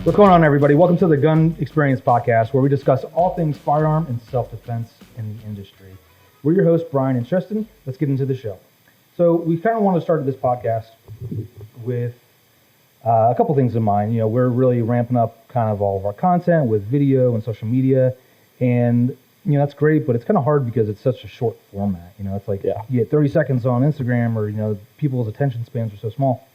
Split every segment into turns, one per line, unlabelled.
What's going on, everybody? Welcome to the Gun Experience Podcast, where we discuss all things firearm and self-defense in the industry. We're your hosts, Brian and Tristan. Let's get into the show. So we kind of want to start this podcast with a couple things in mind. You know, we're really ramping up kind of all of our content with video and social media, and you know that's great, but it's kind of hard because it's such a short format. You know, it's like you get 30 seconds on Instagram, or you know, people's attention spans are so small.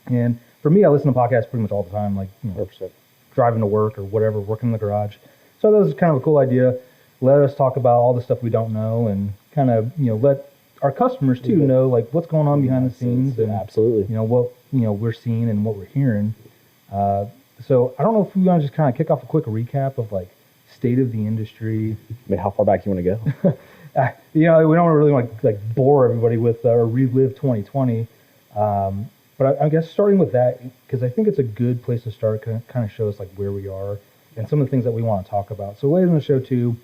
And for me, I listen to podcasts pretty much all the time, like 100%. Driving to work or whatever, working in the garage. So that was kind of a cool idea. Let us talk about all the stuff we don't know, and kind of let our customers too know like what's going on behind the scenes, and
absolutely,
what we're seeing and what we're hearing. So I don't know if we want to just kind of kick off a quick recap of like state of the industry.
I mean, how far back you want to go?
We don't really want to like bore everybody with or relive 2020. But I guess starting with that, because I think it's a good place to start, kind of show us like where we are and some of the things that we want to talk about. So later in the show too,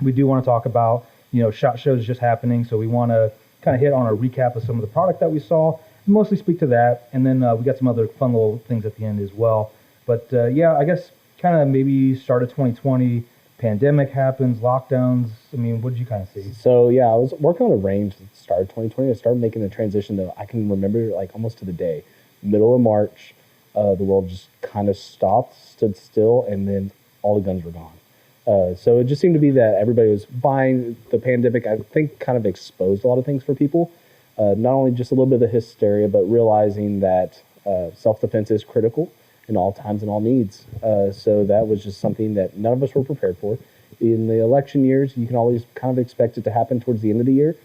we do want to talk about, SHOT Shows just happening. So we want to kind of hit on a recap of some of the product that we saw, mostly speak to that. And then we got some other fun little things at the end as well. But I guess kind of maybe start of 2020, pandemic happens, lockdowns. I mean, what did you kind of see?
So I was working on a range at the start of 2020. I started making the transition that I can remember like almost to the day. Middle of March, the world just kind of stopped, stood still, and then all the guns were gone. So it just seemed to be that everybody was buying. The pandemic, I think, kind of exposed a lot of things for people. Not only just a little bit of the hysteria, but realizing that self-defense is critical in all times and all needs. So that was just something that none of us were prepared for. In the election years, you can always kind of expect it to happen towards the end of the year,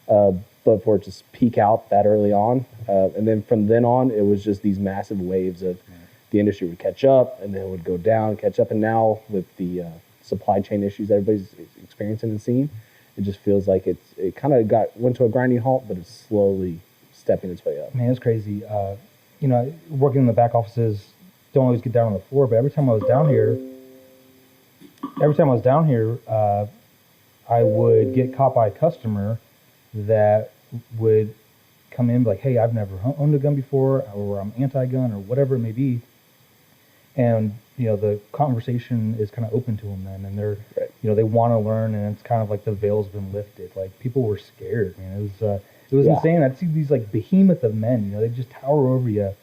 but for it to peak out that early on. And then from then on, it was just these massive waves of the industry would catch up, and then it would go down, catch up. And now with the supply chain issues everybody's experiencing and seeing, it just feels like it kind of went to a grinding halt, but it's slowly stepping its way up.
Man, it's crazy. Working in the back offices, don't always get down on the floor, but every time I was down here, I would get caught by a customer that would come in and be like, hey, I've never owned a gun before, or I'm anti-gun, or whatever it may be. And, the conversation is kind of open to them then, and they're, they want to learn, and it's kind of like the veil's been lifted. Like, people were scared, man. It was insane. I'd see these, like, behemoth of men, they just tower over you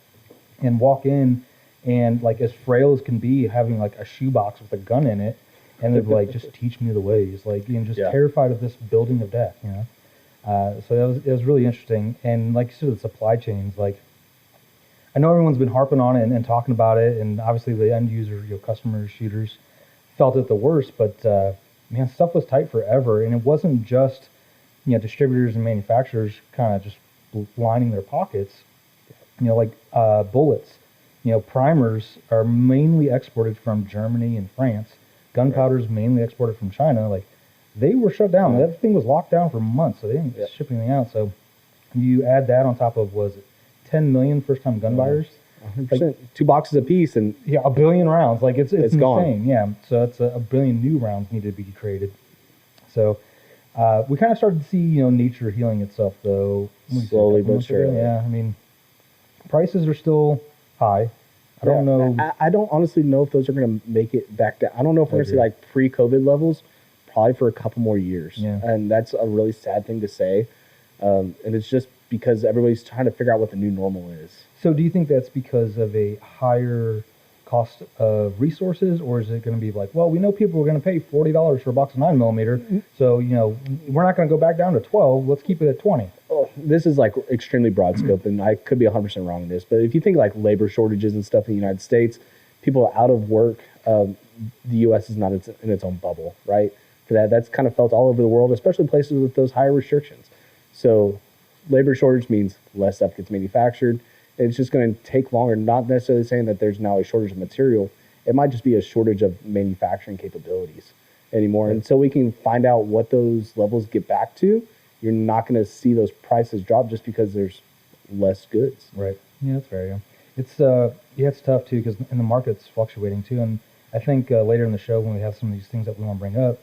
and walk in, and like as frail as can be, having like a shoebox with a gun in it, and they're like, just teach me the ways, like terrified of this building of death, So it was really interesting. And like you said, the supply chains, like I know everyone's been harping on it and talking about it, and obviously the end user, customers, shooters felt it the worst, but man, stuff was tight forever, and it wasn't just distributors and manufacturers kind of just lining their pockets, like bullets. Primers are mainly exported from Germany and France. Gunpowder is mainly exported from China. Like, they were shut down. That thing was locked down for months, so they didn't ship anything out. So you add that on top of, 10 million first-time gun buyers?
100%. Like, 2 boxes apiece, and
1 billion rounds. Like, it's insane.
Gone.
Yeah, so it's a billion new rounds need to be created. So we kind of started to see, nature healing itself, though.
Slowly but surely.
Yeah, I mean, prices are still high. I don't know.
I don't honestly know if those are going to make it back down. I don't know if we're going to see like pre-COVID levels probably for a couple more years.
Yeah.
And that's a really sad thing to say. And it's just because everybody's trying to figure out what the new normal is.
So do you think that's because of a higher cost of resources, or is it going to be like, well, we know people are going to pay $40 for a box of 9mm, so we're not going to go back down to 12. Let's keep it at 20.
Oh, this is like extremely broad scope, and I could be 100% wrong in this, but if you think like labor shortages and stuff in the United States, people are out of work. The U.S. is not in its own bubble, right? For that's kind of felt all over the world, especially places with those higher restrictions. So labor shortage means less stuff gets manufactured. It's just going to take longer, not necessarily saying that there's now a shortage of material. It might just be a shortage of manufacturing capabilities anymore. Right. Until we can find out what those levels get back to, you're not going to see those prices drop just because there's less goods.
Right. Yeah, that's fair. Yeah. It's tough too, because the market's fluctuating too. And I think later in the show, when we have some of these things that we want to bring up,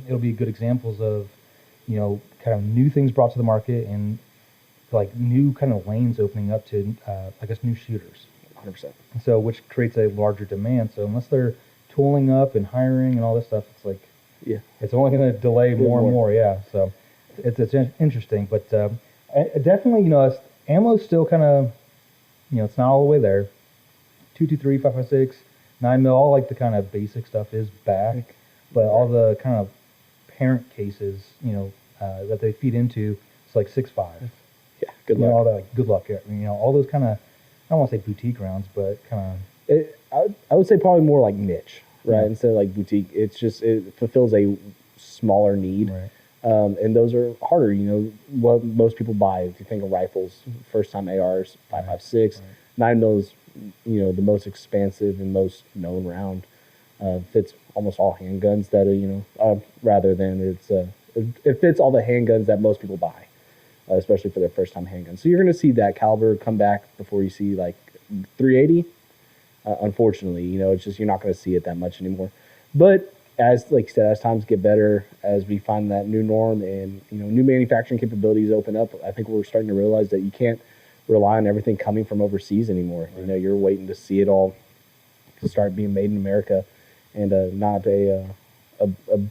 it'll be good examples of, kind of new things brought to the market, and like new kind of lanes opening up to, I guess, new shooters.
100%.
So which creates a larger demand. So unless they're tooling up and hiring and all this stuff, it's like it's only going to delay more and more. Yeah. So it's interesting, but definitely, ammo's still kind of, it's not all the way there. 223, 5.56, 9 mil, all like the kind of basic stuff is back, but all the kind of parent cases, that they feed into, it's like 6.5.
Yeah, good luck.
All that, like, good luck. All those kind of, I don't want to say boutique rounds, but kind
of. I would say probably more like niche, right? Instead of like boutique, it fulfills a smaller need.
Right.
And those are harder, what most people buy. If you think of rifles, first time ARs, 5.56, 9 mils, the most expansive and most known round. Fits almost all handguns that are, rather than it fits all the handguns that most people buy, especially for their first time handguns. So you're going to see that caliber come back before you see like 380. Unfortunately, it's just, you're not going to see it that much anymore. But as like you said, as times get better, as we find that new norm and new manufacturing capabilities open up, I think we're starting to realize that you can't rely on everything coming from overseas anymore. Right. You're waiting to see it all to start being made in America, and not a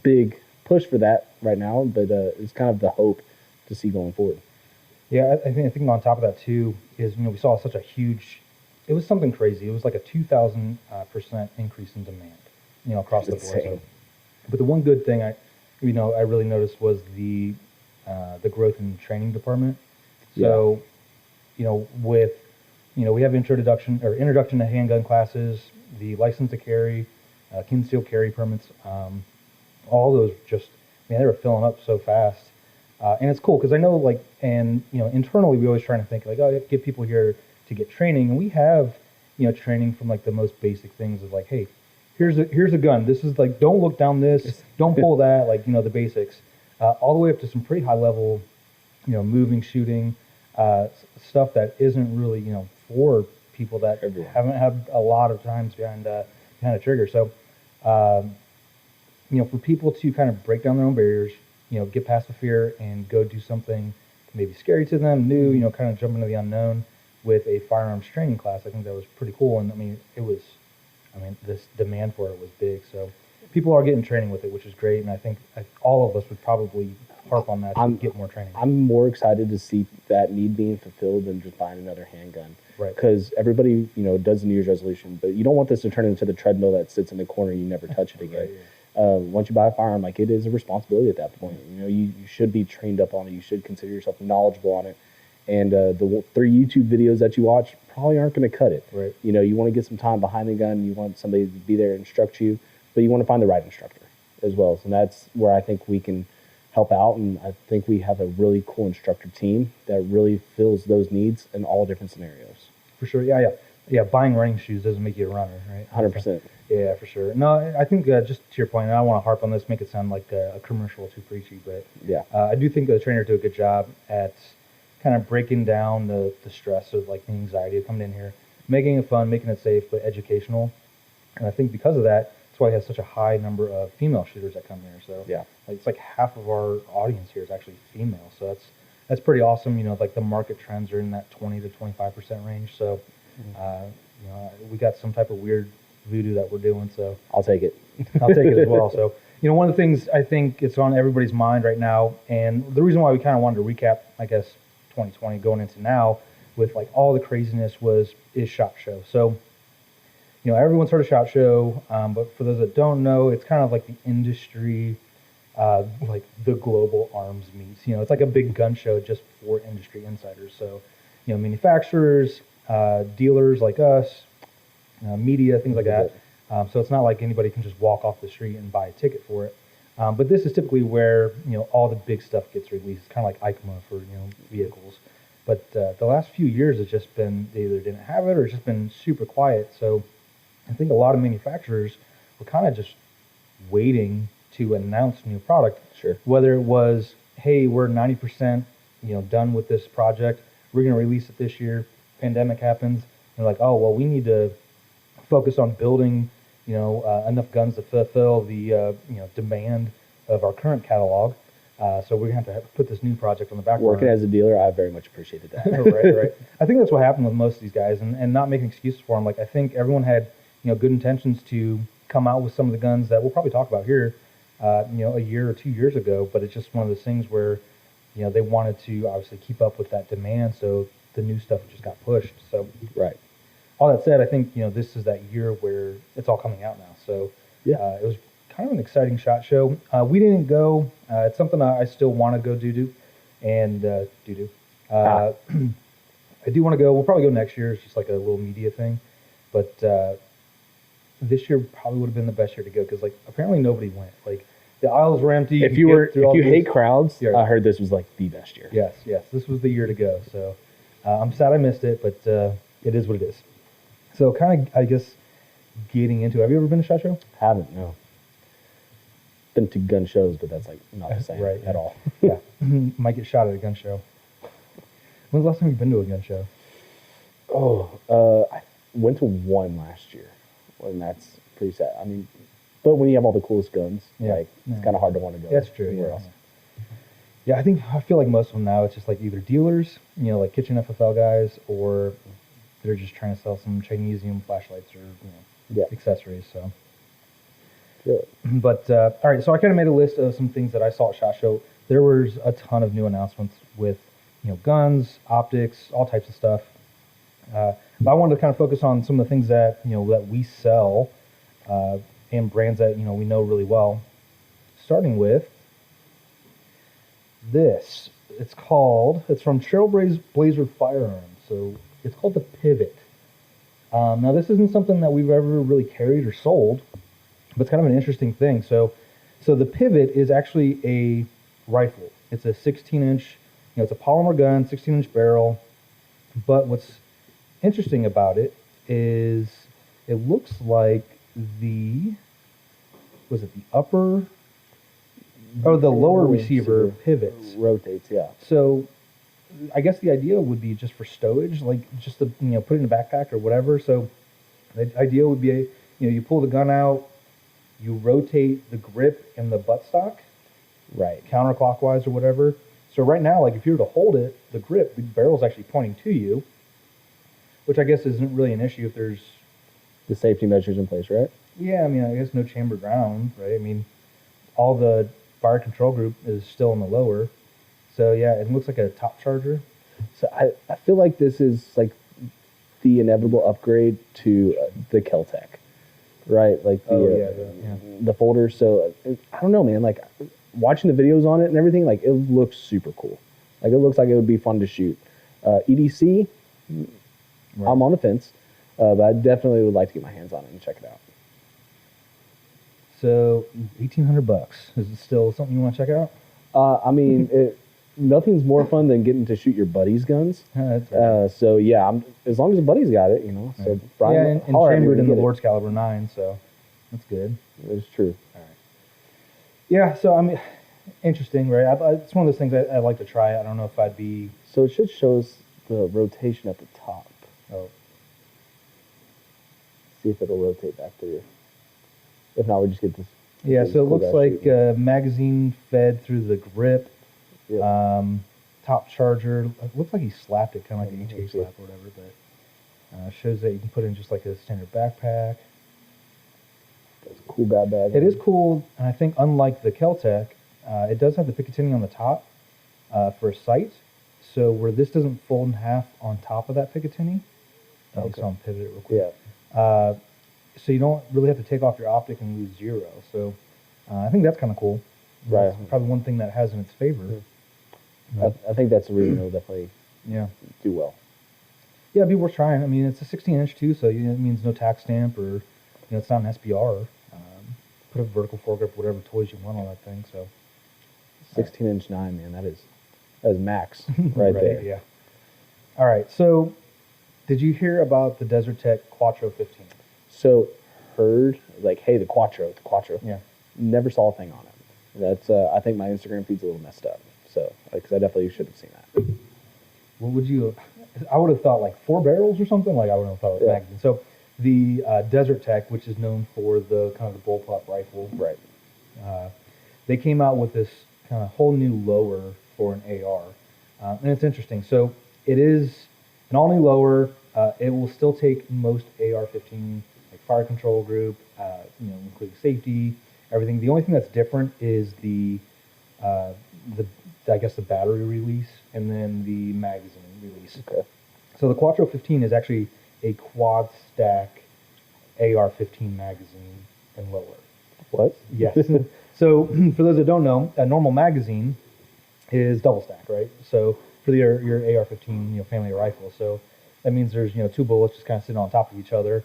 big push for that right now, but it's kind of the hope to see going forward.
Yeah, I think on top of that too is we saw such a huge, it was something crazy. It was like a 2,000% increase in demand, across the board. So, but the one good thing I really noticed was the growth in the training department. So, with we have introduction to handgun classes, the license to carry, concealed carry permits, all those just, they were filling up so fast. And it's cool because I know, like, and internally we always trying to think like, oh, get people here to get training, and we have training from like the most basic things of like, hey, here's a gun. This is like, don't look down this, don't pull that, like the basics, all the way up to some pretty high level, moving, shooting, stuff that isn't really for people that haven't had a lot of times behind a trigger. So, for people to kind of break down their own barriers, get past the fear and go do something maybe scary to them, new, kind of jump into the unknown with a firearms training class. I think that was pretty cool. And this demand for it was big. So people are getting training with it, which is great. And I think all of us would probably harp on that to get more training.
I'm more excited to see that need being fulfilled than just buying another handgun.
Right.
Because everybody, does the New Year's resolution, but you don't want this to turn into the treadmill that sits in the corner. You never touch it again. Right, yeah. Once you buy a firearm, like, it is a responsibility at that point. You should be trained up on it. You should consider yourself knowledgeable on it. And the 3 YouTube videos that you watch probably aren't going to cut it.
Right.
You want to get some time behind the gun. You want somebody to be there and instruct you, but you want to find the right instructor as well. So that's where I think we can help out. And I think we have a really cool instructor team that really fills those needs in all different scenarios.
For sure. Yeah. Buying running shoes doesn't make you a runner, right?
100%.
Yeah, for sure. No, I think just to your point, and I don't want to harp on this, make it sound like a commercial too preachy, but
yeah,
I do think the trainer did a good job at kind of breaking down the stress of like the anxiety of coming in here, making it fun, making it safe, but educational. And I think because of that, that's why he has such a high number of female shooters that come here. So
yeah,
it's like half of our audience here is actually female. So that's pretty awesome. Like the market trends are in that 20 to 25% range. So we got some type of weird voodoo that we're doing. So
I'll take it.
I'll take it as well. So one of the things I think it's on everybody's mind right now, and the reason why we kind of wanted to recap, I guess, 2020 going into now with like all the craziness is SHOT Show. So everyone's heard of SHOT Show, but for those that don't know, it's kind of like the industry, like the global arms meets. It's like a big gun show just for industry insiders. So manufacturers, dealers like us, media, things like that. So it's not like anybody can just walk off the street and buy a ticket for it. But this is typically where all the big stuff gets released. It's kind of like EICMA for vehicles. But the last few years, it's just been, they either didn't have it or it's just been super quiet. So I think a lot of manufacturers were kind of just waiting to announce new product.
Sure.
Whether it was, hey, we're 90% done with this project, we're going to release it this year. Pandemic happens, they're like, oh well, we need to focus on building enough guns to fulfill the demand of our current catalog. So we're going to have to put this new project on the back
Working
burner.
as a dealer, I very much appreciated that.
Right. I think that's what happened with most of these guys, and not making excuses for them. Like, I think everyone had, good intentions to come out with some of the guns that we'll probably talk about here, a year or 2 years ago, but it's just one of those things where, they wanted to obviously keep up with that demand, so the new stuff just got pushed. So,
Right.
all that said, I think, this is that year where it's all coming out now. So,
Yeah.
it was kind of an exciting SHOT Show. We didn't go. It's something I still want to go do, and do. I do want to go. We'll probably go next year. It's just like a little media thing, but this year probably would have been the best year to go because like apparently nobody went. Like the aisles were empty.
If you hate crowds,
Yeah.
I heard this was like the best year.
Yes, this was the year to go. So I'm sad I missed it, but it is what it is. So kind of, I guess, getting into. Have you ever been to SHOT Show?
Haven't, no. Been to gun shows, but that's like not the same
Right,
at all.
Yeah, might get shot at a gun show. When's the last time you've been to a gun show?
I went to one last year, and that's pretty sad. I mean, but when you have all the coolest guns,
Yeah.
it's kind of hard to want to go.
That's true.
anywhere
Yeah.
else.
Yeah, I feel like most of them now it's just like either dealers, like kitchen FFL guys, or they're just trying to sell some Chinesium flashlights or
Yeah.
accessories. So,
Yeah.
but all right, so I kind of made a list of some things that I saw at SHOT Show. There was a ton of new announcements with guns, optics, all types of stuff. But I wanted to kind of focus on some of the things that that we sell and brands that we know really well. Starting with this, it's from Trailblazer Firearms, so it's called the Pivot. Now this isn't something that we've ever really carried or sold, but it's kind of an interesting thing. So the Pivot is actually a rifle. It's a 16-inch, it's a polymer gun, 16-inch barrel. But what's interesting about it is it looks like the upper or the lower receiver pivots.
Rotates, yeah.
So I guess the idea would be just for stowage, like just to put it in a backpack or whatever. So the idea would be you pull the gun out, you rotate the grip and the buttstock,
Right.
counterclockwise or whatever. So right now, like if you were to hold it, the grip, the barrel's actually pointing to you, which I guess isn't really an issue if there's.
The safety measures in place, right?
Yeah, I mean, I guess no chambered round, right? I mean, all the fire control group is still in the lower. So yeah, it looks like a top charger.
So I feel like this is like the inevitable upgrade to the Keltec, right? Like the folder. So I don't know, man. Like watching the videos on it and everything, like it looks super cool. Like it looks like it would be fun to shoot. EDC, right. I'm on the fence, but I definitely would like to get my hands on it and check it out.
So $1,800. Is it still something you want to check out?
I mean, nothing's more fun than getting to shoot your buddy's guns.
That's right.
So yeah, as long as the buddy's got it, So
Right.
Brian,
and chambered in the Lord's Caliber 9, so that's good.
It's true.
All right. Yeah, so I mean, interesting, right? It's one of those things I like to try. I don't know if I'd be.
So it should show us the rotation at the top.
Oh.
See if it'll rotate back through. If not, we just get this.
Yeah, so it looks like magazine fed through the grip.
Yeah.
Top charger. It looks like he slapped it, kind of like an HK slap or whatever, but shows that you can put in just like a standard backpack.
That's a cool guy bag.
It is cool, and I think unlike the Keltec, it does have the Picatinny on the top for a sight. So where this doesn't fold in half on top of that Picatinny.
Okay.
So I'll pivot it real quick.
Yeah.
So you don't really have to take off your optic and lose zero. So I think that's kind of cool.
Right.
That's probably one thing that has in its favor.
I think that's the reason it'll definitely do well.
Yeah, it'd be worth trying. I mean, it's a 16-inch too, so it means no tax stamp or it's not an SBR. Put a vertical foregrip, whatever toys you want on that thing. So
16-inch 9, man, that is max right there.
Yeah. All right. So did you hear about the Desert Tech Quattro 15?
So heard like, hey, the Quattro.
Yeah.
Never saw a thing on it. That's I think my Instagram feed's a little messed up. So because I definitely should have seen that.
What would you? I would have thought like 4 barrels or something. Like I would have thought it was magazine. So the Desert Tech, which is known for the kind of the bullpup rifle,
Right.
They came out with this kind of whole new lower for an AR, and it's interesting. So it is an all new lower. It will still take most AR-15 like fire control group, including safety, everything. The only thing that's different is the I guess the battery release and then the magazine release.
Okay.
So the Quattro 15 is actually a quad stack AR-15 magazine and lower.
What?
Yes. So for those that don't know, a normal magazine is double stack, right? So for your AR-15 family rifle, so that means there's two bullets just kind of sitting on top of each other,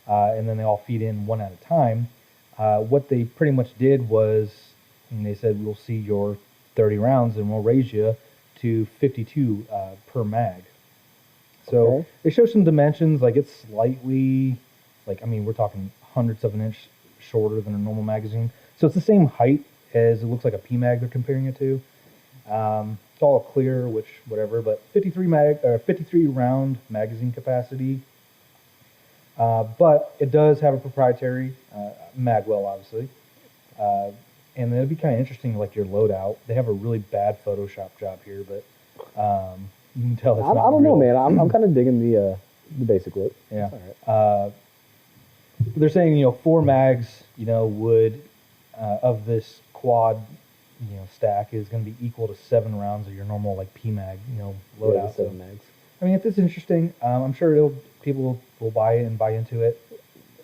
and then they all feed in one at a time. What they pretty much did was, and they said we'll see your 30 rounds and we'll raise you to 52 per mag. So
Okay.
they show some dimensions, like it's slightly, we're talking hundredths of an inch shorter than a normal magazine. So it's the same height as it looks like a PMag they're comparing it to. It's all clear, which whatever, but 53 round magazine capacity. But it does have a proprietary magwell, obviously. And then it'd be kind of interesting, like your loadout. They have a really bad Photoshop job here, but you can tell it's
I
not
don't know,
real.
man. I'm kind of digging the basic look.
Yeah.
It's all right.
They're saying 4 mags would of this quad stack is going to be equal to 7 rounds of your normal like PMag loadout.
Yeah, 7 mags.
I mean, if it's interesting, I'm sure people will buy it and buy into it.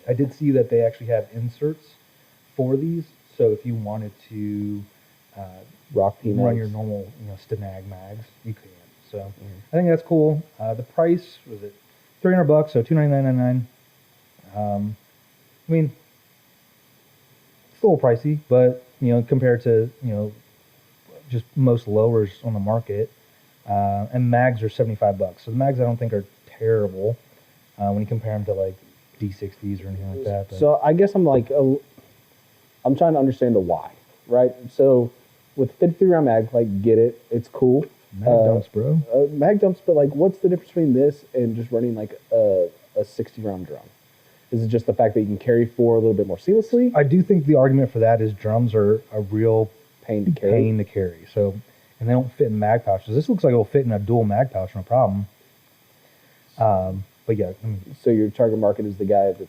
I did see that they actually have inserts for these, so if you wanted to
Rock PMags.
run your normal Stenag mags, you can. So I think that's cool. The price was it $300, so $299.99. I mean, it's a little pricey, but compared to just most lowers on the market, and mags are $75. So the mags I don't think are terrible when you compare them to like D60s or anything like that. But
So I guess I'm like, I'm trying to understand the why, right? So with 53 round mag, like, get it, it's cool.
mag dumps, bro.
Mag dumps, but like, what's the difference between this and just running like a 60 round drum? Is it just the fact that you can carry 4 a little bit more seamlessly?
I do think the argument for that is drums are a real
Pain to carry.
pain to carry. So, and they don't fit in mag pouches. This looks like it'll fit in a dual mag pouch, no problem. But yeah,
So your target market is the guy that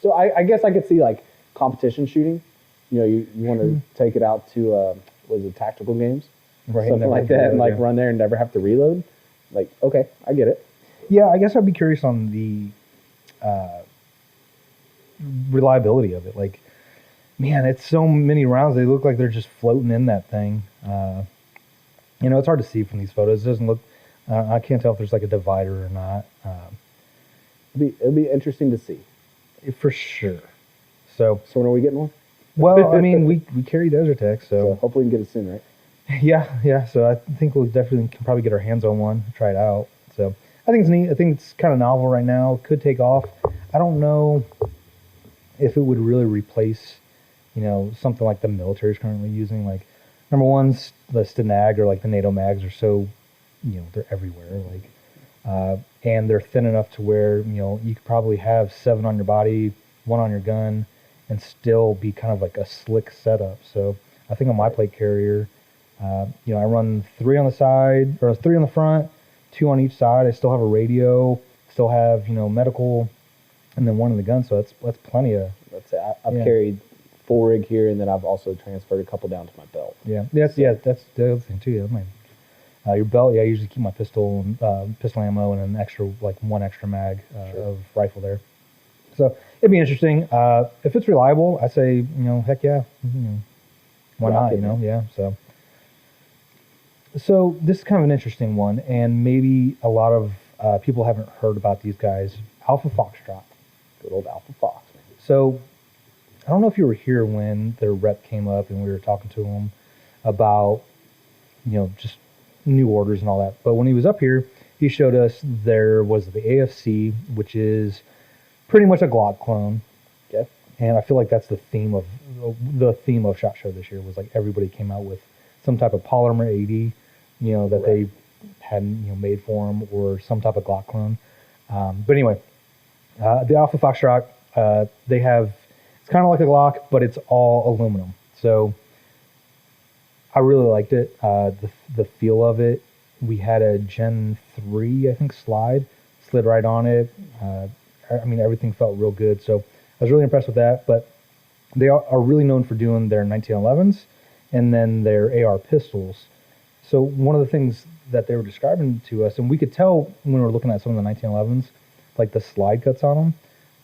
so I guess I could see like competition shooting. You want to take it out to was it tactical games,
right,
something
never
like
have to
that, and
reload,
like
yeah.
run there and never have to reload. Like, okay, I get it.
Yeah, I guess I'd be curious on the reliability of it. Like, man, it's so many rounds. They look like they're just floating in that thing. It's hard to see from these photos. It doesn't look. I can't tell if there's like a divider or not.
It'll be interesting to see.
For sure. So,
So when are we getting one?
well, I mean, we carry Desert Tech,
So
so
hopefully we can get it soon, right?
yeah. So I think we'll definitely can probably get our hands on one, try it out. So I think it's neat. I think it's kind of novel right now. Could take off. I don't know if it would really replace, something like the military is currently using. Like, number one, the Stenag or like the NATO mags are so, they're everywhere. Like, and they're thin enough to where you could probably have 7 on your body, 1 on your gun, and still be kind of like a slick setup. So I think on my plate carrier, I run 3 on the side or 3 on the front, 2 on each side. I still have a radio, still have medical, and then 1 in the gun. So that's plenty of.
That's it. I've
Yeah.
carried 4 rig here, and then I've also transferred a couple down to my belt.
Yeah, that's the other thing too. Your belt. Yeah, I usually keep my pistol ammo and an extra 1 extra mag of rifle there. So it'd be interesting. If it's reliable, I say heck yeah. Why
Rock
not?
it, man.
Yeah. So this is kind of an interesting one, and maybe a lot of people haven't heard about these guys. Alpha Foxtrot.
Good old Alpha Fox, man.
So I don't know if you were here when their rep came up and we were talking to him about, just new orders and all that. But when he was up here, he showed us there was the AFC, which is pretty much a Glock clone.
Okay.
And I feel like that's the theme of SHOT Show this year was like everybody came out with some type of polymer 80, that they hadn't made for them or some type of Glock clone. But anyway, the Alpha Foxtrot, they have, it's kind of like a Glock, but it's all aluminum. So I really liked it. The feel of it. We had a Gen 3, I think, slid right on it. I mean, everything felt real good. So I was really impressed with that. But they are really known for doing their 1911s and then their AR pistols. So one of the things that they were describing to us, and we could tell when we were looking at some of the 1911s, like the slide cuts on them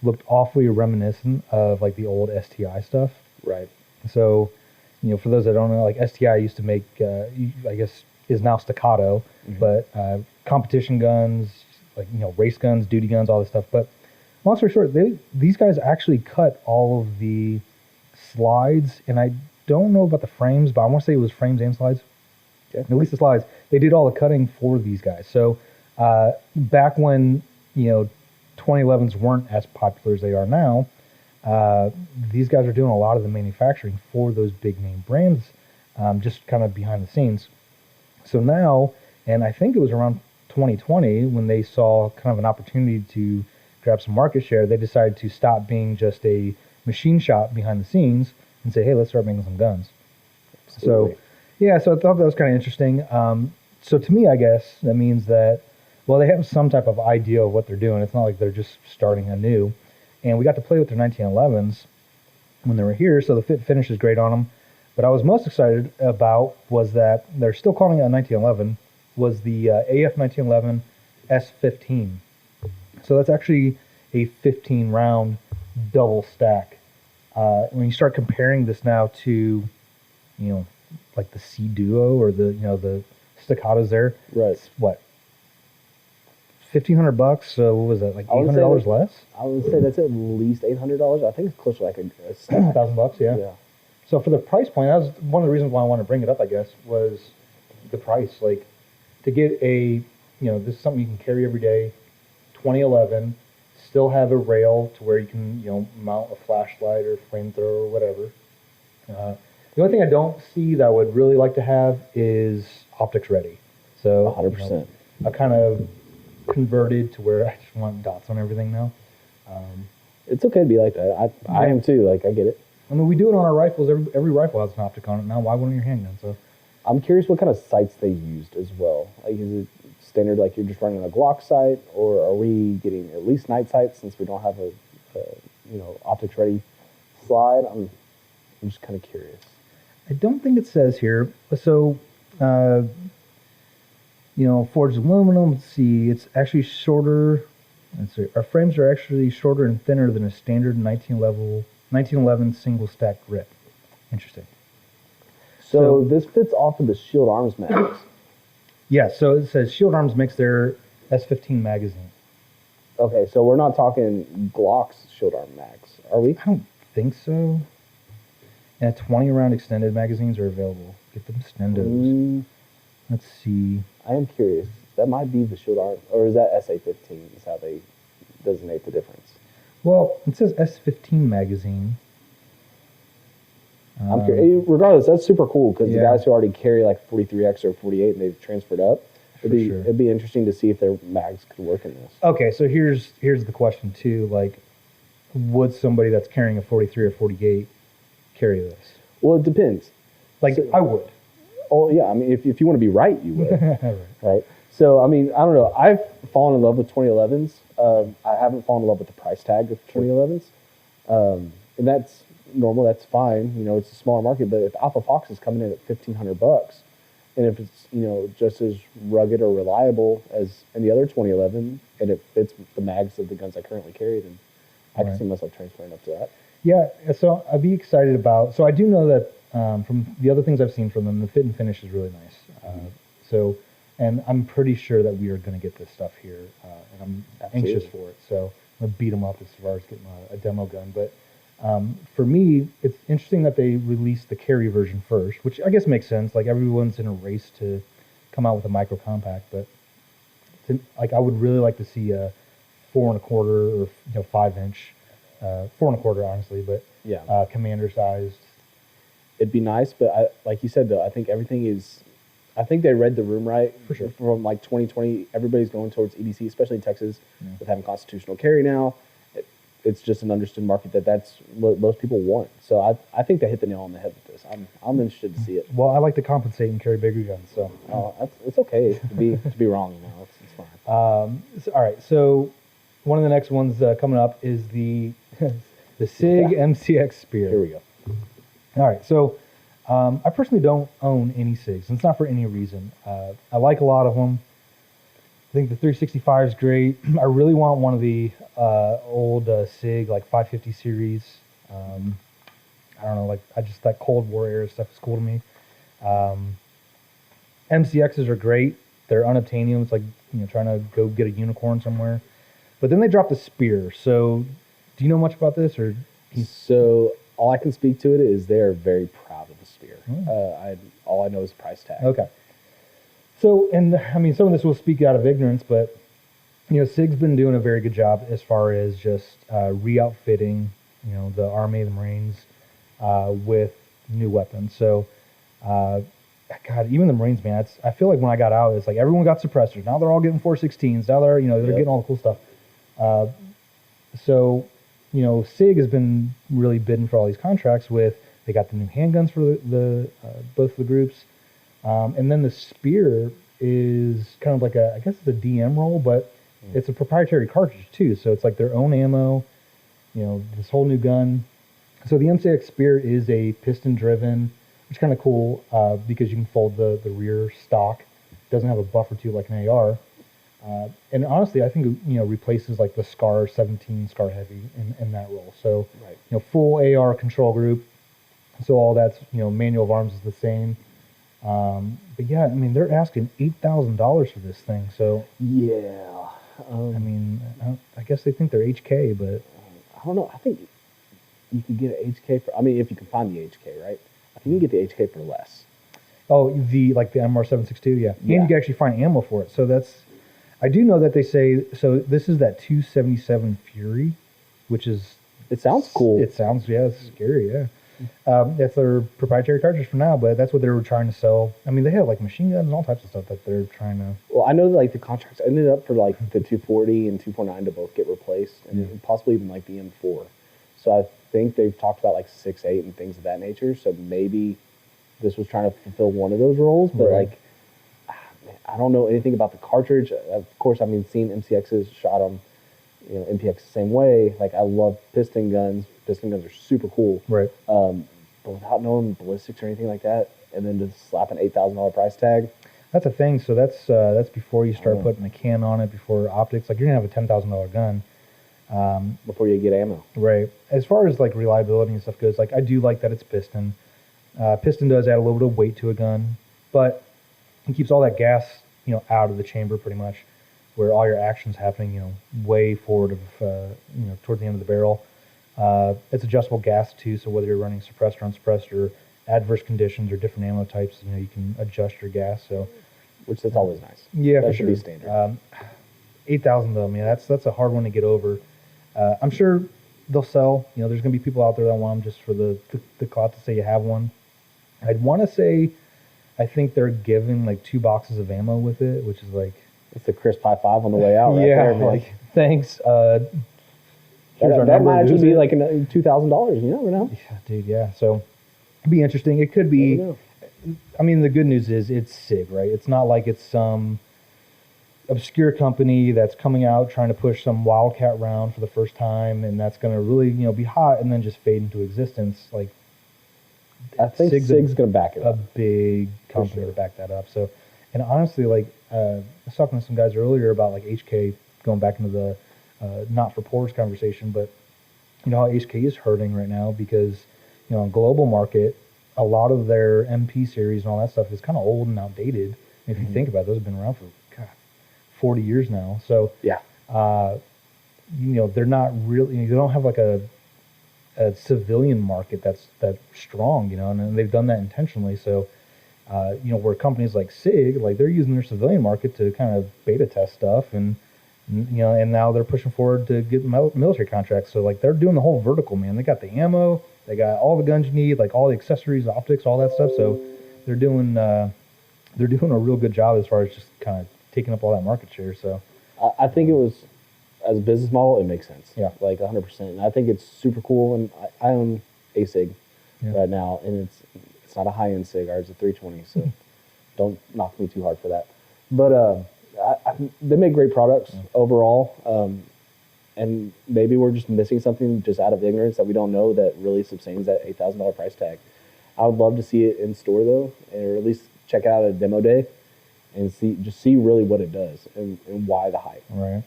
looked awfully reminiscent of like the old STI stuff.
Right.
So, for those that don't know, like STI used to make, I guess, is now Staccato, but competition guns, like race guns, duty guns, all this stuff. But long story short, these guys actually cut all of the slides, and I don't know about the frames, but I want to say it was frames and slides.
Okay.
At least the slides. They did all the cutting for these guys. So back when 2011s weren't as popular as they are now, these guys are doing a lot of the manufacturing for those big name brands, just kind of behind the scenes. So now, and I think it was around 2020 when they saw kind of an opportunity to grab some market share, they decided to stop being just a machine shop behind the scenes and say, hey, let's start making some guns.
Absolutely.
So, yeah, so I thought that was kind of interesting. So to me, I guess that means that, well, they have some type of idea of what they're doing. It's not like they're just starting anew. And we got to play with their 1911s when they were here, so the fit finish is great on them. But I was most excited about was that they're still calling it a 1911, was the AF 1911 S15. So that's actually a 15 round double stack. When you start comparing this now to, like the C Duo or the Staccatos there,
Right.
it's what, $1,500? So what was that, like $800 less?
I would say that's at least $800. I think it's close to like a stack.
$1,000, yeah.
Yeah.
So for the price point, that was one of the reasons why I wanted to bring it up, I guess, was the price. Like, to get a, this is something you can carry every day, 2011, still have a rail to where you can, mount a flashlight or flamethrower or whatever. The only thing I don't see that I would really like to have is optics ready. So
100%.
I kind of converted to where I just want dots on everything now.
It's okay to be like that. I am too. Like, I get it.
I mean, we do it on our rifles. Every rifle has an optic on it now. Why wouldn't your handgun? So
I'm curious what kind of sights they used as well. Like, is it standard, like you're just running a Glock sight, or are we getting at least night sights since we don't have a optics ready slide? I'm just kind of curious.
I don't think it says here. So, forged aluminum. Let's see. It's actually shorter. Let's see. Our frames are actually shorter and thinner than a standard 1911 single stack grip. Interesting.
So this fits off of the Shield Arms mags.
Yeah, so it says Shield Arms makes their S15 magazine.
Okay, so we're not talking Glock's Shield Arm mags, are we?
I don't think so. And 20 round extended magazines are available. Get them extendos. Let's see.
I am curious. That might be the Shield Arm, or is that SA15 is how they designate the difference?
Well, it says S15 magazine.
I'm curious. Regardless, that's super cool because
Yeah.
the guys who already carry like 43X or 48 and they've transferred up,
For sure.
it'd be interesting to see if their mags could work in this.
Okay, so here's the question too. Like, would somebody that's carrying a 43 or 48 carry this?
Well, it depends.
Like,
So-
I would.
Oh, yeah. I mean, if you want to be right, you would.
Right.
Right? So, I mean, I don't know. I've fallen in love with 2011s. I haven't fallen in love with the price tag of 2011s. And that's normal. That's fine. It's a smaller market. But if Alpha Fox is coming in at $1,500, and if it's, just as rugged or reliable as any other 2011, and it fits the mags of the guns I currently carry, then I can
Right.
see myself transferring up to that.
Yeah, so I'd be excited about. So I do know that from the other things I've seen from them, the fit and finish is really nice. So, and I'm pretty sure that we are going to get this stuff here, and I'm anxious
Absolutely.
for it. So I'm gonna beat them up as far as getting a demo gun. But for me, it's interesting that they released the carry version first, which I guess makes sense. Like, everyone's in a race to come out with a micro compact, but I would really like to see a 4 1/4 or 5 inch. 4 1/4, honestly, but
Yeah.
commander sized.
It'd be nice, but like you said, though, I think I think they read the room right.
For sure.
From like 2020, everybody's going towards EDC, especially in Texas,
Yeah.
with having constitutional carry now. it's just an understood market that's what most people want. So I think they hit the nail on the head with this. I'm interested to see it.
Well, I like to compensate and carry bigger guns, so
It's okay to be wrong. It's fine.
all right. So one of the next ones coming up is the the Sig MCX Spear.
Here we go.
All right. So I personally don't own any SIGs, and it's not for any reason. I like a lot of them. I think the 365 is great. I really want one of the old Sig like 550 series. I don't know, like that Cold War era stuff is cool to me. MCXs are great. They're unobtainium. It's like trying to go get a unicorn somewhere. But then they dropped the Spear. So do you know much about this, or?
So all I can speak to it is they're very proud of the Spear. All I know is the price tag.
Okay. So, and I mean, some of this will speak out of ignorance, but Sig's been doing a very good job as far as just re-outfitting, the Army, the Marines, with new weapons. So, God, even the Marines, man, I feel like when I got out, it's like everyone got suppressors. Now they're all getting 416s. Now they're getting all the cool stuff. So, Sig has been really bidding for all these contracts with. They got the new handguns for the both of the groups. And then the Spear is kind of like I guess it's a DM roll, but it's a proprietary cartridge too. So it's like their own ammo, this whole new gun. So the MCX Spear is a piston driven, which is kind of cool because you can fold the rear stock. It doesn't have a buffer tube like an AR. And honestly, I think replaces like the Scar 17 Scar Heavy in that role. So full AR control group. So all that's manual of arms is the same. But yeah, I mean they're asking $8,000 for this thing. So
yeah,
I mean I guess they think they're HK, but
I don't know. I think you could get an HK for. I mean, if you can find the HK, right? I think you can get the HK for less.
Oh, the MR762, yeah. And you can actually find ammo for it. So I do know that they say, so this is that 277 Fury, which is...
It sounds cool.
It sounds, it's scary, yeah. That's their proprietary cartridge for now, but that's what they were trying to sell. I mean, they have like machine guns and all types of stuff that they're trying to...
Well, I know that, like the contracts ended up for like the 240 and 249 to both get replaced, and possibly even like the M4. So I think they've talked about like 6.8 and things of that nature. So maybe this was trying to fulfill one of those roles, but like I don't know anything about the cartridge. Of course, I mean, seeing MCXs shot them, MPX the same way. Like I love piston guns. Piston guns are super cool.
Right.
But without knowing ballistics or anything like that, and then just slap an $8,000 price tag.
That's a thing. So that's before you start putting a can on it, before optics. Like you're gonna have a $10,000 gun.
Before you get ammo.
Right. As far as like reliability and stuff goes, like I do like that it's piston. Piston does add a little bit of weight to a gun, but it keeps all that gas, out of the chamber pretty much, where all your action's happening, way forward of, toward the end of the barrel. It's adjustable gas too, so whether you're running suppressed or unsuppressed or adverse conditions or different ammo types, you can adjust your gas. So,
which that's always nice.
Yeah,
that
for
should
sure.
be standard.
8,000 though, man, that's a hard one to get over. I'm sure they'll sell. There's gonna be people out there that want them just for the clout to say you have one. I'd want to say, I think they're giving like 2 boxes of ammo with it, which is like
it's a crisp high five on the way out. Right there, man.
Like thanks.
That might actually be like $2,000. You never know.
Yeah, dude. Yeah. So it'd be interesting. It could be. I mean, the good news is it's Sig, right? It's not like it's some obscure company that's coming out trying to push some wildcat round for the first time, and that's going to really, be hot and then just fade into existence. Like,
I think Sig's going to back it up.
A big company to back that up. So, and honestly, like I was talking to some guys earlier about like HK going back into the not for poors conversation, but how HK is hurting right now because on global market, a lot of their MP series and all that stuff is kind of old and outdated. And if you think about it, those have been around for 40 years now. So
yeah,
they're not really. They don't have like a civilian market that's strong. And they've done that intentionally. So where companies like Sig, like they're using their civilian market to kind of beta test stuff and now they're pushing forward to get military contracts. So like they're doing the whole vertical, man. They got the ammo, they got all the guns you need, like all the accessories, optics, all that stuff. So they're doing a real good job as far as just kind of taking up all that market share. So
I think it was as a business model, it makes sense.
Yeah.
Like 100%. And I think it's super cool. And I own a Sig right now, and it's not a high-end Sig. Ours is a 320, so don't knock me too hard for that. But they make great products overall. And maybe we're just missing something just out of ignorance that we don't know that really sustains that $8,000 price tag. I would love to see it in store though, or at least check it out at a demo day and see really what it does and why the hype.
Right.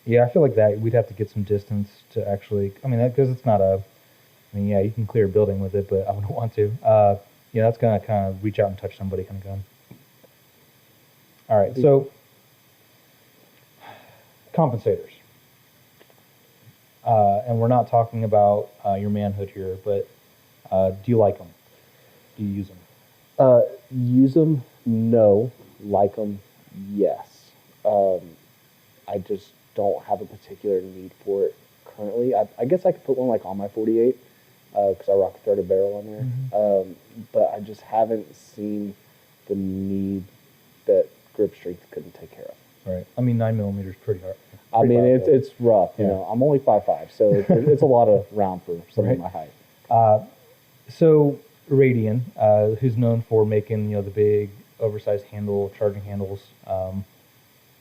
Yeah, I feel like that we'd have to get some distance to actually. I mean, because it's not a. I mean, yeah, you can clear a building with it, but I wouldn't want to. Yeah, that's gonna kind of reach out and touch somebody kind of gun. All right, so compensators. And we're not talking about your manhood here, but do you like them? Do you use them?
Use them? No. Like them? Yes. I just don't have a particular need for it currently. I guess I could put one like on my 48 because I rock a threaded barrel on there. But I just haven't seen the need that grip strength couldn't take care of.
Right. I mean, 9mm is pretty hard.
I mean, it's rough. You know, I'm only 5'5", so it's a lot of round for somebody my height.
So Radian, who's known for making the big oversized charging handles,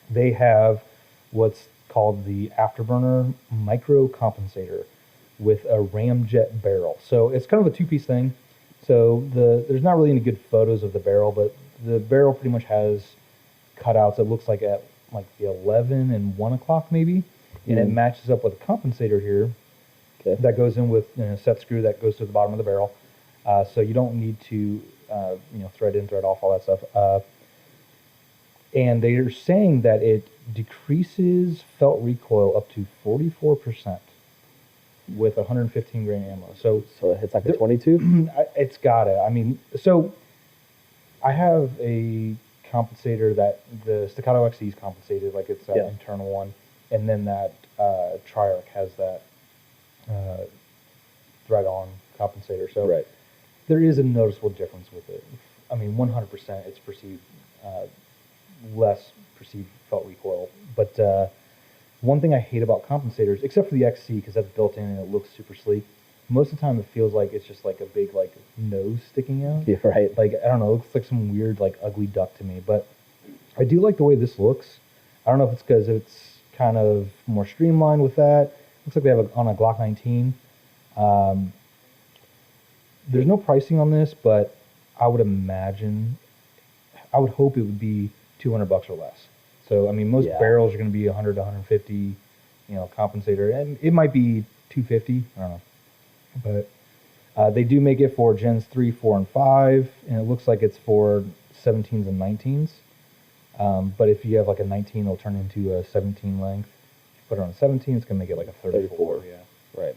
they have what's called the Afterburner micro compensator with a ramjet barrel. So it's kind of a two-piece thing. So there's not really any good photos of the barrel, but the barrel pretty much has cutouts. It looks like at like the 11 and 1 o'clock maybe, and it matches up with a compensator here that goes in with a set screw that goes to the bottom of the barrel. So you don't need to thread in, thread off, all that stuff. And they're saying that it decreases felt recoil up to 44% with 115 grain ammo. So
it hits like a 22?
It's gotta. I mean, so I have a compensator that the Staccato XC is compensated, like it's an internal one, and then that Triarch has that thread-on compensator. So there is a noticeable difference with it. I mean, 100% it's perceived less perceived felt recoil. But one thing I hate about compensators, except for the XC because that's built in and it looks super sleek, most of the time it feels like it's just like a big like nose sticking out.
Yeah, right.
Like, I don't know, it looks like some weird like ugly duck to me. But I do like the way this looks. I don't know if it's because it's kind of more streamlined with that. Looks like they have on a Glock 19. There's no pricing on this, but I would hope it would be $200 or less. So I mean, most barrels are going to be 100 to 150, compensator, and it might be 250. I don't know. But they do make it for gens 3, 4, and 5, and it looks like it's for 17s and 19s. But if you have like a 19, it'll turn into a 17 length. If you put it on a 17, it's going to make it like a 34.
Yeah, right.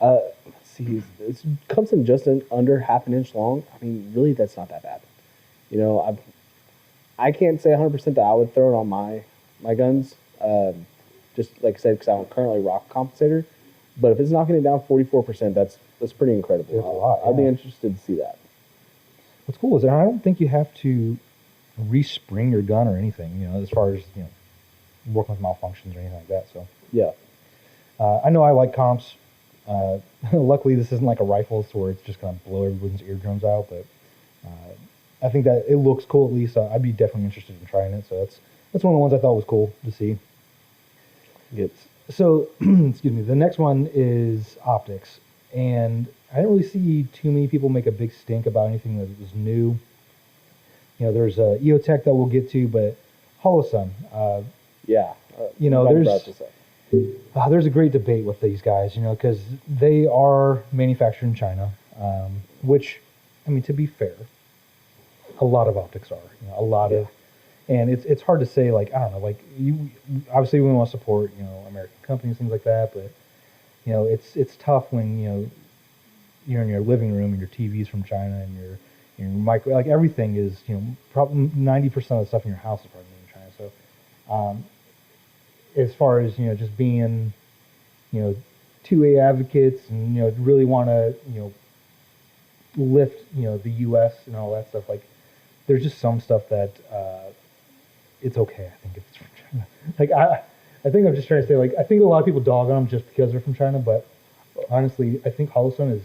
Let's see, it comes in just under half an inch long. I mean, really, that's not that bad. I can't say 100% that I would throw it on my guns. Just like I said, because I don't currently rock a compensator. But if it's knocking it down 44%, that's pretty incredible.
It's a lot.
I'd be interested to see that.
What's cool is that I don't think you have to respring your gun or anything, as far as working with malfunctions or anything like that. So
yeah,
I know I like comps. Luckily, this isn't like a rifle, so where it's just gonna blow everyone's eardrums out. But I think that it looks cool at least. I'd be definitely interested in trying it. So that's one of the ones I thought was cool to see. So, excuse me, the next one is optics. And I didn't really see too many people make a big stink about anything that was new. There's EOTech that we'll get to, but Holosun. There's a great debate with these guys, because they are manufactured in China, which, I mean, to be fair, a lot of optics are, and it's hard to say, like, I don't know, like, obviously we want to support, American companies, things like that, but, it's tough when, you're in your living room and your TV's from China and your micro, like, everything is, probably 90% of the stuff in your house is probably made in China. So, as far as, just being, 2A advocates and, really want to, lift, the U.S. and all that stuff, like, there's just some stuff that, it's okay, I think, if it's from China. Like, I think I'm just trying to say, like, I think a lot of people dog on them just because they're from China, but honestly, I think Holostone is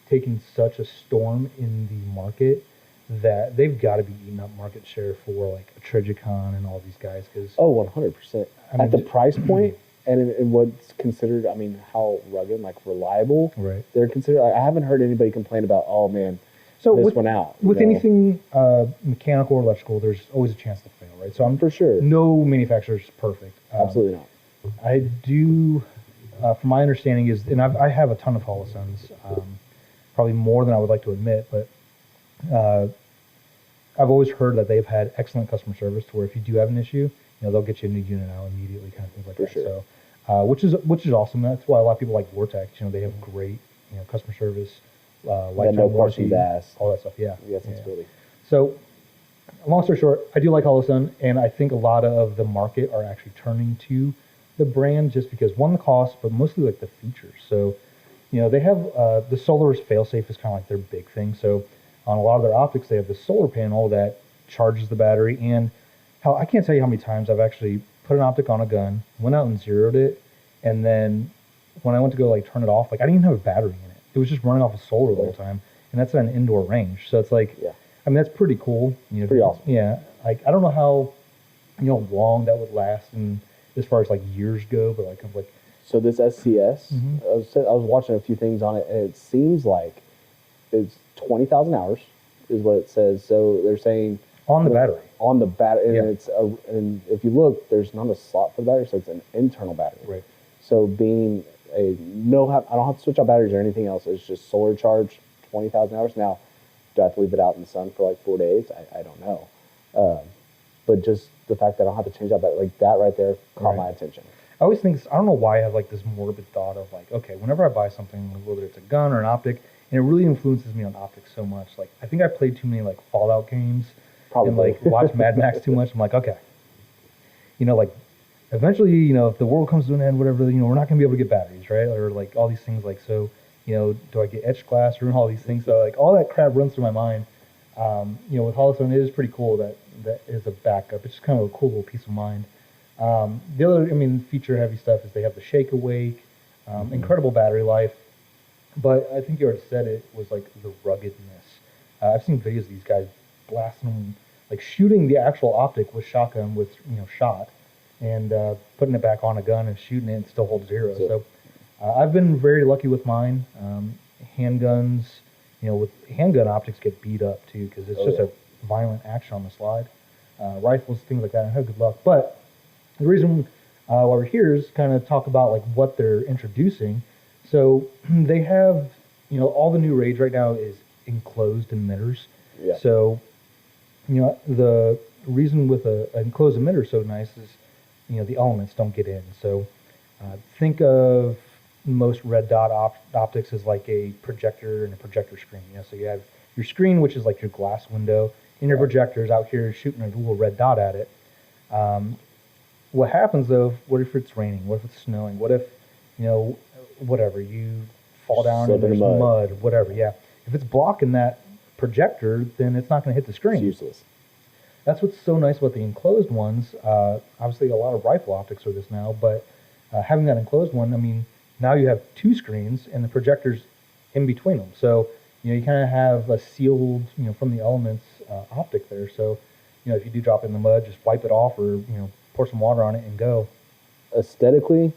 taking such a storm in the market that they've got to be eating up market share for like a Trigicon and all these guys. Because
Oh, 100%. At the price point and in what's considered, I mean, how rugged and like reliable
right,
they're considered. I haven't heard anybody complain about, oh man,
so
this
with,
one out.
with anything mechanical or electrical, there's always a chance to fail, right? So I'm
For sure.
no manufacturer's perfect.
Absolutely not.
I do, from my understanding is, and I have a ton of Holosuns, probably more than I would like to admit, but I've always heard that they've had excellent customer service to where if you do have an issue, they'll get you a new unit out immediately, kind of things like
For
that.
sure.
So, which is awesome. That's why a lot of people like Vortex. They have great, customer service, lifetime
no
warranty,
questions asked.
all that stuff. Yeah.
Yes, absolutely.
So, long story short, I do like Holosun, and I think a lot of the market are actually turning to the brand just because, one, the cost, but mostly like the features. So, they have the solar's failsafe is kind of like their big thing. So, on a lot of their optics, they have the solar panel that charges the battery. And hell, I can't tell you how many times I've actually put an optic on a gun, went out and zeroed it, and then when I went to go like turn it off, like I didn't even have a battery in it. It was just running off of solar the whole time, and that's at an indoor range. So it's like,
Yeah.
I mean, that's pretty cool.
Pretty awesome.
Yeah, like I don't know how long that would last, and as far as like years go, but like I'm like,
So this SCS,
Mhm.
I was watching a few things on it, and it seems like it's 20,000 hours is what it says. So they're saying
on the battery.
on the battery, and
Yeah.
and if you look, there's not a slot for the battery, so it's an internal battery.
Right.
So being I don't have to switch out batteries or anything else. It's just solar charge, 20,000 hours. Now, do I have to leave it out in the sun for like 4 days? I don't know. But just the fact that I don't have to change out battery, like that right there caught my attention.
I always think, I don't know why I have like this morbid thought of like, okay, whenever I buy something, whether it's a gun or an optic, and it really influences me on optics so much. Like, I think I played too many like Fallout games
Probably.
and like watched Mad Max too much. I'm like, okay, like eventually, if the world comes to an end, whatever, we're not gonna be able to get batteries, right? Or like all these things, like, so, do I get etched glass or all these things? So like all that crap runs through my mind. With Holostone, it is pretty cool that is a backup. It's just kind of a cool little piece of mind. The other, feature heavy stuff is they have the Shake Awake, incredible battery life. But I think you already said it was like the ruggedness. I've seen videos of these guys blasting them, like shooting the actual optic with shotgun with shot, and putting it back on a gun and shooting it and still hold zero. So I've been very lucky with mine. Handguns, with handgun optics get beat up too because it's just a violent action on the slide. Rifles, things like that. I have good luck. But the reason why we're here is kind of talk about like what they're introducing. So they have, all the new raids right now is enclosed emitters.
Yeah.
So, the reason with an enclosed emitter is so nice is, the elements don't get in. So think of most red dot optics as like a projector and a projector screen. So you have your screen, which is like your glass window, and your projector's out here shooting a little red dot at it. What happens though, what if it's raining? What if it's snowing? What if, whatever, you fall down
Slip
and
in
there's
the
mud, whatever, yeah. If it's blocking that projector, then it's not going to hit the screen.
It's useless.
That's what's so nice about the enclosed ones. Obviously, a lot of rifle optics are this now, but having that enclosed one, now you have two screens and the projector's in between them. So, you kind of have a sealed, from the elements optic there. So, if you do drop it in the mud, just wipe it off or, pour some water on it and go.
Aesthetically,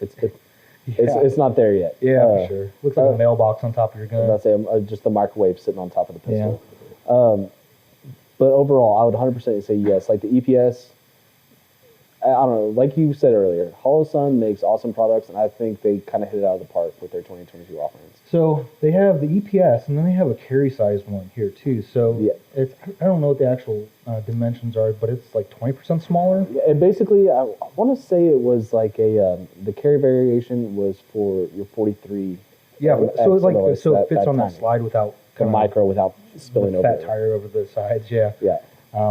it's not there yet.
Yeah, for sure. Looks like a mailbox on top of your gun.
I was about to say, just the microwave sitting on top of the pistol. Yeah. But overall, I would 100% say yes. Like the EPS, I don't know, like you said earlier, Holosun makes awesome products, and I think they kind of hit it out of the park with their 2022 offerings.
So they have the EPS, and then they have a carry-sized one here, too. So it's, I don't know what the actual dimensions are, but it's like 20% smaller.
Yeah, and basically, I want to say it was like the carry variation was for your 43.
Yeah, so it's like, so it fits on that
tiny.
Slide without
the micro without spilling over.
Fat tire over the sides, yeah.
Yeah.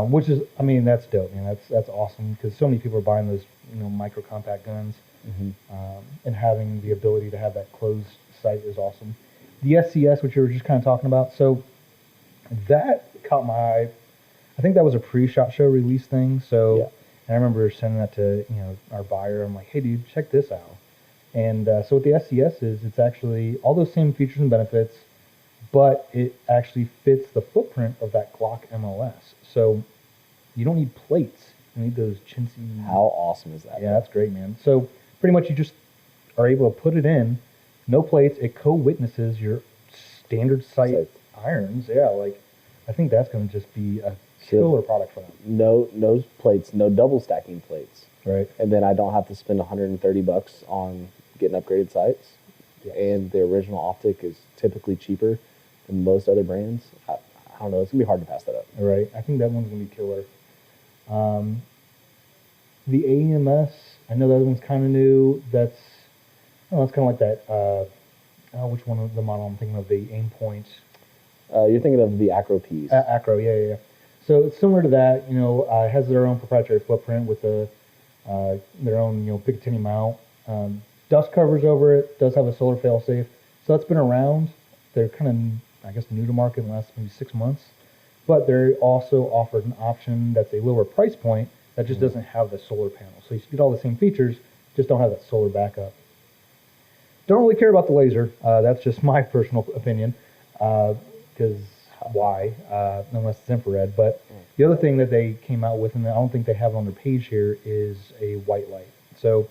Which is, that's dope, man. That's awesome because so many people are buying those, micro compact guns, and having the ability to have that closed sight is awesome. The SCS, which you were just kind of talking about, so that caught my eye. I think that was a pre-SHOT Show release thing. So And I remember sending that to our buyer. I'm like, hey, dude, check this out. And so what the SCS is, it's actually all those same features and benefits, but it actually fits the footprint of that Glock MOS. So you don't need plates. You need those chintzy.
How awesome is that?
Yeah, that's great, man. So pretty much you just are able to put it in, no plates. It co-witnesses your standard sight irons. Yeah, like I think that's going to just be a killer product for them.
No plates, no double stacking plates.
Right.
And then I don't have to spend $130 on getting upgraded sights.
Yes.
And the original optic is typically cheaper than most other brands. I don't know. It's going to be hard to pass that up.
Right. I think that one's going to be killer. The AEMS, I know that one's kind of new. That's kind of like that. Which one of the model I'm thinking of? The aim point.
You're thinking of the Acro Ps.
Acro, yeah. So it's similar to that. It has their own proprietary footprint with their own Picatinny mount. Dust covers over it. Does have a solar failsafe. So that's been around. They're kind of, I guess, new to market in the last maybe 6 months. But they also offered an option that's a lower price point that just doesn't have the solar panel. So you get all the same features, just don't have that solar backup. Don't really care about the laser. That's just my personal opinion. Because why? Unless it's infrared. But the other thing that they came out with, and I don't think they have it on their page here, is a white light. So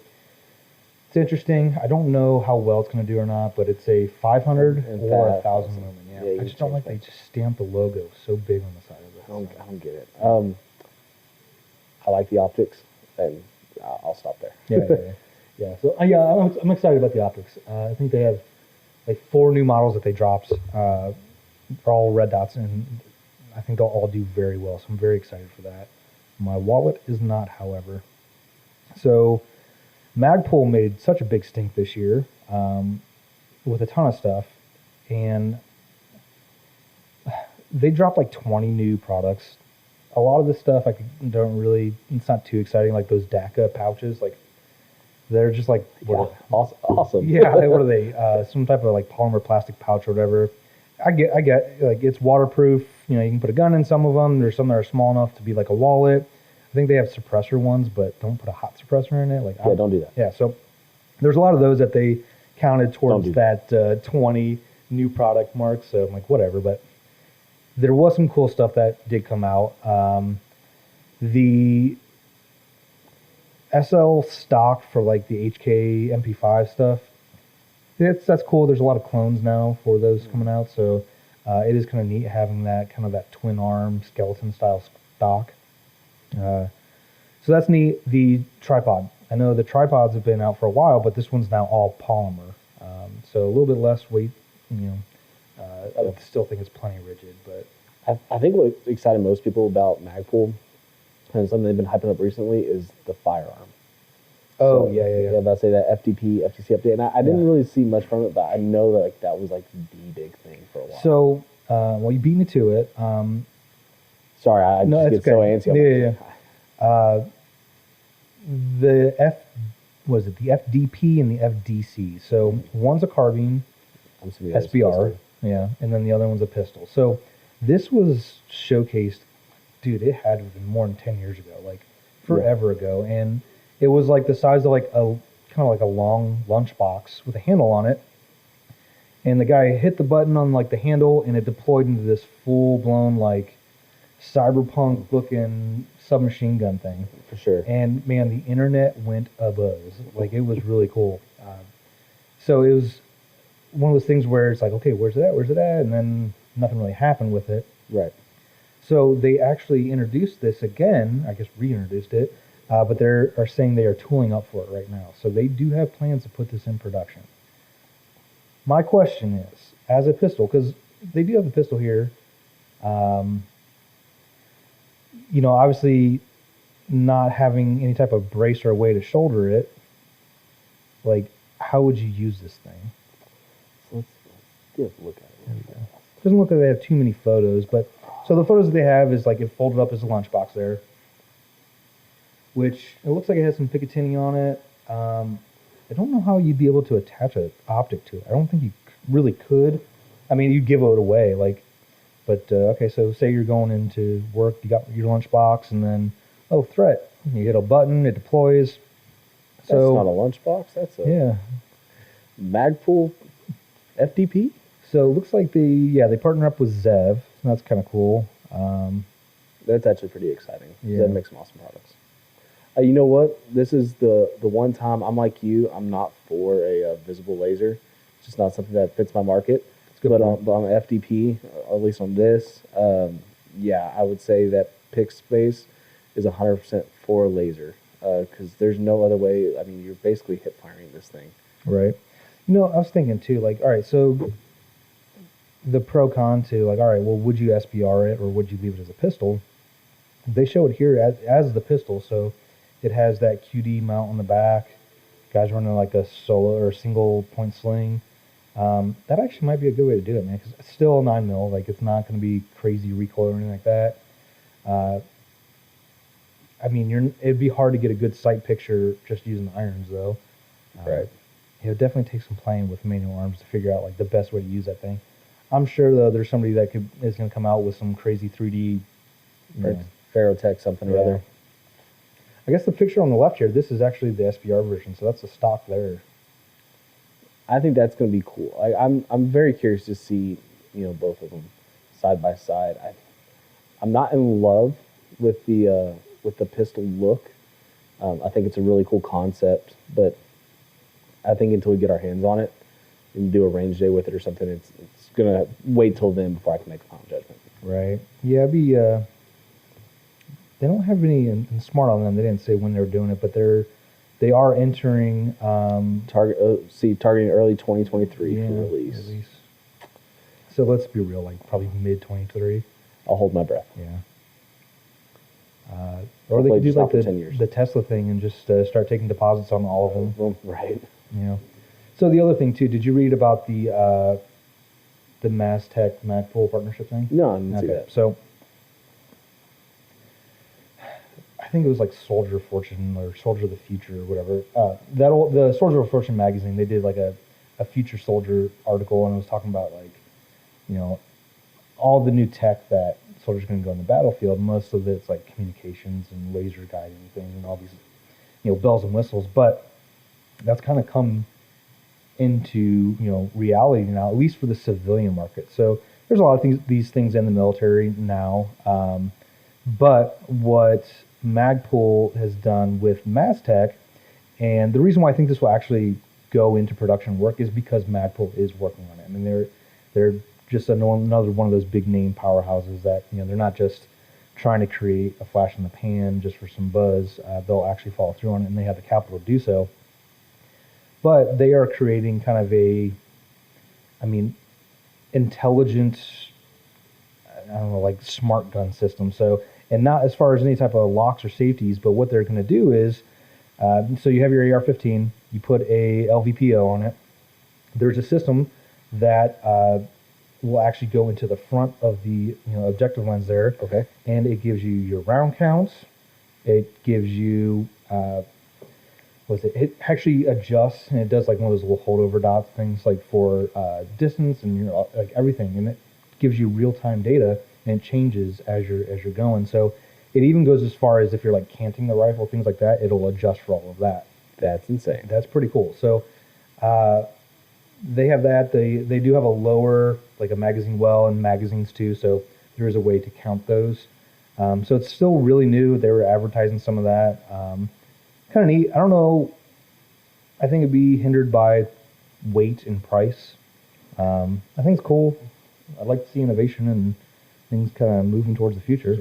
it's interesting. I don't know how well it's going to do or not, but it's a 500 or 1,000 lumen. Yeah, I just don't like they just stamp the logo so big on the side of it.
I don't get it. I like the optics, and I'll stop there.
Yeah. So I'm excited about the optics. I think they have like 4 new models that they dropped. They're all red dots, and I think they'll all do very well. So I'm very excited for that. My wallet is not, however. So Magpul made such a big stink this year with a ton of stuff, and they dropped like 20 new products. A lot of this stuff it's not too exciting, like those DACA pouches. Like they're just like
awesome.
Yeah, what are they? Some type of like polymer plastic pouch or whatever. I get like it's waterproof. You can put a gun in some of them. There's some that are small enough to be like a wallet. I think they have suppressor ones, but don't put a hot suppressor in it.
Don't do that.
Yeah, so there's a lot of those that they counted towards that 20 new product mark. So I'm like, whatever. But there was some cool stuff that did come out. The SL stock for like the HK MP5 stuff, that's cool. There's a lot of clones now for those coming out, so it is kind of neat having that kind of that twin arm skeleton style stock. So that's neat. The tripod. I know the tripods have been out for a while, but this one's now all polymer, so a little bit less weight. I still think it's plenty rigid, but
I think what excited most people about Magpul, and something they've been hyping up recently, is the firearm.
Oh,
so,
yeah.
I was about to say that FTC update, and I didn't really see much from it, but I know that that was like the big thing for a while.
So, you beat me to it.
Sorry, I just get so antsy.
Yeah. The FDP and the FDC. So one's a carbine, SBR, and then the other one's a pistol. So this was showcased, dude, it had to have been more than 10 years ago, like forever ago. And it was like the size of like a kind of like a long lunchbox with a handle on it. And the guy hit the button on like the handle and it deployed into this full blown like cyberpunk looking submachine gun thing.
For sure.
And man, the internet went abuzz. Like it was really cool. So it was one of those things where it's like, okay, where's it at? Where's it at? And then nothing really happened with it.
Right.
So they actually introduced this again, I guess reintroduced it, but they are saying they are tooling up for it right now. So they do have plans to put this in production. My question is, as a pistol, because they do have the pistol here, obviously not having any type of brace or a way to shoulder it, like, how would you use this thing?
So let's get a look at it.
Doesn't look like they have too many photos, but so the photos that they have is like it folded up as a lunchbox there, which it looks like it has some Picatinny on it. I don't know how you'd be able to attach an optic to it. I don't think you really could. I mean, you'd give it away, but okay. So say you're going into work, you got your lunchbox, and then threat. You hit a button, it deploys.
That's not a lunchbox. That's a Magpul FDP.
So it looks like they partner up with Zev. So that's kind of cool.
That's actually pretty exciting.
Yeah.
Zev makes some awesome products. You know what? This is the one time I'm like you. I'm not for a visible laser. It's just not something that fits my market. But on FDP, or at least on this, I would say that pick space is 100% for laser because there's no other way. I mean, you're basically hip firing this thing.
Right. I was thinking too, like, all right, so the pro con to like, all right, well, would you SBR it or would you leave it as a pistol? They show it here as the pistol, so it has that QD mount on the back. Guys running like a solo or single point sling. That actually might be a good way to do it, man, because it's still a 9mm. Like, it's not going to be crazy recoil or anything like that. I mean, it'd be hard to get a good sight picture just using the irons, though.
Right.
It would definitely take some playing with manual arms to figure out like the best way to use that thing. I'm sure though there's somebody that is going to come out with some crazy 3D,
Ferrotech something or other.
I guess the picture on the left here, this is actually the SBR version, so that's the stock there.
I think that's going to be cool. I'm very curious to see both of them side by side. I'm not in love with the pistol look. I think it's a really cool concept, but I think until we get our hands on it and do a range day with it or something, it's gonna wait till then before I can make a final judgment.
Right. Yeah. They don't have any in smart on them. They didn't say when they were doing it, but they are entering
targeting early 2023 for release.
So let's be real, like probably mid 23.
I'll hold my breath.
Yeah. Or they could do like the Tesla thing and just start taking deposits on all of them.
Well, right.
So the other thing too, did you read about the Mastech Magpul partnership thing?
No, I didn't see that.
So I think it was like Soldier of Fortune or Soldier of the Future or whatever. The Soldier of Fortune magazine, they did like a Future Soldier article, and it was talking about like, all the new tech that soldiers are going to go on the battlefield. Most of it's like communications and laser guiding things and all these, bells and whistles. But that's kind of come into reality now, at least for the civilian market. So there's a lot of these things in the military now. But what Magpul has done with Mastech, and the reason why I think this will actually go into production work is because Magpul is working on it. I mean, they're just another one of those big name powerhouses that they're not just trying to create a flash in the pan just for some buzz. They'll actually follow through on it, and they have the capital to do so. But they are creating kind of intelligent, like smart gun system. So, and not as far as any type of locks or safeties, but what they're going to do is, so you have your AR-15, you put a LVPO on it. There's a system that will actually go into the front of the objective lens there.
Okay.
And it gives you your round counts. It gives you it actually adjusts, and it does like one of those little holdover dots things, like for distance and like everything, and it gives you real-time data, and it changes as you're going. So it even goes as far as if you're like canting the rifle, things like that, it'll adjust for all of that.
That's insane.
That's pretty cool. So they have that. They do have a lower, like a magazine well and magazines too, so there is a way to count those. So it's still really new. They were advertising some of that. Kind of neat. I don't know. I think it'd be hindered by weight and price. I think it's cool. I'd like to see innovation and things kind of moving towards the future.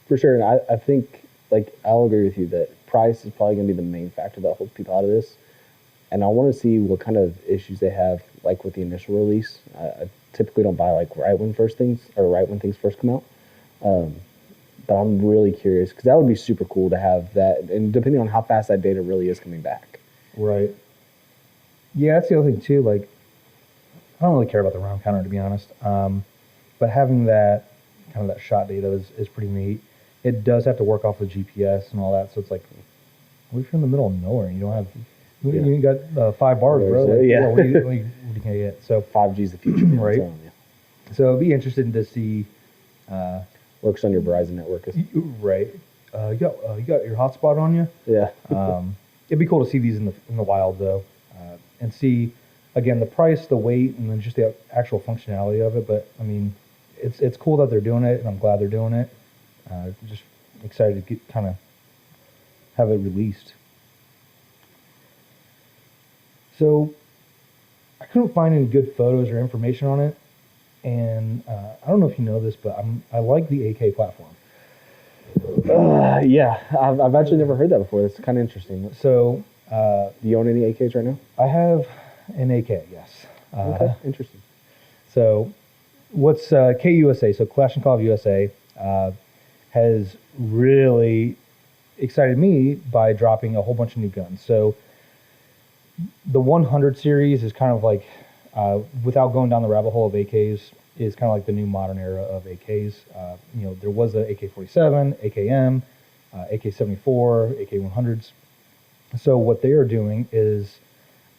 For sure. And I think, like, I'll agree with you that price is probably going to be the main factor that holds people out of this. And I want to see what kind of issues they have, like with the initial release. I typically don't buy like right when things first come out. But I'm really curious because that would be super cool to have that, and depending on how fast that data really is coming back.
Right. Yeah, that's the other thing too. Like, I don't really care about the round counter, to be honest. But having that kind of that shot data is pretty neat. It does have to work off of GPS and all that, so it's like, what if you're in the middle of nowhere and you don't have, you got 5 bars, bro? Like, what are you going to get? So
5G is the future,
right? So it'd be interesting to see.
Works on your Verizon network.
Right. you got your hotspot on you.
Yeah.
It'd be cool to see these in the wild though, and see again the price, the weight, and then just the actual functionality of it. But I mean, it's cool that they're doing it, and I'm glad they're doing it. Just excited to kind of have it released. So I couldn't find any good photos or information on it, and I don't know if you know this, but I like the AK platform.
Yeah, I've actually never heard that before. That's kind of interesting.
So,
do you own any AKs right now?
I have an AK, yes.
Okay, interesting.
So, what's KUSA? So, Kalashnikov USA has really excited me by dropping a whole bunch of new guns. So, the 100 series is kind of like, without going down the rabbit hole of AKs, is kind of like the new modern era of AKs. There was a AK-47, AKM, AK-74, AK-100s. So what they are doing is,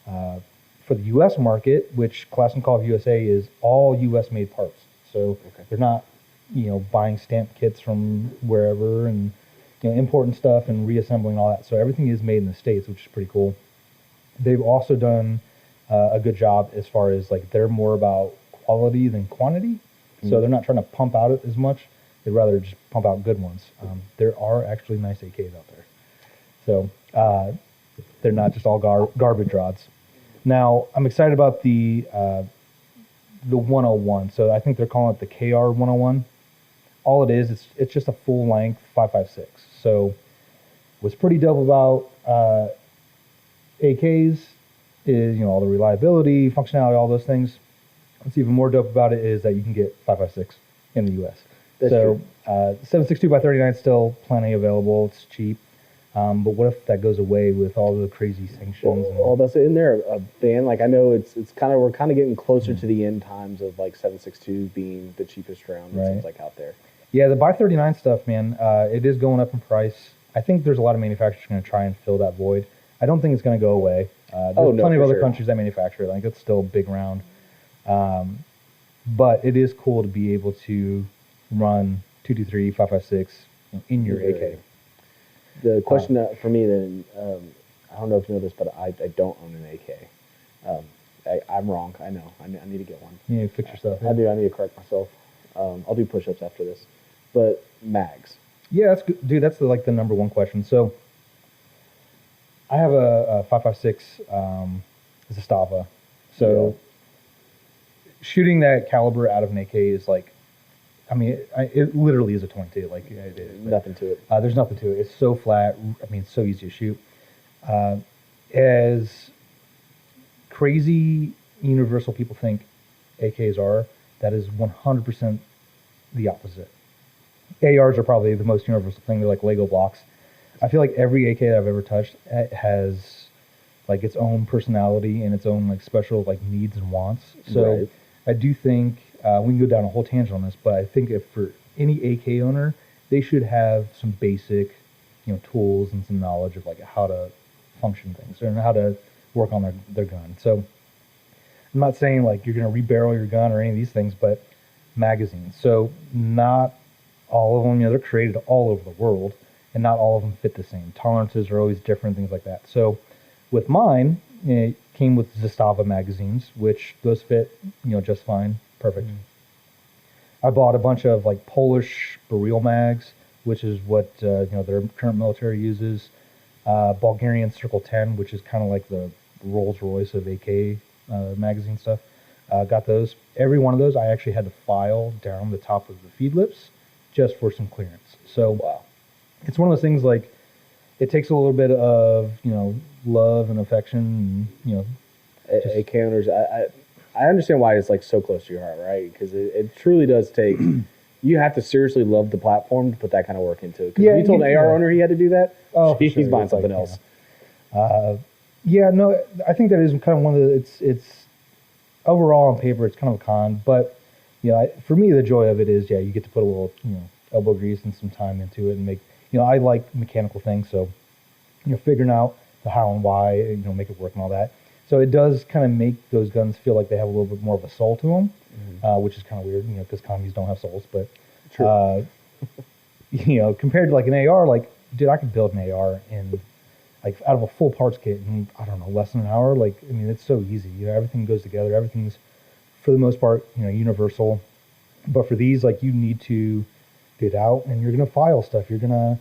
for the U.S. market, which Kalashnikov USA is all U.S.-made parts. So they're not, buying stamp kits from wherever and, importing stuff and reassembling all that. So everything is made in the States, which is pretty cool. They've also done a good job as far as like they're more about quality than quantity. So they're not trying to pump out it as much. They'd rather just pump out good ones. There are actually nice AKs out there. So they're not just all garbage rods. Now, I'm excited about the 101. So I think they're calling it the KR 101. All it is, it's just a full length 5.56. So what's pretty dope about AKs is, all the reliability, functionality, all those things. What's even more dope about it is that you can get 5.56 in the U.S.
That's
so
true.
7.62x39 is still plenty available. It's cheap. But what if that goes away with all the crazy sanctions?
Well, that's in there, Dan. Like I know it's kind of we're kind of getting closer to the end times of like 7.62 being the cheapest round. It seems like out there.
Yeah, the by 39 stuff, man. It is going up in price. I think there's a lot of manufacturers going to try and fill that void. I don't think it's going to go away. There's plenty of other countries that manufacture it. Like it's still a big round. But it is cool to be able to run 223, 5.56 in your AK.
The question for me then, I don't know if you know this, but I don't own an AK. I'm wrong. I know. I need to get one.
You need to fix yourself.
I do. I need to correct myself. I'll do push-ups after this. But mags.
Yeah, that's good. Dude, that's the number one question. So I have a 5.56 Zastava. So shooting that caliber out of an AK is like, I mean, it literally is a 22. Like it is.
Nothing to it.
There's nothing to it. It's so flat. I mean, it's so easy to shoot. As crazy universal people think AKs are, that is 100% the opposite. ARs are probably the most universal thing. They're like Lego blocks. I feel like every AK that I've ever touched has like its own personality and its own like special like needs and wants. So I do think we can go down a whole tangent on this, but I think if for any AK owner, they should have some basic, tools and some knowledge of like how to function things and how to work on their gun. So I'm not saying like you're going to rebarrel your gun or any of these things, but magazines. So not all of them, they're created all over the world, and not all of them fit the same. Tolerances are always different, things like that. So with mine, it came with Zastava magazines, which those fit, just fine, perfect. I bought a bunch of like Polish Beryl mags, which is what their current military uses. Bulgarian Circle 10, which is kind of like the Rolls Royce of AK magazine stuff. Got those. Every one of those, I actually had to file down the top of the feed lips just for some clearance. So it's one of those things like it takes a little bit of love and affection. And,
AK owners, I understand why it's like so close to your heart, right? Because it truly does take. You have to seriously love the platform to put that kind of work into it. Because if you told an AR owner he had to do that, he's buying something else.
No, I think that is kind of one of the. It's overall on paper, it's kind of a con, but for me, the joy of it is, you get to put a little, elbow grease and some time into it and make, I like mechanical things, so, figuring out the how and why, make it work and all that. So it does kind of make those guns feel like they have a little bit more of a soul to them, which is kind of weird, because commies don't have souls, but, compared to like an AR, like, dude, I could build an AR in like out of a full parts kit in, I don't know, less than an hour. Like, I mean, it's so easy. Everything goes together. Everything's for the most part, universal. But for these, like, you need to get out and you're gonna file stuff. You're gonna,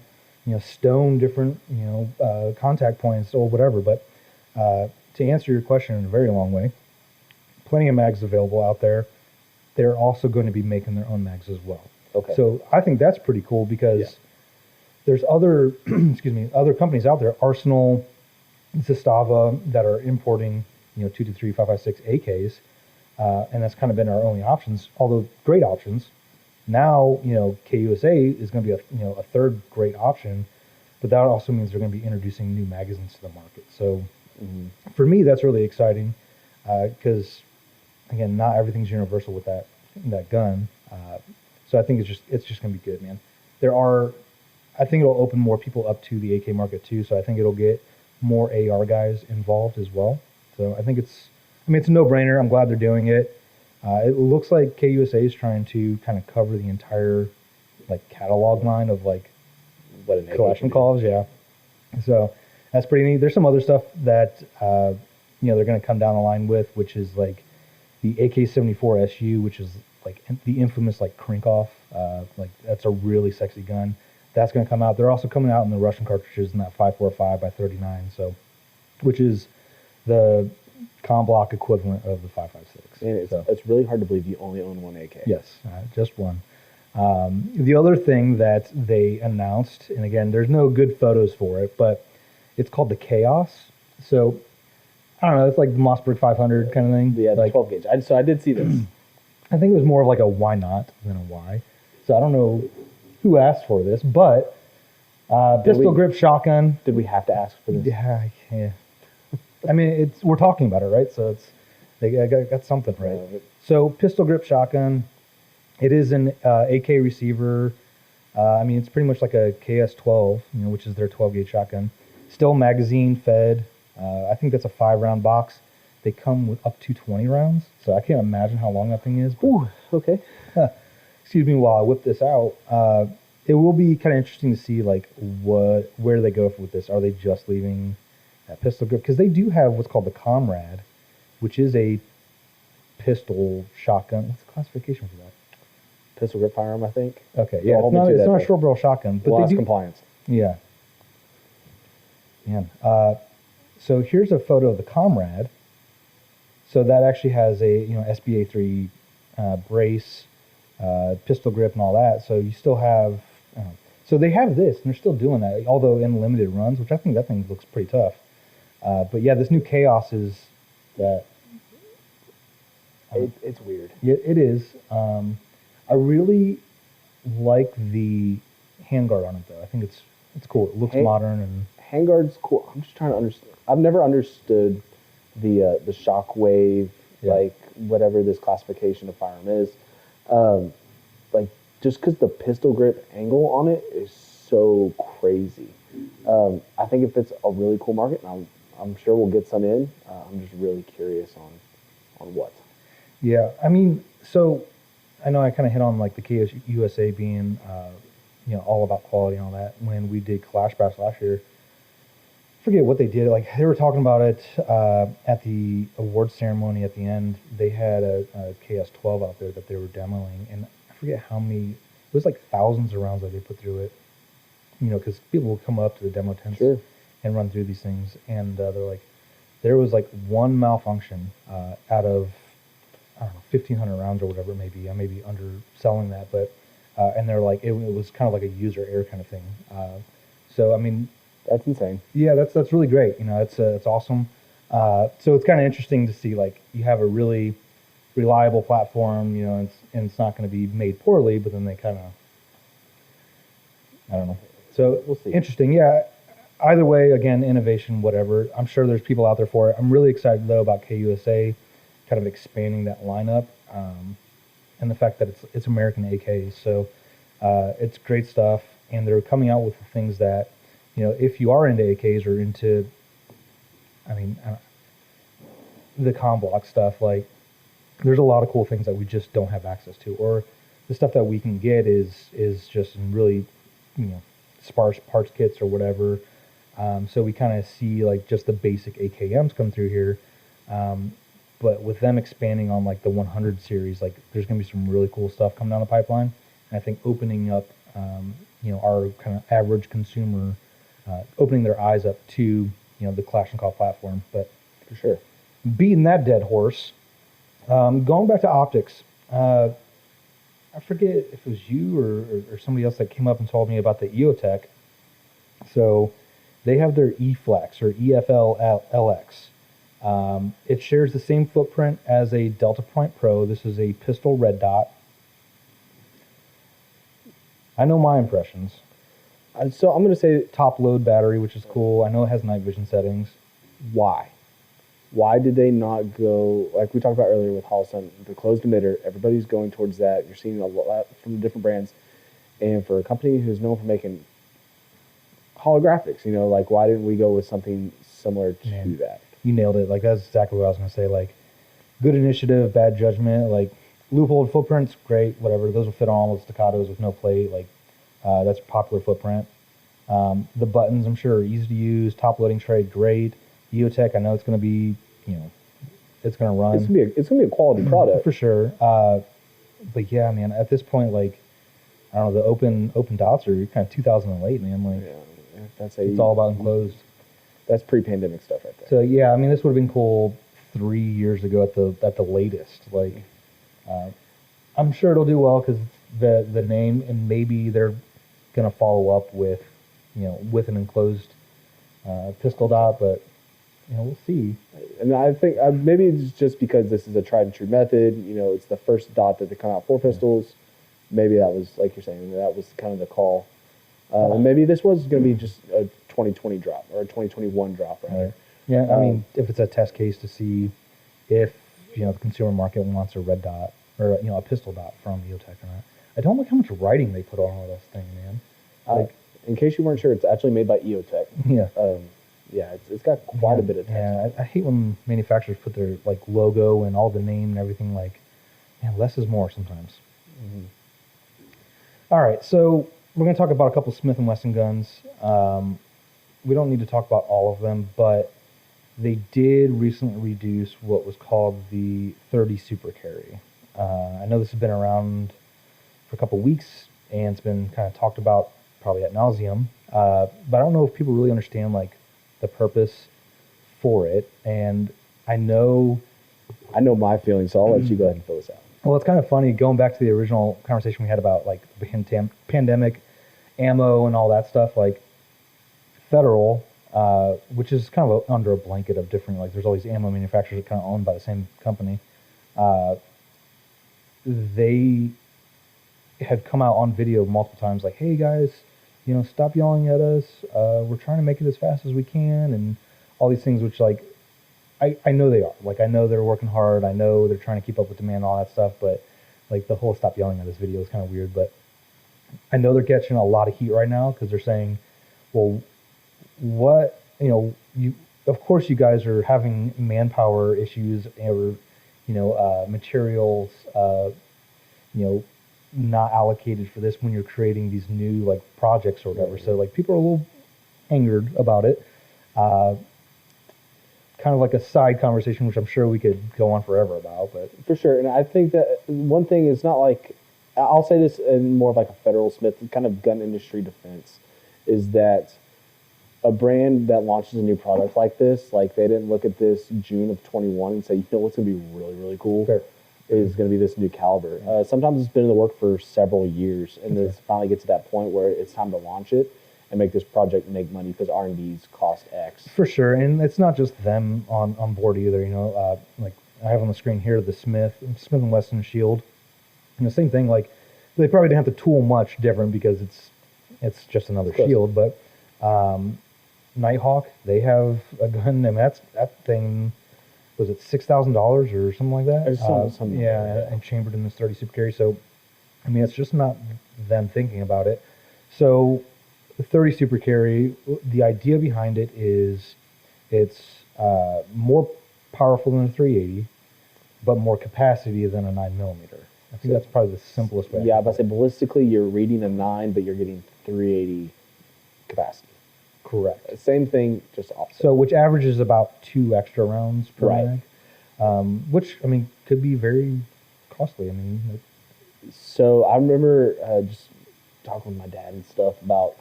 stone different, contact points or whatever. But to answer your question in a very long way, plenty of mags available out there. They're also going to be making their own mags as well.
Okay.
So I think that's pretty cool because there's other, other companies out there, Arsenal, Zastava, that are importing, 223, 556 AKs, and that's kind of been our only options. Although great options. Now, KUSA is going to be a third great option, but that also means they're going to be introducing new magazines to the market. So for me, that's really exciting because, again, not everything's universal with that gun. So I think it's just going to be good, man. I think it'll open more people up to the AK market too. So I think it'll get more AR guys involved as well. So I think it's a no-brainer. I'm glad they're doing it. It looks like KUSA is trying to kind of cover the entire like catalog line of like
What an
Kalashnikovs, yeah. So that's pretty neat. There's some other stuff that they're going to come down the line with, which is like the AK-74 SU, which is like the infamous like Krinkov. Like that's a really sexy gun. That's going to come out. They're also coming out in the Russian cartridges in that 545 by 39, so which is the com block equivalent of the 556.
And it's really hard to believe you only own one AK.
Yes, just one. The other thing that they announced, and again, there's no good photos for it, but it's called the Chaos. So I don't know, it's like the Mossberg 500 kind of thing.
Yeah, the
like
12 gauge. So I did see this.
I think it was more of like a why not than a why. So I don't know who asked for this, but pistol grip shotgun.
Did we have to ask for this?
Yeah. I mean, we're talking about it, right? So they got something right. So pistol grip shotgun. It is an AK receiver. I mean, it's pretty much like a KS-12, which is their 12 gauge shotgun. Still magazine fed. I think that's a 5-round box. They come with up to 20 rounds, so I can't imagine how long that thing is.
Ooh, okay.
Excuse me while I whip this out. It will be kind of interesting to see like where they go with this. Are they just leaving that pistol grip? Because they do have what's called the Comrade, which is a pistol shotgun. What's the classification for that?
Pistol grip firearm, I think.
Okay, yeah, it's not a short barrel shotgun, but
lost compliance.
Yeah. Man. So here's a photo of the Comrade. So that actually has a SBA3 brace, pistol grip, and all that. So you still have. So they have this, and they're still doing that, although in limited runs, which I think that thing looks pretty tough. But yeah, this new Chaos is that.
It's weird.
Yeah, it is. I really like the handguard on it, though. I think it's cool. It looks modern and
handguard's cool. I'm just trying to understand. I've never understood the shockwave, like whatever this classification of firearm is. Like just because the pistol grip angle on it is so crazy. I think if it's a really cool market, and I'm sure we'll get some in. I'm just really curious on what.
Yeah, I mean, so I know I kind of hit on like the KS USA being, all about quality and all that. When we did Clash Bash last year, I forget what they did. Like they were talking about it at the awards ceremony at the end. They had a KS-12 out there that they were demoing, and I forget how many. It was like thousands of rounds that they put through it. Because people will come up to the demo tents and run through these things, and they're like, there was like one malfunction out of, I don't know, 1,500 rounds or whatever it may be. I may be underselling that, but and they're like, it was kind of like a user error kind of thing. So I mean,
that's insane.
Yeah, that's really great. It's awesome. So it's kind of interesting to see like you have a really reliable platform, and it's not going to be made poorly, but then they kind of, I don't know. So
we'll see.
Interesting, yeah. Either way, again, innovation, whatever. I'm sure there's people out there for it. I'm really excited though about KUSA kind of expanding that lineup, and the fact that it's American AKs. So it's great stuff, and they're coming out with things that, if you are into AKs or into, the com block stuff, like there's a lot of cool things that we just don't have access to, or the stuff that we can get is just in really sparse parts kits or whatever. So we kind of see like just the basic AKMs come through here. But with them expanding on like the 100 series, like there's going to be some really cool stuff coming down the pipeline. And I think opening up, our kind of average consumer, opening their eyes up to, the Kalashnikov platform. But
For sure.
beating that dead horse, going back to optics, I forget if it was you or somebody else that came up and told me about the EOTech. So they have their E-Flex or EFL-LX. It shares the same footprint as a Delta Point Pro. This is a pistol red dot. I know my impressions.
So I'm going to say,
Top load battery, which is cool. I know it has night vision settings.
why? Why did they not go, like we talked about earlier with Holson, the closed emitter, everybody's going towards that. You're seeing a lot from different brands. And for a company who's known for making holographics, like why didn't we go with something similar to
Man.
that?
You nailed it. Like, that's exactly what I was going to say. Like, good initiative, bad judgment. Like, loophole footprints, great, whatever. Those will fit on all the staccatos with no plate. Like, that's a popular footprint. The buttons, I'm sure, are easy to use. Top loading tray, great. EOTech, I know it's going to be, it's going to run.
It's gonna be a quality product.
For sure. But yeah, man, at this point, like, I don't know, the open dots are kind of 2008, man. Like,
Yeah,
it's all about enclosed.
That's pre-pandemic stuff right there.
So yeah, I mean, this would have been cool 3 years ago at the latest. Like, I'm sure it'll do well because the name, and maybe they're gonna follow up with, with an enclosed pistol dot, but we'll see.
And I think maybe it's just because this is a tried and true method. It's the first dot that they come out for pistols. Maybe that was, like you're saying, that was kind of the call. And maybe this was going to be just a 2020 drop or a 2021 drop, right?
Right. Yeah, I mean, if it's a test case to see if the consumer market wants a red dot or a pistol dot from EOTech or not. I don't like how much writing they put on all this thing, man. Like,
in case you weren't sure, it's actually made by EOTech.
yeah.
Yeah, it's got quite a bit of text.
Yeah, I hate when manufacturers put their like logo and all the name and everything. Like, man, less is more sometimes.
Mm-hmm.
All right, so we're going to talk about a couple Smith & Wesson guns. We don't need to talk about all of them, but they did recently reduce what was called the 30 Super Carry. I know this has been around for a couple weeks, and it's been kind of talked about probably ad nauseum, but I don't know if people really understand like the purpose for it. And I know
my feelings, so I'll let you go ahead and fill this out.
Well, it's kind of funny going back to the original conversation we had about like the pandemic ammo and all that stuff. Like Federal, which is kind of under a blanket of different, like there's all these ammo manufacturers that kind of owned by the same company. They had come out on video multiple times like, hey guys, stop yelling at us. We're trying to make it as fast as we can, and all these things, which like, I know they are. Like, I know they're working hard. I know they're trying to keep up with demand and all that stuff, but like the whole stop yelling at this video is kind of weird. But I know they're catching a lot of heat right now because they're saying, well, what, of course you guys are having manpower issues or, materials, not allocated for this when you're creating these new like projects or whatever. So like people are a little angered about it. Kind of like a side conversation, which I'm sure we could go on forever about, but
For sure. And I think that one thing is not like, I'll say this in more of like a Federal Smith kind of gun industry defense, is that a brand that launches a new product like this, like they didn't look at this June of 21 and say, what's going to be really, really cool
Fair.
is going to be this new caliber. Sometimes it's been in the work for several years, and then finally get to that point where it's time to launch it and make this project make money because R&Ds cost X.
for sure. And it's not just them on board either. Like I have on the screen here the Smith & Wesson Shield. Same thing. Like they probably didn't have to tool much different because it's just another shield. But Nighthawk, they have a gun, and that thing was it $6,000 or something like that.
Something
yeah,
like that.
and chambered in this 30 Super Carry. So I mean, it's just not them thinking about it. So the 30 Super Carry, the idea behind it is it's more powerful than a 380, but more capacity than a 9mm. I think that's probably the simplest way.
Yeah, but I say ballistically, you're reading a 9, but you're getting 380 capacity.
Correct.
Same thing, just opposite.
So which averages about 2 extra rounds per
Right.
mag, which I mean could be very costly. I mean,
So I remember just talking with my dad and stuff about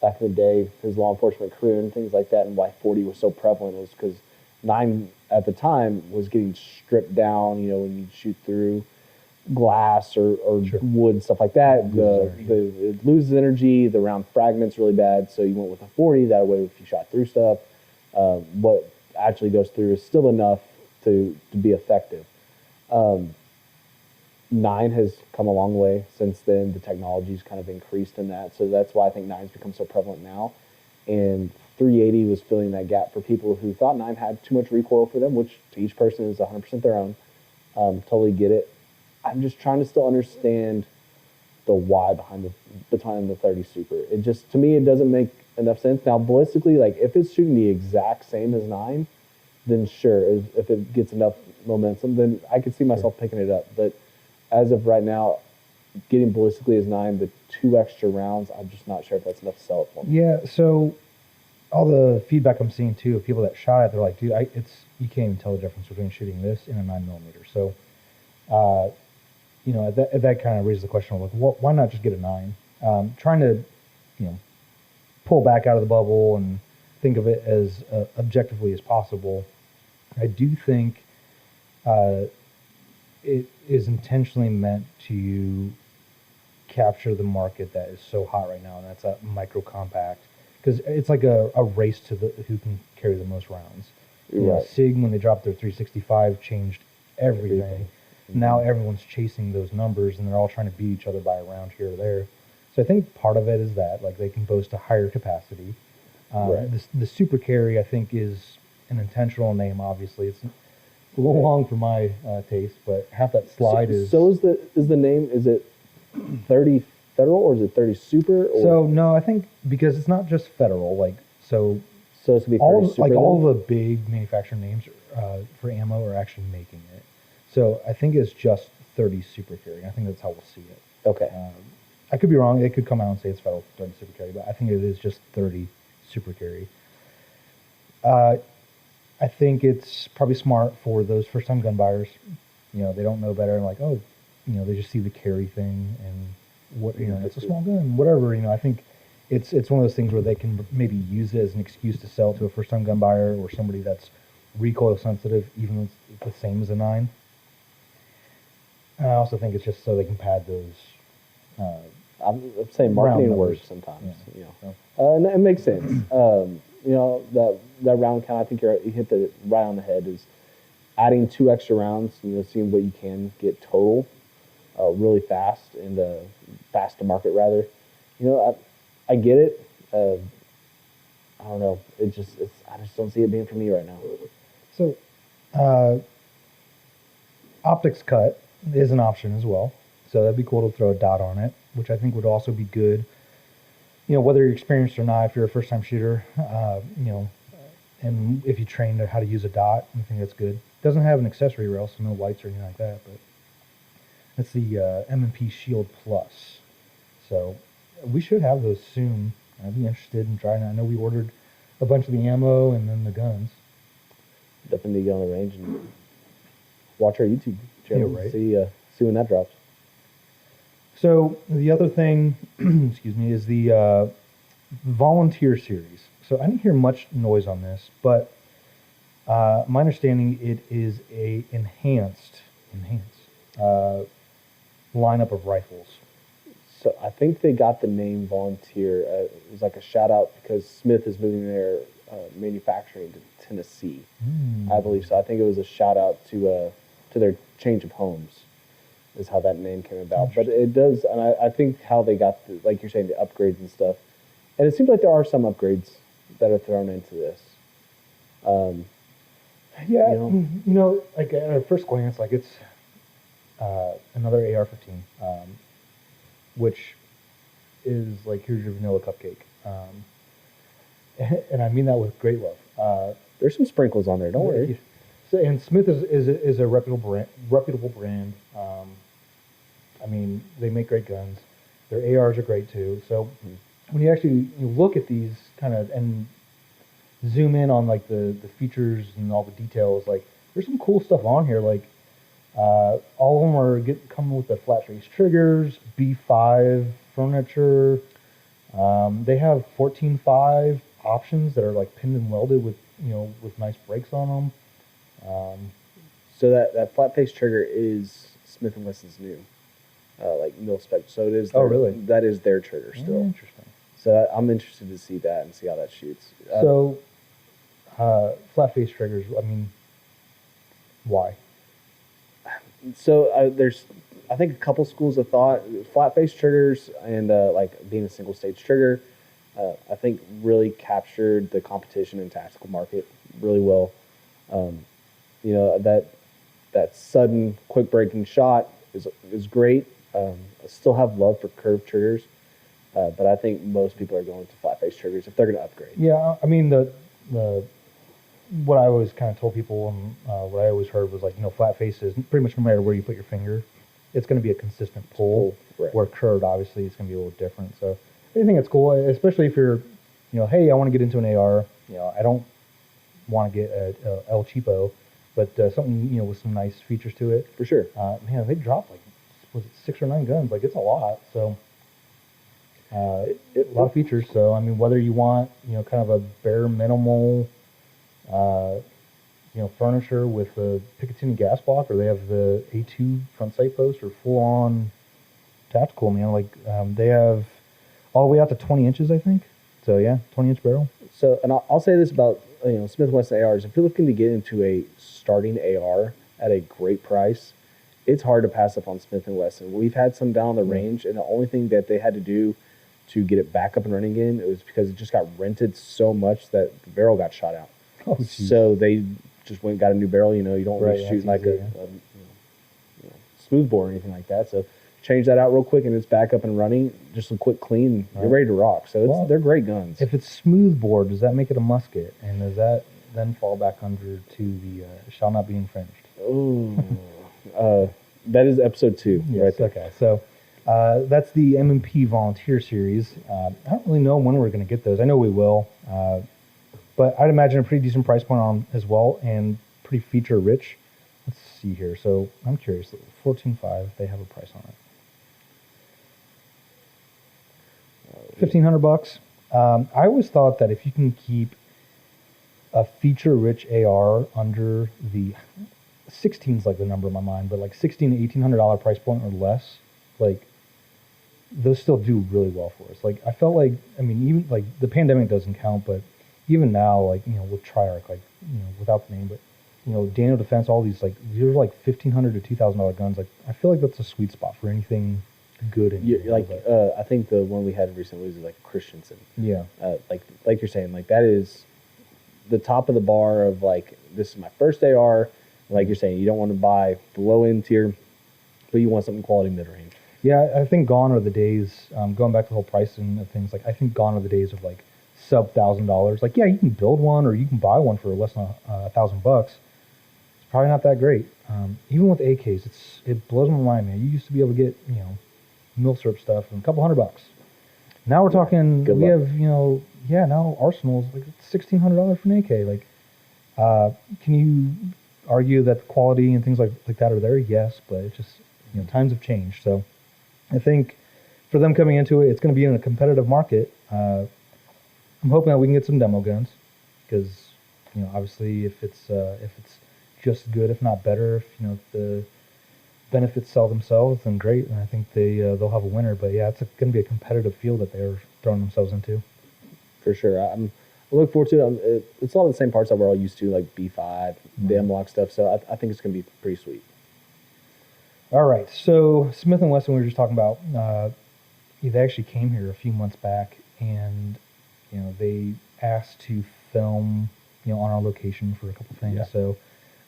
back in the day, his law enforcement career and things like that, and why 40 was so prevalent is because 9 at the time was getting stripped down. You know, when you shoot through glass or
Sure.
wood and stuff like that, it loses energy. The round fragments really bad, so you went with a 40. That way, if you shot through stuff, what actually goes through is still enough to be effective. 9 has come a long way since then. The technology's kind of increased in that, so that's why I think 9's become so prevalent now. And 380 was filling that gap for people who thought 9 had too much recoil for them, which to each person is 100% their own. Totally get it. I'm just trying to still understand the why behind the 30 Super. It just, to me, it doesn't make enough sense. Now, ballistically, like if it's shooting the exact same as 9, then sure, if it gets enough momentum, then I could see myself picking it up. But as of right now, getting ballistically as 9, the 2 extra rounds, I'm just not sure if that's enough to sell it for me.
yeah. So all the feedback I'm seeing too of people that shot it, they're like, dude, you can't even tell the difference between shooting this and a 9mm. So, you know, that kind of raises the question of like, why not just get a 9? Trying to, you know, pull back out of the bubble and think of it as objectively as possible. I do think it is intentionally meant to capture the market that is so hot right now, and that's a micro compact, because it's like a race to who can carry the most rounds. You know,
Right.
Sig, when they dropped their 365, changed everything. Now everyone's chasing those numbers, and they're all trying to beat each other by a round here or there. So I think part of it is that, like, they can boast a higher capacity.
Right.
The super carry, I think, is an intentional name. Obviously, it's a little long for my taste, but half that slide is.
So is the name, is it 30 Federal or is it 30 Super? Or?
So no, I think because it's not just federal. Like so,
it's gonna be 30 Super.
all the big manufacturer names for ammo are actually making it. So I think it's just 30 super carry. I think that's how we'll see it.
Okay.
I could be wrong. They could come out and say it's federal 30 super carry, but I think it is just 30 super carry. I think it's probably smart for those first-time gun buyers. You know, they don't know better, and like, oh, you know, they just see the carry thing and what, you know, it's a small gun, whatever. You know, I think it's one of those things where they can maybe use it as an excuse to sell to a first-time gun buyer or somebody that's recoil sensitive, even though it's the same as a 9. And I also think it's just so they can pad those.
I'm saying marketing
round
works
numbers.
sometimes.
Yeah.
You know, and it makes sense. You know, that round count, I think you hit the right on the head. Is adding 2 extra rounds. You know, seeing what you can get total, really fast and fast to market rather. You know, I get it. I don't know. I just don't see it being for me right now.
So, optics cut is an option as well. So that'd be cool to throw a dot on it, which I think would also be good. You know, whether you're experienced or not, if you're a first-time shooter, you know, and if you train to how to use a dot, I think that's good. It doesn't have an accessory rail, so no lights or anything like that, but that's the M&P Shield Plus. So we should have those soon. I'd be interested in trying it. I know we ordered a bunch of the ammo and then the guns.
Definitely get on the range and watch our YouTube channel.
Yeah, right.
See when that drops.
So the other thing, excuse me, is the volunteer series. So I didn't hear much noise on this, but my understanding it is a enhanced lineup of rifles.
So I think they got the name volunteer. It was like a shout out because Smith is moving their manufacturing to Tennessee. I believe so. I think it was a shout out to their change of homes. Is how that name came about. But it does, and I think how they got, like you're saying, the upgrades and stuff. And it seems like there are some upgrades that are thrown into this.
Yeah, you know, like at a first glance, like it's another AR-15, which is like, here's your vanilla cupcake. And I mean that with great love.
There's some sprinkles on there, don't worry.
So, and Smith is a reputable brand. I mean, they make great guns. Their ARs are great too. So when you actually look at these kind of and zoom in on like the features and all the details, like there's some cool stuff on here. Like all of them are coming with the flat face triggers, B5 furniture. They have 14.5 options that are like pinned and welded with with nice brakes on them.
So that flat face trigger is Smith & Wesson's new, like mil spec. So it is.
Oh, really?
That is their trigger still.
Interesting.
So I'm interested to see that and see how that shoots.
So flat face triggers. I mean, why?
So there's, I think, a couple schools of thought. Flat face triggers and like being a single stage trigger, I think really captured the competition and tactical market really well. That sudden, quick breaking shot is great. I still have love for curved triggers, but I think most people are going to flat face triggers if they're going to upgrade.
Yeah, I mean the what I always kind of told people and what I always heard was like flat face is pretty much no matter where you put your finger, it's going to be a consistent pull.
Right.
Where curved, obviously, it's going to be a little different. So I think it's cool, especially if you're, hey, I want to get into an AR. I don't want to get a El Cheapo, but something with some nice features to it.
For sure.
Man, they dropped like was it 6 or 9 guns? Like it's a lot. So a lot of features. So I mean, whether you want kind of a bare minimal furniture with a Picatinny gas block, or they have the A2 front sight post, or full on tactical, man. Like they have all the way out to 20 inches, I think. So yeah, 20-inch barrel.
So, and I'll say this about Smith & Wesson ARs. If you're looking to get into a starting AR at a great price, it's hard to pass up on Smith & Wesson. We've had some down the range, and the only thing that they had to do to get it back up and running again, it was because it just got rented so much that the barrel got shot out.
Oh, geez.
So they just went and got a new barrel. You don't really shoot like
easy,
a smoothbore or anything like that. So change that out real quick, and it's back up and running. Just a quick clean, you're ready to rock. So they're great guns.
If it's smoothbore, does that make it a musket? And does that then fall back under to the shall not be infringed?
Oh, that is episode 2.
Yes,
right there.
Okay, so that's the M&P Volunteer Series. I don't really know when we're going to get those. I know we will, but I'd imagine a pretty decent price point on as well, and pretty feature rich. Let's see here. So I'm curious. 14.5. They have a price on it. $1,500. I always thought that if you can keep a feature-rich AR under the 16's like the number in my mind, but like $1,600 to $1,800 price point or less, like those still do really well for us. Like I felt like, I mean, even like the pandemic doesn't count, but even now, like with Triarch, like without the name, but Daniel Defense, all these like these are like $1,500 to $2,000 guns. Like I feel like that's a sweet spot for anything good.
I think the one we had recently was like Christensen.
Yeah.
Like you're saying, like that is the top of the bar of like, this is my first AR. Like you're saying, you don't want to buy the low end tier, but you want something quality mid range.
Yeah, I think gone are the days, going back to the whole pricing of things, like I think gone are the days of like sub $1,000. Like, yeah, you can build one or you can buy one for less than $1,000. It's probably not that great. Even with AKs, it blows my mind, man. You used to be able to get, milsurp stuff for a couple $100. Now we're talking, we have, now Arsenal's like $1,600 for an AK. Like, can you argue that the quality and things like that are there? Yes, but it's just, times have changed. So I think for them coming into it, it's going to be in a competitive market. I'm hoping that we can get some demo guns because, obviously if it's just good, if not better, if the benefits sell themselves, then great. And I think they'll have a winner. But yeah, it's going to be a competitive field that they're throwing themselves into.
For sure. I look forward to it. It's a lot of the same parts that we're all used to, like B5, the M-Lock stuff. So I think it's going to be pretty sweet.
All right. So Smith & Wesson, we were just talking about, they actually came here a few months back, and they asked to film on our location for a couple things. Yeah. So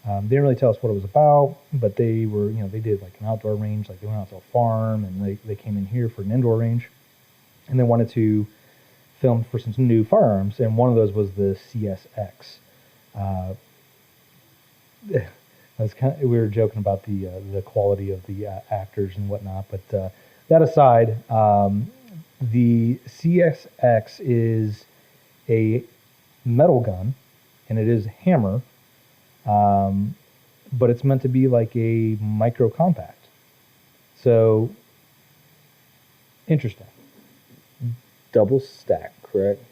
they didn't really tell us what it was about, but they were they did like an outdoor range, like they went out to a farm, and they came in here for an indoor range, and they wanted to film for some new firearms, and one of those was the CSX. we were joking about the quality of the actors and whatnot, but that aside, the CSX is a metal gun, and it is hammer, but it's meant to be like a micro compact. So interesting.
Double stack, correct?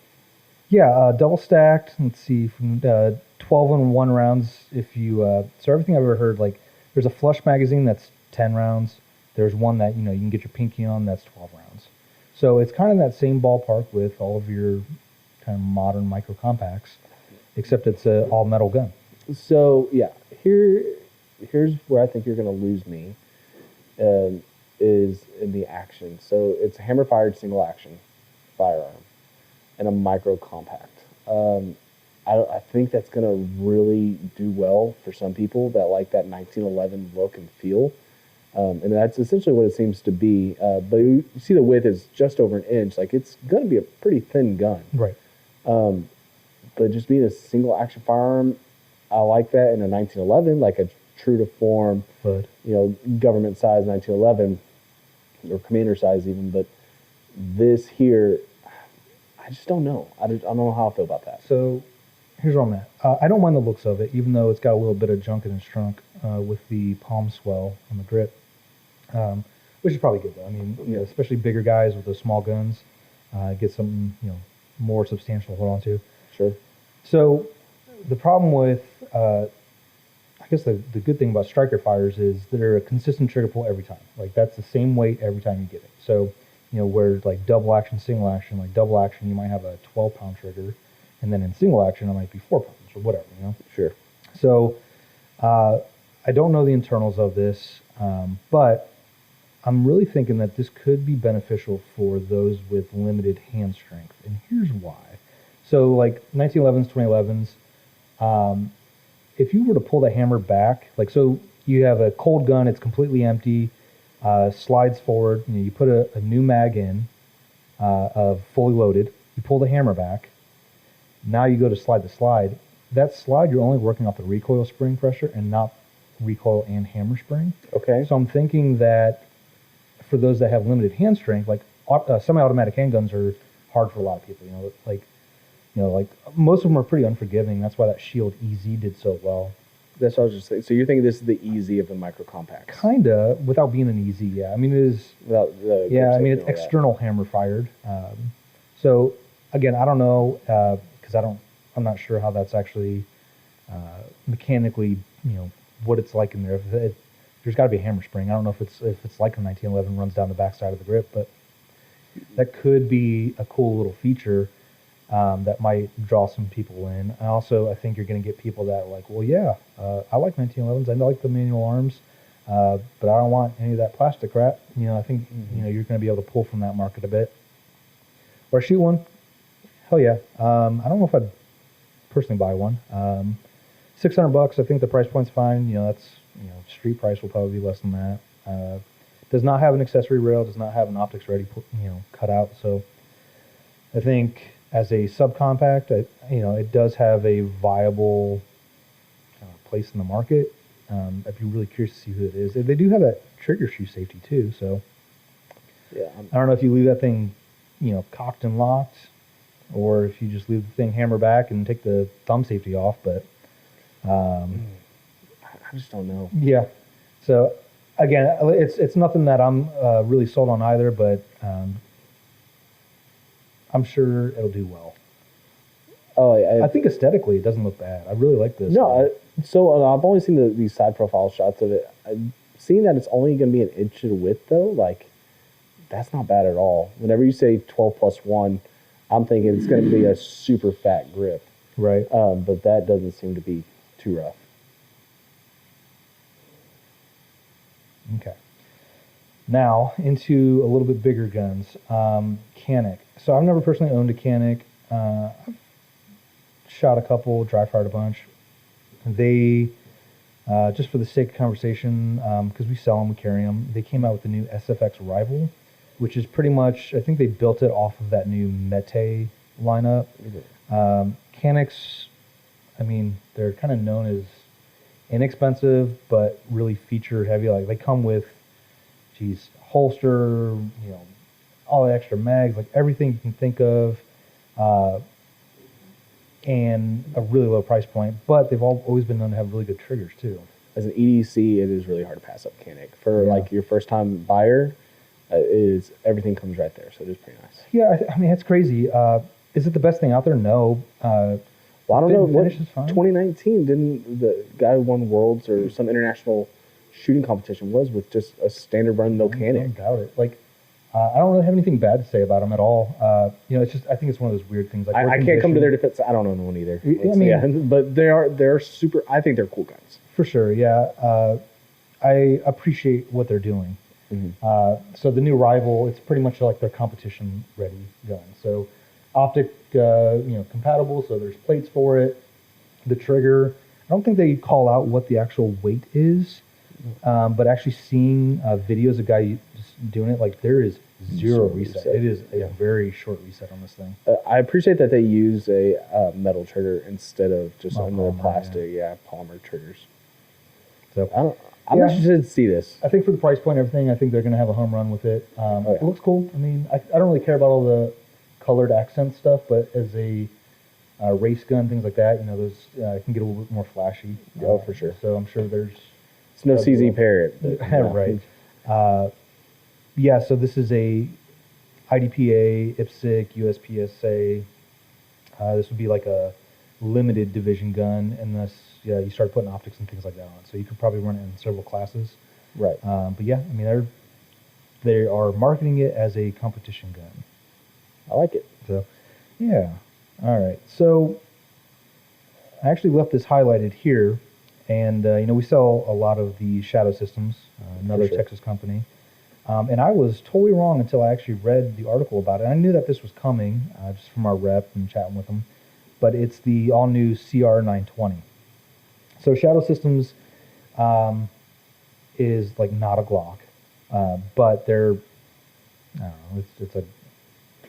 Yeah, double stacked. Let's see, from 12 and 1 rounds. If you so everything I've ever heard, like there's a flush magazine that's 10 rounds. There's one that you can get your pinky on that's 12 rounds. So it's kind of that same ballpark with all of your kind of modern micro compacts, except it's a all metal gun.
So yeah, here's where I think you're going to lose me, is in the action. So it's a hammer fired single action firearm and a micro compact. I think that's going to really do well for some people that like that 1911 look and feel. And that's essentially what it seems to be. But you see the width is just over an inch. Like it's going to be a pretty thin gun.
Right.
But just being a single action firearm, I like that in a 1911, like a true to form,
But
government size 1911 or commander size even. But this here, I just don't know. I don't know how I feel about that.
so here's where I'm at. I don't mind the looks of it, even though it's got a little bit of junk in its trunk with the palm swell on the grip, which is probably good though. I mean, especially bigger guys with those small guns, get something more substantial to hold on to.
Sure.
So the problem with, I guess the good thing about striker fires is they're a consistent trigger pull every time. Like that's the same weight every time you get it. So, where like double action, single action, like double action, you might have a 12-pound trigger, and then in single action, it might be 4 pounds or whatever,
Sure.
So I don't know the internals of this, but I'm really thinking that this could be beneficial for those with limited hand strength. And here's why. So like 1911s, 2011s, if you were to pull the hammer back, like so you have a cold gun, it's completely empty, slides forward, you put a new mag in, of fully loaded, you pull the hammer back, now you go to slide the slide. That slide, you're only working off the recoil spring pressure and not recoil and hammer spring.
Okay.
So I'm thinking that for those that have limited hand strength, like semi-automatic handguns are hard for a lot of people. Like most of them are pretty unforgiving. That's why that Shield EZ did so well.
That's what I was just saying. So you're thinking this is the easy of the micro compacts?
Kinda, without being an EZ. Yeah, I mean it is.
Without the
Yeah, I mean it's external hammer fired. So again, I don't know because I'm not sure how that's actually mechanically, what it's like in there. There's got to be a hammer spring. I don't know if it's like a 1911 runs down the backside of the grip, but that could be a cool little feature that might draw some people in. And also, I think you're going to get people that are like, well, yeah, I like 1911s. I like the manual arms, but I don't want any of that plastic crap. I think you're going to be able to pull from that market a bit. Or shoot one. Hell yeah. I don't know if I'd personally buy one. $600. I think the price point's fine. That's street price will probably be less than that. Does not have an accessory rail. Does not have an optics ready cut out. So I think as a subcompact, it does have a viable place in the market. I'd be really curious to see who it is. They do have that trigger shoe safety too. So
yeah,
I don't know if you leave that thing cocked and locked, or if you just leave the thing hammer back and take the thumb safety off, but
I just don't know.
Yeah. So again, it's nothing that I'm really sold on either, but I'm sure it'll do well.
Oh,
I think aesthetically it doesn't look bad. I really like this.
No, I've only seen these side profile shots of it. Seeing that it's only going to be an inch of width though, like that's not bad at all. Whenever you say 12+1, I'm thinking it's going to be a super fat grip.
Right.
But that doesn't seem to be too rough.
Okay. Now into a little bit bigger guns. Canic. So I've never personally owned a Canic. I've shot a couple, dry fired a bunch. They, just for the sake of conversation, because we sell them, we carry them, they came out with the new SFX Rival, which is pretty much, I think they built it off of that new Mete lineup. Canics, I mean, they're kind of known as inexpensive but really feature heavy. Like they come with, holster, all the extra mags, like everything you can think of, and a really low price point. But they've always been known to have really good triggers too.
As an EDC, it is really hard to pass up Canik. For like your first time buyer, everything comes right there, so it is pretty nice.
Yeah, I mean it's crazy. Is it the best thing out there? No.
Well, I don't know. What 2019 didn't the guy who won Worlds or some international shooting competition was with just a standard run, no Canik?
I doubt it. Like, I don't really have anything bad to say about them at all. It's just I think it's one of those weird things. Like
I can't come to their defense. I don't know one either.
I mean,
but they're super. I think they're cool guns
for sure. Yeah, I appreciate what they're doing.
Mm-hmm.
So the new Rival, it's pretty much like their competition ready gun. So optic, compatible. So there's plates for it. The trigger, I don't think they call out what the actual weight is, but actually seeing videos of guys just doing it, like there is zero reset. It is a very short reset on this thing.
I appreciate that they use a metal trigger instead of just another plastic, polymer triggers. So I'm interested to see this.
I think for the price point and everything, I think they're going to have a home run with it. It looks cool. I mean, I don't really care about all the colored accent stuff, but as a race gun, things like that, those can get a little bit more flashy.
Oh, for sure.
So I'm sure
it's no CZ Parrot.
Right. So this is a IDPA, IPSC, USPSA. This would be like a limited division gun, unless you start putting optics and things like that on. So you could probably run it in several classes.
Right.
But yeah, I mean they are marketing it as a competition gun.
I like it.
So yeah. All right. So I actually left this highlighted here, and we sell a lot of the Shadow Systems, another Texas company. And I was totally wrong until I actually read the article about it. I knew that this was coming just from our rep and chatting with them, but it's the all-new CR920. So Shadow Systems is like not a Glock, but they're, I don't know,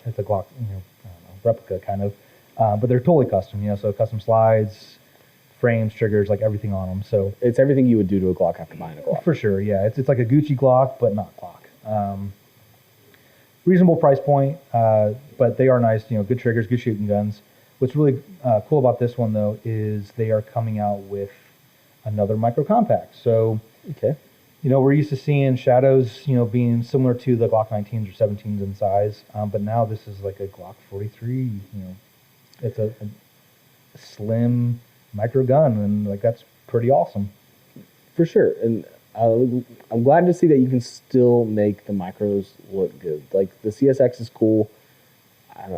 it's a Glock, replica kind of, but they're totally custom, so custom slides, frames, triggers, like everything on them. So
it's everything you would do to a Glock after buying a Glock.
For sure, yeah. It's like a Gucci Glock, but not Glock. Reasonable price point, but they are nice, good triggers, good shooting guns. What's really cool about this one, though, is they are coming out with another micro compact. So, we're used to seeing Shadows, being similar to the Glock 19s or 17s in size, but now this is like a Glock 43. It's a slim micro gun, and like that's pretty awesome.
For sure, and I'm glad to see that you can still make the micros look good. Like the CSX is cool.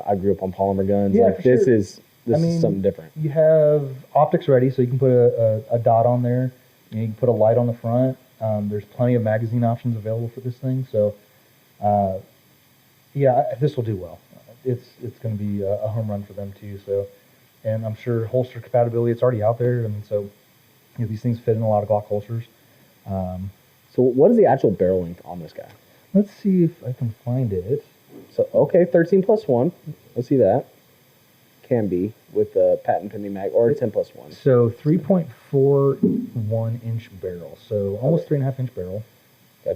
I grew up on polymer guns.
Yeah,
like this is something different.
You have optics ready, so you can put a dot on there. You can put a light on the front. There's plenty of magazine options available for this thing. So, this will do well. It's going to be a home run for them too. So, and I'm sure holster compatibility, it's already out there. I mean, so these things fit in a lot of Glock holsters.
So what is the actual barrel length on this guy?
Let's see if I can find it.
So, 13+1. Let's see that. Can be with a patent pending mag or 10+1.
So 3.41 inch barrel. So almost 3.5 inch barrel.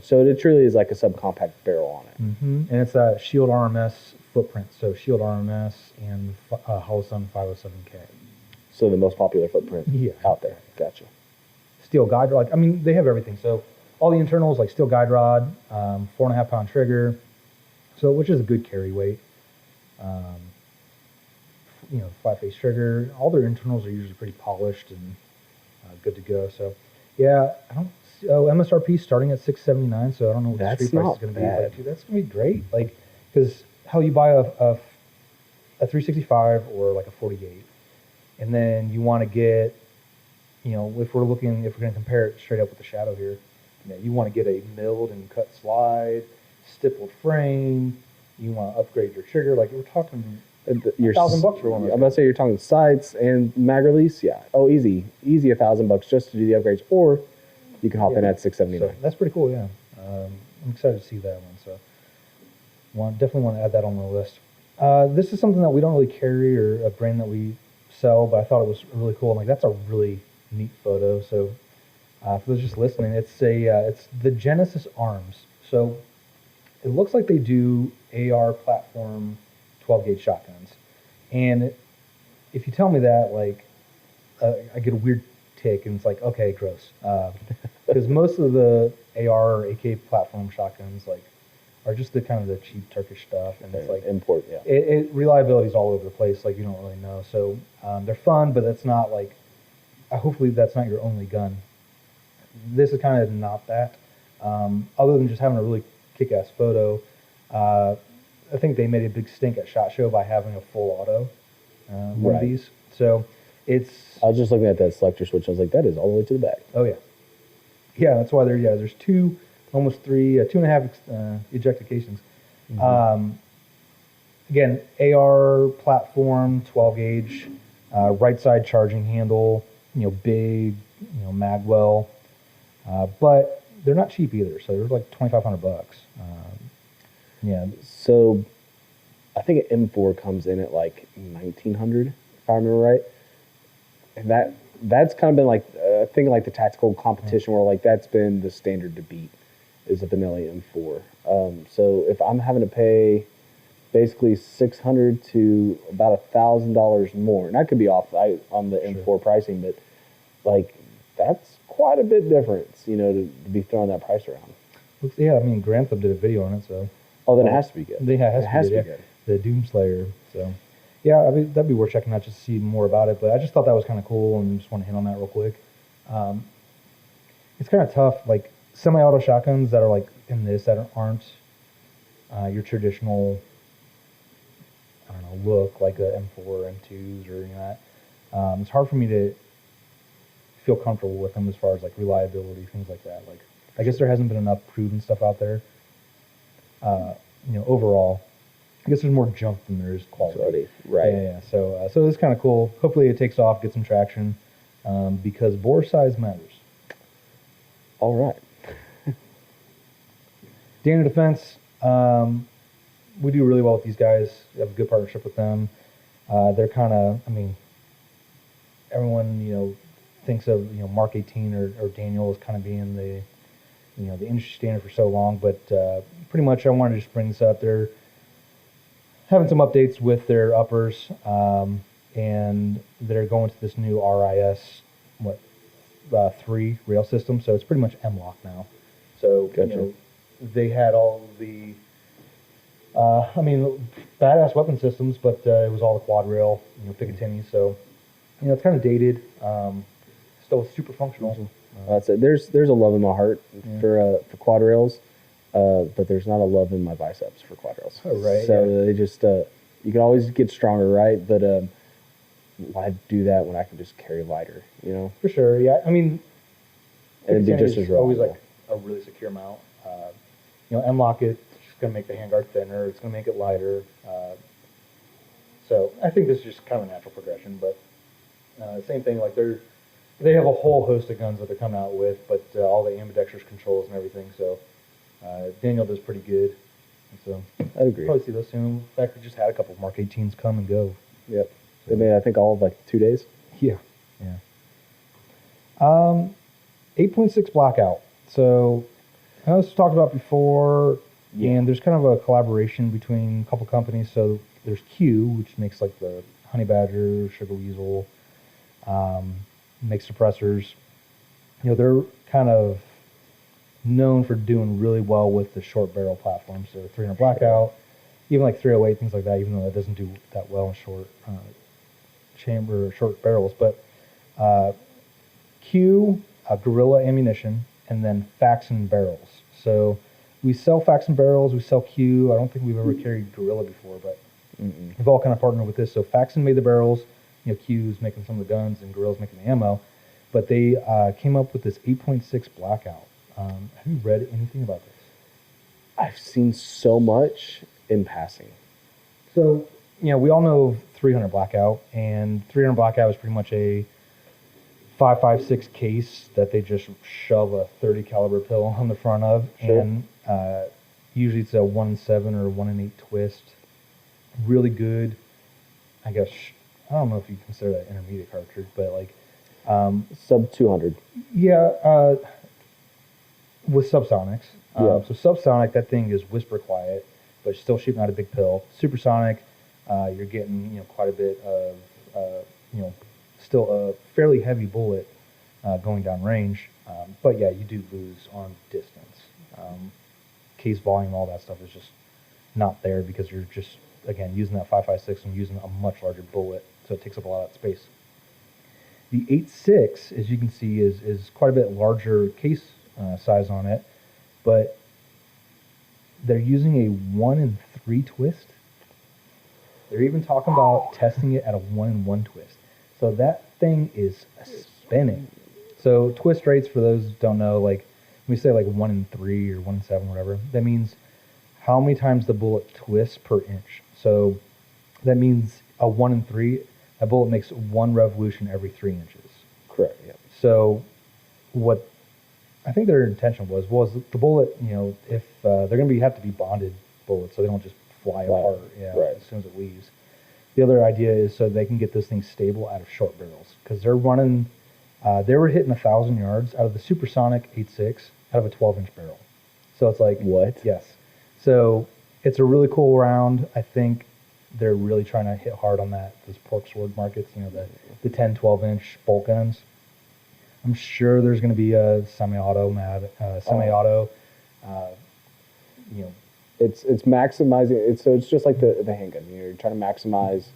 So it truly is like a subcompact barrel on it.
Mm-hmm. And it's a Shield RMS footprint. So Shield RMS and Hellion 507K.
So the most popular footprint out there. Gotcha.
Steel guide rod. I mean, they have everything. So all the internals, like steel guide rod, 4.5 pound trigger. So which is a good carry weight. Flat face trigger. All their internals are usually pretty polished and good to go. So yeah, I don't. MSRP starting at $679. So I don't know what the street price is going to be. But dude, that's going to be great. Like, because hell, you buy a 365 or like a 48, and then you want to get, if we're going to compare it straight up with the Shadow here, you want to get a milled and cut slide, stippled frame. You want to upgrade your trigger. Like we're talking $1,000 for one.
I'm about to say you're talking sights and mag release. Yeah. Oh, easy $1,000 just to do the upgrades, or you can hop in at $679.
So that's pretty cool. Yeah. I'm excited to see that one. So definitely want to add that on the list. This is something that we don't really carry or a brand that we sell, but I thought it was really cool. I'm like, that's a really neat photo. So For those just listening, it's the Genesis Arms. So it looks like they do AR platform 12 gauge shotguns, and if you tell me that, like, I get a weird tick, and it's like, okay, gross. Because most of the AR or AK platform shotguns, like, are just the kind of the cheap Turkish stuff, and it's like
import, yeah.
Reliability is all over the place. Like, you don't really know. So they're fun, but that's not like. Hopefully, that's not your only gun. This is kind of not that. Other than just having a really kick-ass photo, I think they made a big stink at SHOT Show by having a full auto one of these. So it's.
I was just looking at that selector switch. I was like, that is all the way to the back.
Oh yeah, yeah. That's why there's two, almost three, 2.5 ejectifications. Mm-hmm. Again, AR platform, 12 gauge, right side charging handle. Big, magwell, but they're not cheap either. So they're like $2,500. Yeah.
So I think an M4 comes in at like 1,900, if I remember right. And that's kind of been like I think like the tactical competition where like that's been the standard to beat is a vanilla M4. So if I'm having to pay basically $600 to about $1,000 more, and I could be off on the M4 pricing, but like that's quite a bit difference, to be throwing that price around.
Yeah, I mean, Grantham did a video on it, so.
Oh, then it has to be good.
It has to be good. The Doomslayer, so. Yeah, I mean, that'd be worth checking out just to see more about it, but I just thought that was kind of cool and just want to hit on that real quick. It's kind of tough, like semi-auto shotguns that are like in this that aren't your traditional, I don't know, look like the M4, M2s or that. It's hard for me to feel comfortable with them as far as like reliability, things like that. Like, I guess there hasn't been enough proven stuff out there. Overall, I guess there's more junk than there is quality.
Right.
Yeah. So it's kind of cool. Hopefully it takes off, gets some traction, because bore size matters.
All right.
Dana Defense, we do really well with these guys. We have a good partnership with them. They're kind of, I mean, everyone, thinks of, Mark 18 or Daniel as kind of being the, the industry standard for so long. But pretty much I wanted to just bring this up. They're having some updates with their uppers, and they're going to this new RIS, 3 rail system. So it's pretty much M-LOK now. So,
gotcha.
They had all the, badass weapon systems, but it was all the quad rail, Picatinny. So, it's kind of dated, still super functional.
That's it. There's a love in my heart for quad rails, but there's not a love in my biceps for quad rails.
Oh, right.
So they just you can always get stronger, right? But why do that when I can just carry lighter?
For sure. Yeah. I mean,
and it'd be just as
always like a really secure mount. M-LOK it's just going to make the handguard thinner. It's going to make it lighter. So I think this is just kind of a natural progression. But same thing. Like they have a whole host of guns that they're coming out with, but all the ambidextrous controls and everything. So Daniel does pretty good. And so
I'd agree.
Probably see those soon. In fact, we just had a couple of Mark 18s come and go.
Yep. They made, I think, all of like 2 days.
Yeah. 8.6 blackout. So I know this was talked about before, and there's kind of a collaboration between a couple companies. So there's Q, which makes like the Honey Badger, Sugar Weasel, makes suppressors. They're kind of known for doing really well with the short barrel platforms. So 300 blackout, even like 308, things like that, even though that doesn't do that well in short chamber or short barrels. But Q, Gorilla ammunition, and then Faxon barrels. So we sell Faxon barrels, we sell Q. I don't think we've ever carried Gorilla before, but we've all kind of partnered with this. So Faxon made the barrels, Q's making some of the guns, and Gorilla's making the ammo. But they came up with this 8.6 blackout. Have you read anything about this?
I've seen so much in passing.
So, we all know 300 blackout, and 300 blackout is pretty much a 5.56 case that they just shove a 30 caliber pill on the front of, and usually it's a 1-in-7 or 1-in-8 twist. Really good. I guess I don't know if you consider that intermediate cartridge, but like
Sub 200.
Yeah, with subsonics.
Yeah.
So subsonic, that thing is whisper quiet, but still shooting out a big pill. Supersonic, you're getting quite a bit of still a fairly heavy bullet going down range. But yeah, you do lose on distance. Case volume, all that stuff is just not there because you're just again using that 5.56 and using a much larger bullet, so it takes up a lot of space. The 8.6, as you can see, is quite a bit larger case size on it, but they're using a 1 in 3 twist. They're even talking about testing it at a 1 in 1 twist. So that thing is spinning. So twist rates, for those who don't know, like when we say like 1 in 3 or 1 in 7, whatever, that means how many times the bullet twists per inch. So that means a 1 in 3, a bullet makes 1 revolution every 3 inches.
Correct. Yeah.
So what I think their intention was the bullet, if they're going to have to be bonded bullets, so they don't just fly apart as soon as it leaves. The other idea is so they can get those things stable out of short barrels, because they're running, they were hitting 1,000 yards out of the supersonic 8.6 out of a 12-inch barrel. So it's like,
what?
Yes. So it's a really cool round. I think they're really trying to hit hard on those pork sword markets, the 10, 12-inch bolt guns. I'm sure there's going to be a semi-auto,
It's maximizing it, so it's just like the handgun. You're trying to maximize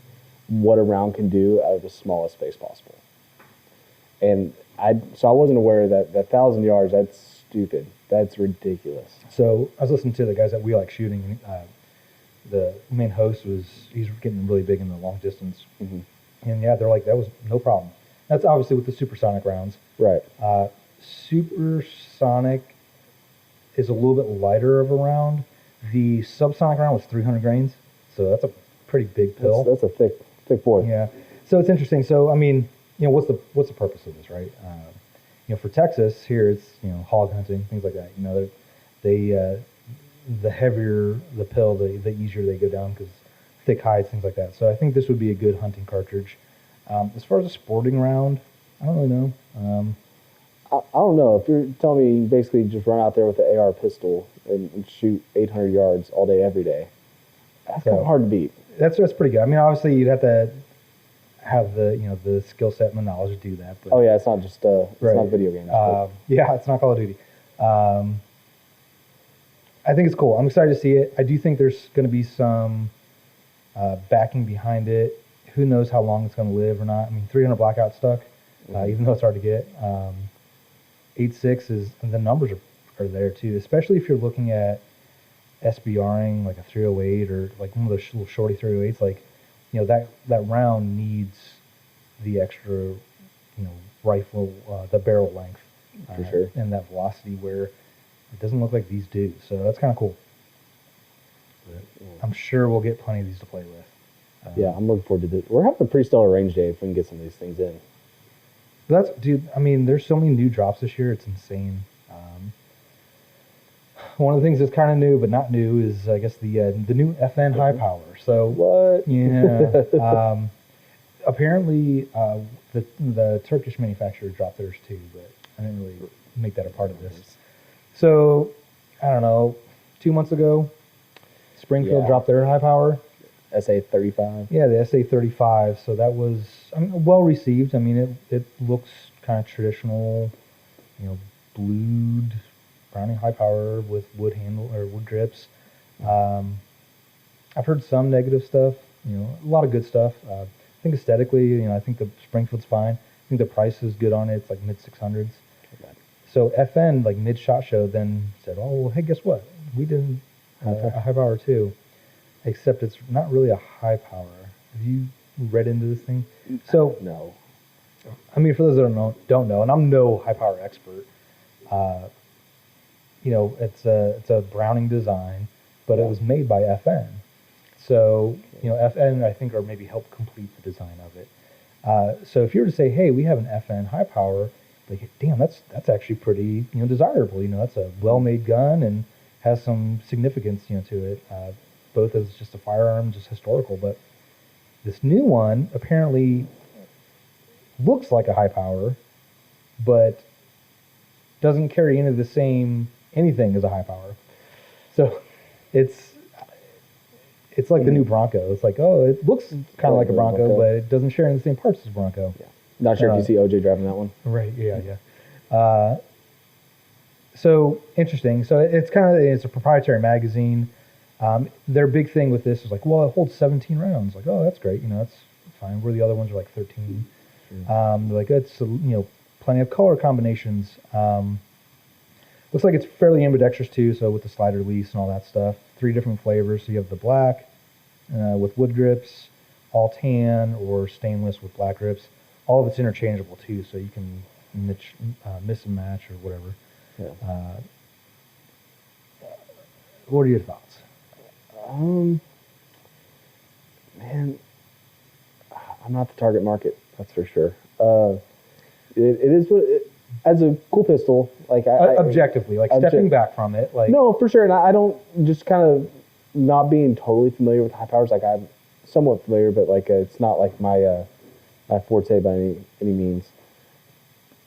what a round can do out of the smallest space possible. And I wasn't aware that 1,000 yards. That's stupid. That's ridiculous.
So I was listening to the guys that we like shooting. The main host he's getting really big in the long distance, and yeah, they're like that was no problem. That's obviously with the supersonic rounds.
Right.
Supersonic is a little bit lighter of a round. The subsonic round was 300 grains, so that's a pretty big pill.
That's a thick boy.
Yeah. So it's interesting. So I mean, what's the purpose of this, right? For Texas here, it's hog hunting, things like that. The heavier the pill, the easier they go down because thick hides, things like that. So I think this would be a good hunting cartridge. As far as a sporting round, I don't really know.
I don't know. If you're telling me you basically just run out there with the AR pistol and shoot 800 yards all day, every day, that's kind of hard to beat.
That's pretty good. I mean, obviously you'd have to have the skill set and the knowledge to do that. But,
oh yeah, it's not just it's not video games.
Yeah, it's not Call of Duty. I think it's cool. I'm excited to see it. I do think there's going to be some backing behind it. Who knows how long it's going to live or not. I mean, 300 blackout stuck, even though it's hard to get. 8.6 is, the numbers are there too, especially if you're looking at SBRing like a 308 or like one of those little shorty 308s. Like, that round needs the extra, rifle, the barrel length.
For sure.
And that velocity where it doesn't look like these do. So that's kind of cool. But I'm sure we'll get plenty of these to play with.
Yeah, I'm looking forward to this. We're having a pretty stellar range day if we can get some of these things in.
Dude, I mean, there's so many new drops this year. It's insane. One of the things that's kind of new, but not new, is, I guess, the new FN high power. So,
what?
Yeah. Apparently, the Turkish manufacturer dropped theirs too, but I didn't really make that a part of this. So, I don't know, 2 months ago, Springfield dropped their high power.
SA-35.
Yeah, the SA-35. So that was well received. I mean, it looks kind of traditional, blued Browning high power with wood handle or wood grips. I've heard some negative stuff. A lot of good stuff. I think aesthetically, I think the Springfield's fine. I think the price is good on it. It's like mid 600s. So FN, like mid SHOT Show, then said, "Oh, well, hey, guess what? We did a high power too." Except it's not really a high power. Have you read into this thing? So
no.
I mean, for those that don't know, and I'm no high power expert. It's a Browning design, but it was made by FN. So FN I think or maybe helped complete the design of it. So if you were to say, hey, we have an FN high power, like, damn, that's actually pretty desirable. That's a well-made gun and has some significance to it. Both as just a firearm, just historical, but this new one apparently looks like a high power, but doesn't carry any of the same anything as a high power. So it's like the new Bronco. It's like, oh, it looks kind of like a Bronco, but it doesn't share in the same parts as a Bronco.
Yeah. Not sure if you see OJ driving that one.
Right. Yeah. So interesting. So it's a proprietary magazine. Their big thing with this is like, well, it holds 17 rounds. Like, oh, that's great. That's fine. Where the other ones are like 13. They're like, it's plenty of color combinations. Looks like it's fairly ambidextrous too. So with the slider release and all that stuff, 3 different flavors. So you have the black with wood grips, all tan, or stainless with black grips. All of it's interchangeable too, so you can miss and match or whatever. Yeah. What are your thoughts?
Man, I'm not the target market. That's for sure. It is as a cool pistol. Like
objectively, stepping back from it, like
no, for sure. And I don't just kind of not being totally familiar with high powers. Like I'm somewhat familiar, but like it's not like my forte by any means.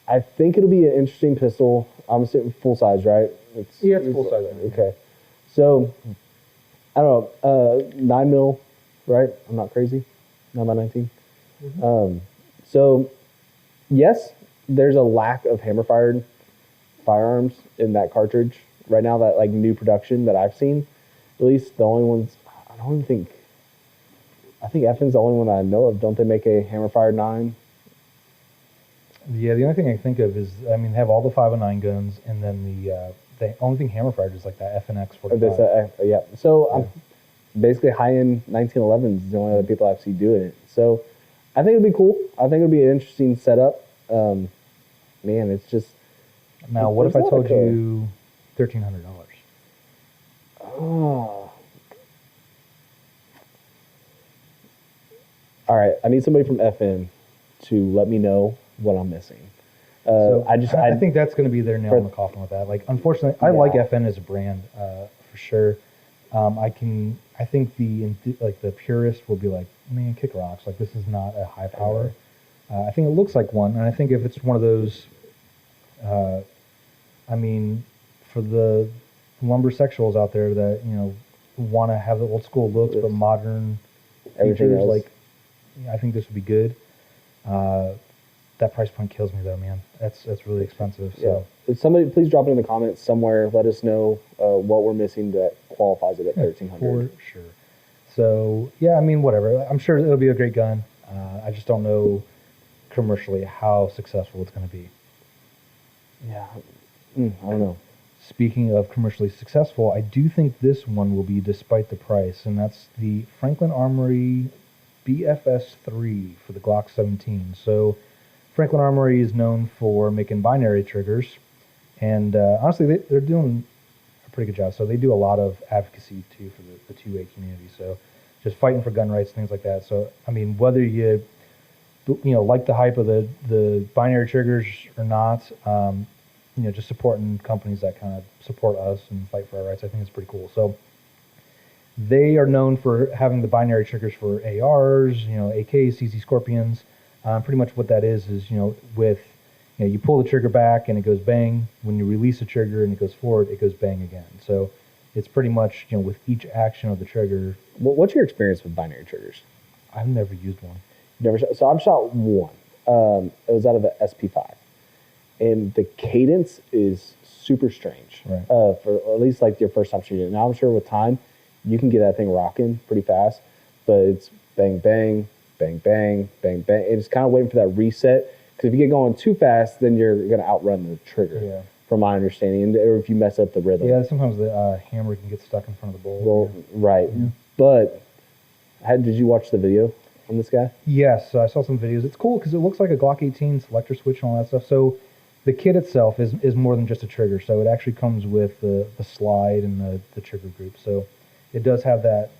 I think it'll be an interesting pistol. I'm sitting full size, right?
It's full size.
Okay. So, I don't know, 9 mil, right? I'm not crazy. 9x19. Mm-hmm. So, yes, there's a lack of hammer-fired firearms in that cartridge right now, that like new production that I've seen. At least the only ones, I think Effen's the only one that I know of. Don't they make a hammer-fired 9?
Yeah, the only thing I can think of is, they have all the 509 guns, and then the only thing hammer-fired is like that FNX 45.
Yeah. So I'm basically high-end 1911s is the only other people I've seen doing it. So I think it'd be cool. I think it'd be an interesting setup. Man, it's just...
Now, what if I told you $1,300?
Oh. All right, I need somebody from FN to let me know what I'm missing.
I think that's going to be their nail in the coffin with that. Like, unfortunately, I like FN as a brand for sure. I think the purist will be like, man, kick rocks. Like, this is not a high power. I think it looks like one, and I think if it's one of those, for the lumbersexuals out there that want to have the old school looks but modern features, like, I think this would be good. That price point kills me though, man. That's really expensive. So
if somebody, please drop it in the comments somewhere. Let us know what we're missing that qualifies it at $1,300.
For sure. So yeah, whatever. I'm sure it'll be a great gun. I just don't know commercially how successful it's going to be.
Yeah, I don't know.
Speaking of commercially successful, I do think this one will be, despite the price, and that's the Franklin Armory BFS3 for the Glock 17. So Franklin Armory is known for making binary triggers, and honestly, they're doing a pretty good job. So they do a lot of advocacy too for the 2A community. So just fighting for gun rights, things like that. So whether you like the hype of the binary triggers or not, just supporting companies that kind of support us and fight for our rights, I think it's pretty cool. So they are known for having the binary triggers for ARs, AKs, CZ Scorpions. Pretty much what that is with, you pull the trigger back and it goes bang. When you release the trigger and it goes forward, it goes bang again. So it's pretty much, with each action of the trigger.
What's your experience with binary triggers?
I've never used one.
So I've shot one. It was out of the SP5. And the cadence is super strange.
Right.
For at least like your first time shooting it. Now I'm sure with time, you can get that thing rocking pretty fast, but it's bang, bang, bang, bang, bang, bang. It's kind of waiting for that reset, because if you get going too fast, then you're going to outrun the trigger, from my understanding, or if you mess up the rhythm.
Yeah, sometimes the hammer can get stuck in front of the bowl.
Well, right. Yeah. But did you watch the video on this guy?
Yes, so I saw some videos. It's cool because it looks like a Glock 18 selector switch and all that stuff. So the kit itself is more than just a trigger. So it actually comes with the slide and the trigger group. So it does have that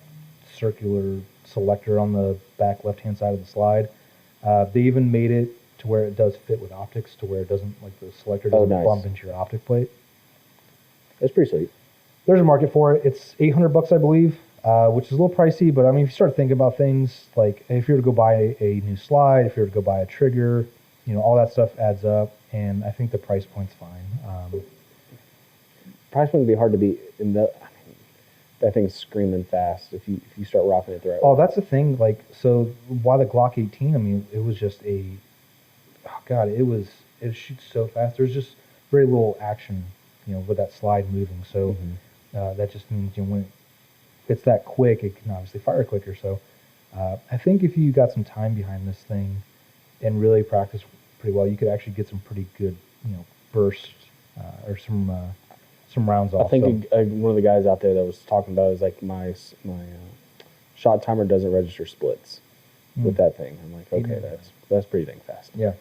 circular selector on the back left-hand side of the slide. They even made it to where it does fit with optics, to where it doesn't, like, the selector doesn't bump into your optic plate.
That's pretty sweet.
There's a market for it. It's $800, I believe, which is a little pricey. But if you start thinking about things like if you were to go buy a new slide, if you were to go buy a trigger, all that stuff adds up, and I think the price point's fine.
Price point would be hard to beat. That thing's screaming fast if you start rocking it the right way.
Oh, that's the thing. Like, so why the Glock 18? I mean, it was just it shoots so fast. There's just very little action, with that slide moving. So that just means when it's that quick, it can obviously fire quicker. So I think if you got some time behind this thing and really practice pretty well, you could actually get some pretty good, burst or some rounds off.
I think one of the guys out there that was talking about is like my shot timer doesn't register splits with that thing. I'm like, okay, that's pretty dang fast.
Yeah,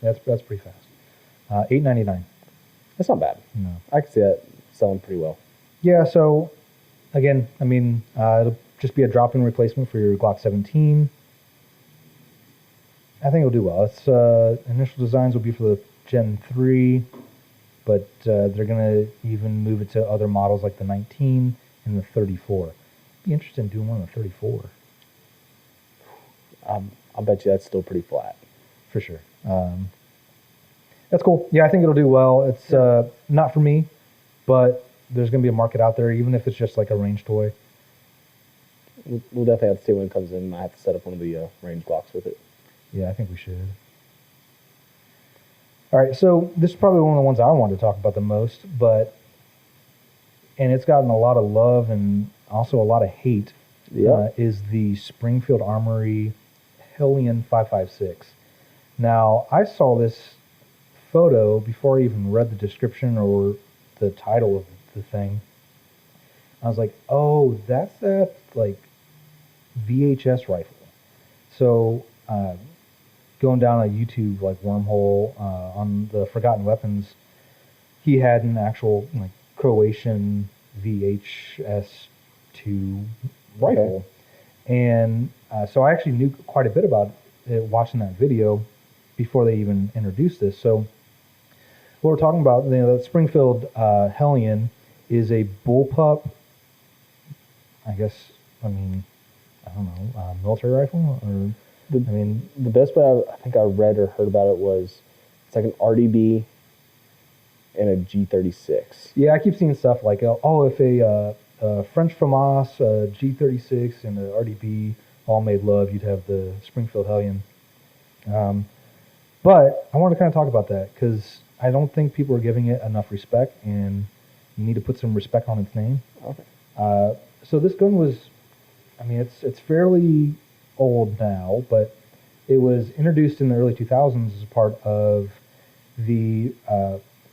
that's pretty fast. $8.99.
That's not bad.
No,
I can see that selling pretty well.
Yeah. So again, I mean, it'll just be a drop-in replacement for your Glock 17. I think it'll do well. Its initial designs will be for the Gen 3. But they're going to even move it to other models like the 19 and the 34. Be interested in doing one of the 34.
I'll bet you that's still pretty flat.
For sure. That's cool. Yeah, I think it'll do well. It's not for me, but there's going to be a market out there, even if it's just like a range toy.
We'll definitely have to see when it comes in. I have to set up one of the range Glocks with it.
Yeah, I think we should. All right, so this is probably one of the ones I wanted to talk about the most, and it's gotten a lot of love and also a lot of hate, is the Springfield Armory Hellion 5.56. Now, I saw this photo before I even read the description or the title of the thing. I was like, oh, that's that, like, VHS rifle. So, going down a YouTube like wormhole on the Forgotten Weapons, he had an actual like Croatian VHS2 rifle, and so I actually knew quite a bit about it watching that video before they even introduced this. So what we're talking about, the Springfield Hellion is a bullpup. I don't know, military rifle or.
The best way I think I read or heard about it was it's like an RDB and a G36.
Yeah, I keep seeing stuff like, if a French FAMAS, a G36, and a RDB all made love, you'd have the Springfield Hellion. But I want to kind of talk about that because I don't think people are giving it enough respect, and you need to put some respect on its name.
Okay.
So this gun was, it's fairly old now, but it was introduced in the early 2000s as part of the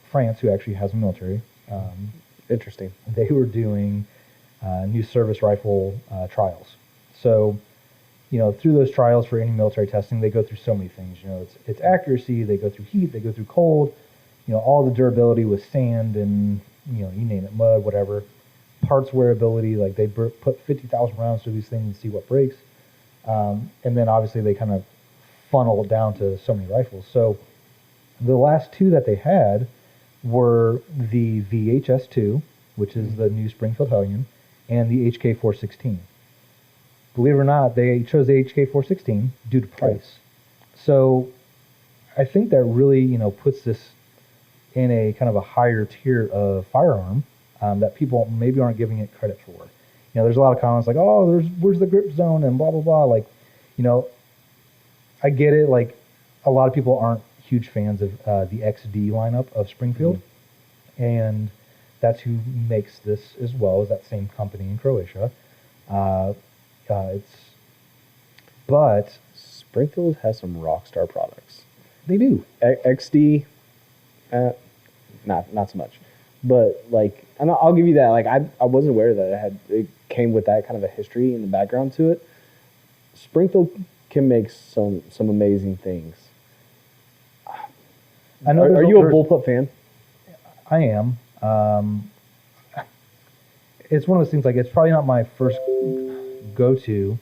France, who actually has a military.
Interesting.
They were doing new service rifle trials. So, through those trials for any military testing, they go through so many things. It's accuracy. They go through heat. They go through cold. All the durability with sand and you name it, mud, whatever. Parts wearability. Like they put 50,000 rounds through these things and see what breaks. And then obviously they kind of funnel it down to so many rifles. So the last two that they had were the VHS2, which is the new Springfield Hellion, and the HK416. Believe it or not, they chose the HK416 due to price. So I think that really, puts this in a kind of a higher tier of firearm that people maybe aren't giving it credit for. There's a lot of comments like, oh, where's the grip zone and blah, blah, blah. Like, I get it. Like, a lot of people aren't huge fans of the XD lineup of Springfield. Mm-hmm. And that's who makes this as well, as that same company in Croatia. But
Springfield has some rock star products.
They do.
XD, not so much. But, like, and I'll give you that. Like, I wasn't aware that it came with that kind of a history and the background to it. Springfield can make some amazing things. Are you a bullpup fan?
I am. It's one of those things, like, it's probably not my first go-to.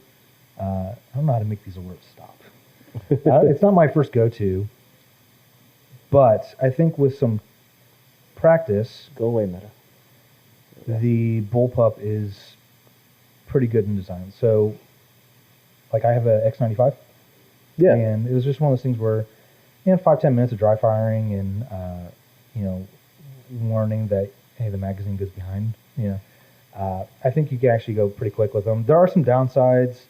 I don't know how to make these words stop. It's not my first go-to. But I think with some practice,
go away, Meta.
The bullpup is pretty good in design. So, like, I have a X95.
Yeah.
And it was just one of those things where and 5-10 minutes of dry firing and warning that, hey, the magazine goes behind. I think you can actually go pretty quick with them. There are some downsides.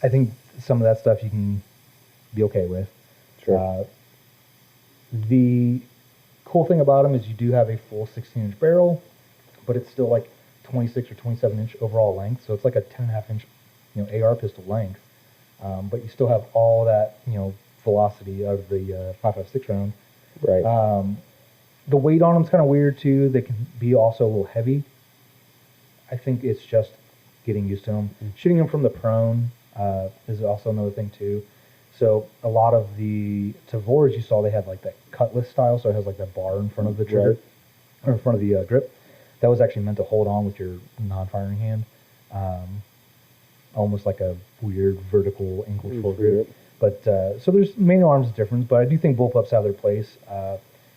I think some of that stuff you can be okay with.
Sure.
The cool thing about them is you do have a full 16-inch barrel, but it's still like 26 or 27-inch overall length, so it's like a 10.5-inch, AR pistol length. But you still have all that, velocity of the 5.56 round.
Right.
The weight on them is kind of weird too. They can be also a little heavy. I think it's just getting used to them. Shooting them from the prone is also another thing too. So a lot of the Tavors you saw, they had like that cutlass style, so it has like that bar in front of the trigger,
Right.
or in front of the grip. That was actually meant to hold on with your non-firing hand, almost like a weird vertical ankle short grip. But so there's manual arms difference, but I do think bullpups have their place,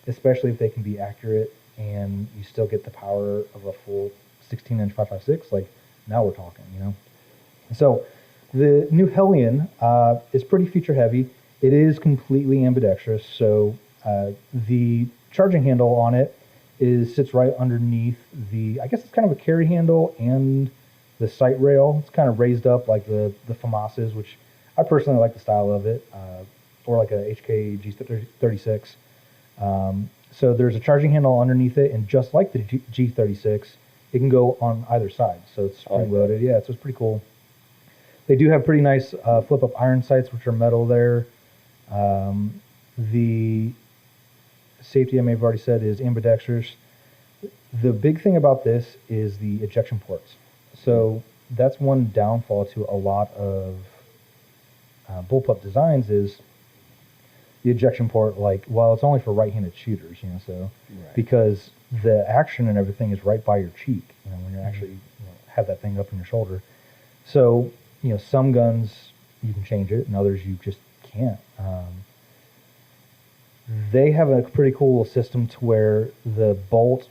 especially if they can be accurate and you still get the power of a full 16-inch 5.56. Like now we're talking, So the new Hellion is pretty feature heavy. It is completely ambidextrous, so the charging handle on it sits right underneath I guess it's kind of a carry handle and the sight rail. It's kind of raised up like the FAMAS's, which I personally like the style of it, or like a HK G36. So there's a charging handle underneath it, and just like the G36, it can go on either side. So it's spring loaded. Yeah, so it's pretty cool. They do have pretty nice flip-up iron sights, which are metal there. The safety, I may have already said, is ambidextrous. The big thing about this is the ejection ports. So that's one downfall to a lot of bullpup designs is the ejection port. Like, well, it's only for right-handed shooters, so
Right.
because the action and everything is right by your cheek, when you're actually have that thing up in your shoulder. So some guns you can change it, and others you just can't. They have a pretty cool system to where the bolt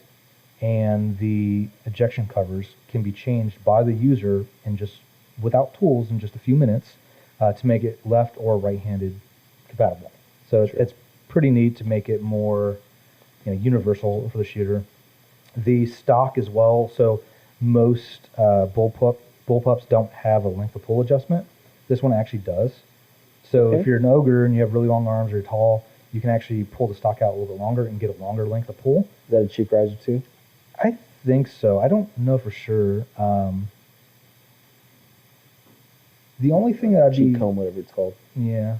and the ejection covers can be changed by the user and just without tools in just a few minutes to make it left or right-handed compatible. So it's pretty neat to make it more universal for the shooter. The stock as well. So most bullpups don't have a length of pull adjustment. This one actually does. So if you're an ogre and you have really long arms or you're tall, you can actually pull the stock out a little bit longer and get a longer length of pull.
Is that a cheap riser too?
I think so. I don't know for sure. The only thing that I'd
cheap comb, whatever it's called.
Yeah.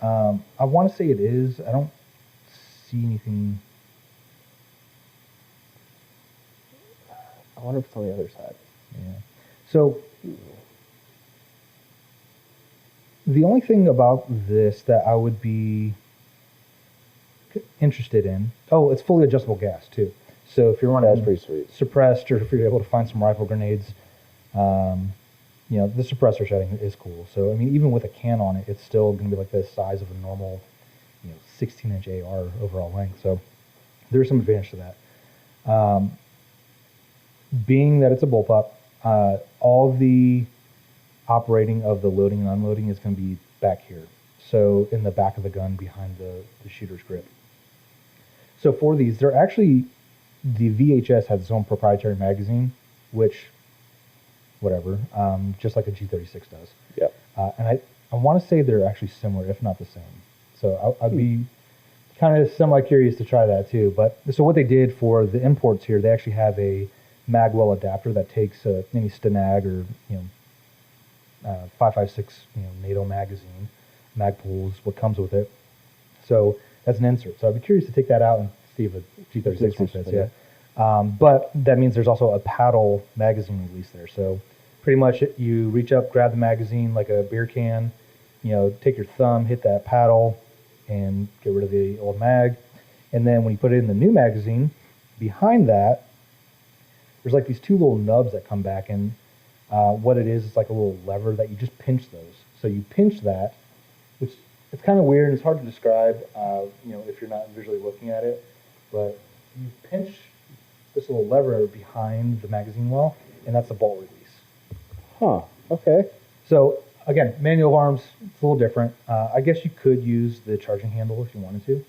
I want to say it is. I don't see anything.
I wonder if it's on the other side.
Yeah. So the only thing about this that I would be interested in, it's fully adjustable gas too. So if you're running
That's pretty sweet.
suppressed, or if you're able to find some rifle grenades, the suppressor setting is cool. So I mean, even with a can on it, it's still going to be like the size of a normal, 16-inch AR overall length. So there's some advantage to that. Being that it's a bullpup, all the operating of the loading and unloading is going to be back here. So in the back of the gun behind the shooter's grip. So for these, they're actually, the VHS has its own proprietary magazine, which, whatever, just like a G36 does.
Yep.
And I want to say they're actually similar, if not the same. So I'd be kind of semi-curious to try that too. But so what they did for the imports here, they actually have a magwell adapter that takes any Stenag or 5.56 NATO magazine, Magpul is what comes with it. So that's an insert. So I'd be curious to take that out and see if a G36 one fits. Yeah. But that means there's also a paddle magazine release there. So pretty much you reach up, grab the magazine like a beer can, take your thumb, hit that paddle, and get rid of the old mag. And then when you put it in the new magazine, behind that, there's like these two little nubs that come back, and what it is, it's like a little lever that you just pinch those. So you pinch that, which it's kind of weird and it's hard to describe, if you're not visually looking at it. But you pinch this little lever behind the magazine well, and that's the bolt release.
Huh. Okay.
So Again, manual arms, it's a little different. I guess you could use the charging handle if you wanted to,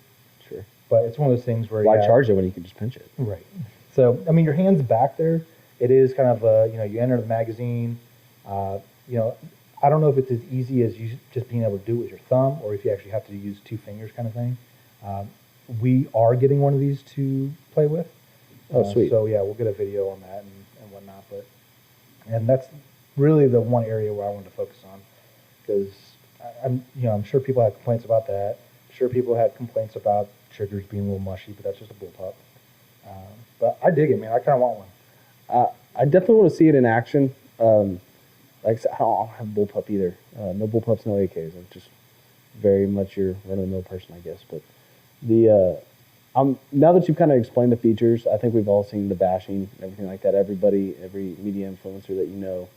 Sure.
but it's one of those things where
Why charge it when you can just pinch it?
Right. So, I mean, your hand's back there. It is kind of you enter the magazine. I don't know if it's as easy as you just being able to do it with your thumb, or if you actually have to use 2 fingers kind of thing. We are getting one of these to play with.
Oh, sweet.
So yeah, we'll get a video on that and whatnot. And that's really the one area where I wanted to focus on, because I'm sure people had complaints about that. I'm sure people had complaints about triggers being a little mushy, but that's just a bullpup. But I dig it, man. I kind of want one.
I definitely want to see it in action. Like I said, I don't have bullpup either. No bullpups, no AKs. I'm just very much your run-of-the-mill person, I guess. But now that you've kind of explained the features, I think we've all seen the bashing and everything like that. Every media influencer that you know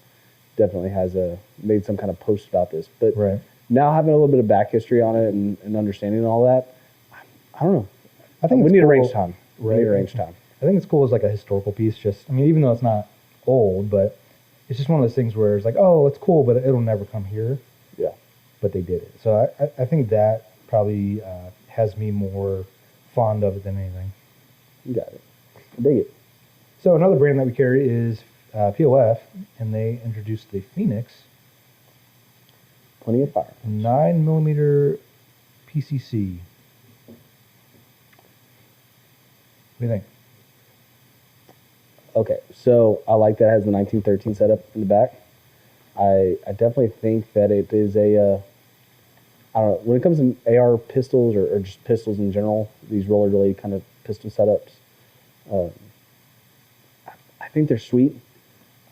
definitely has made some kind of post about this. But
right.
Now having a little bit of back history on it and understanding all that, I don't know.
I think
we need
cool.
a range time.
Right.
We need a range time.
I think it's cool as like a historical piece. Even though it's not old, but it's just one of those things where it's like, oh, it's cool, but it'll never come here.
Yeah.
But they did it. So I think that probably has me more fond of it than anything.
You got it. I dig it.
So another brand that we carry is POF, and they introduced the Phoenix.
Plenty of fire.
9mm PCC. What do you think?
Okay, so I like that it has the 1913 setup in the back. I definitely think that it is I don't know, when it comes to AR pistols or just pistols in general, these roller blade kind of pistol setups, I think they're sweet.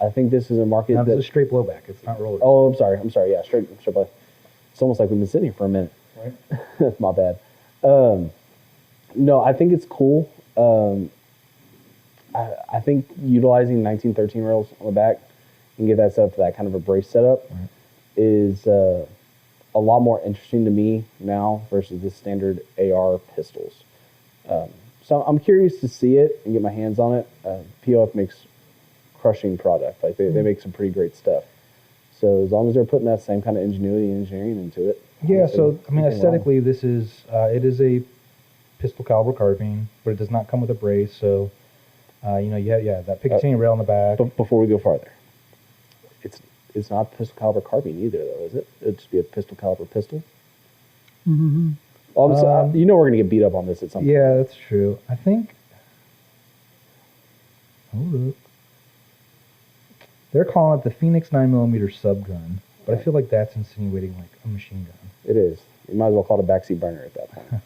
I think this is a market
Now, this is straight blowback. It's not roller.
Oh, I'm sorry. Yeah, straight blowback. It's almost like we've been sitting here for a minute.
Right.
My bad. No, I think it's cool. I think utilizing 1913 rails on the back and get that set up for that kind of a brace setup is a lot more interesting to me now versus the standard AR pistols. So I'm curious to see it and get my hands on it. POF makes crushing product. Like they make some pretty great stuff. So as long as they're putting that same kind of ingenuity and engineering into it.
Yeah. So I mean, aesthetically, this is it is a pistol caliber carbine, but it does not come with a brace. So you have that Picatinny rail in the back.
But before we go farther, it's not pistol caliber carbine either, though, is it? It'd just be a pistol caliber pistol.
Mm-hmm.
We're gonna get beat up on this at some point.
Yeah, that's true. I think. Hold up. They're calling it the Phoenix 9mm subgun, but I feel like that's insinuating like a machine gun.
It is. You might as well call it a backseat burner at that point.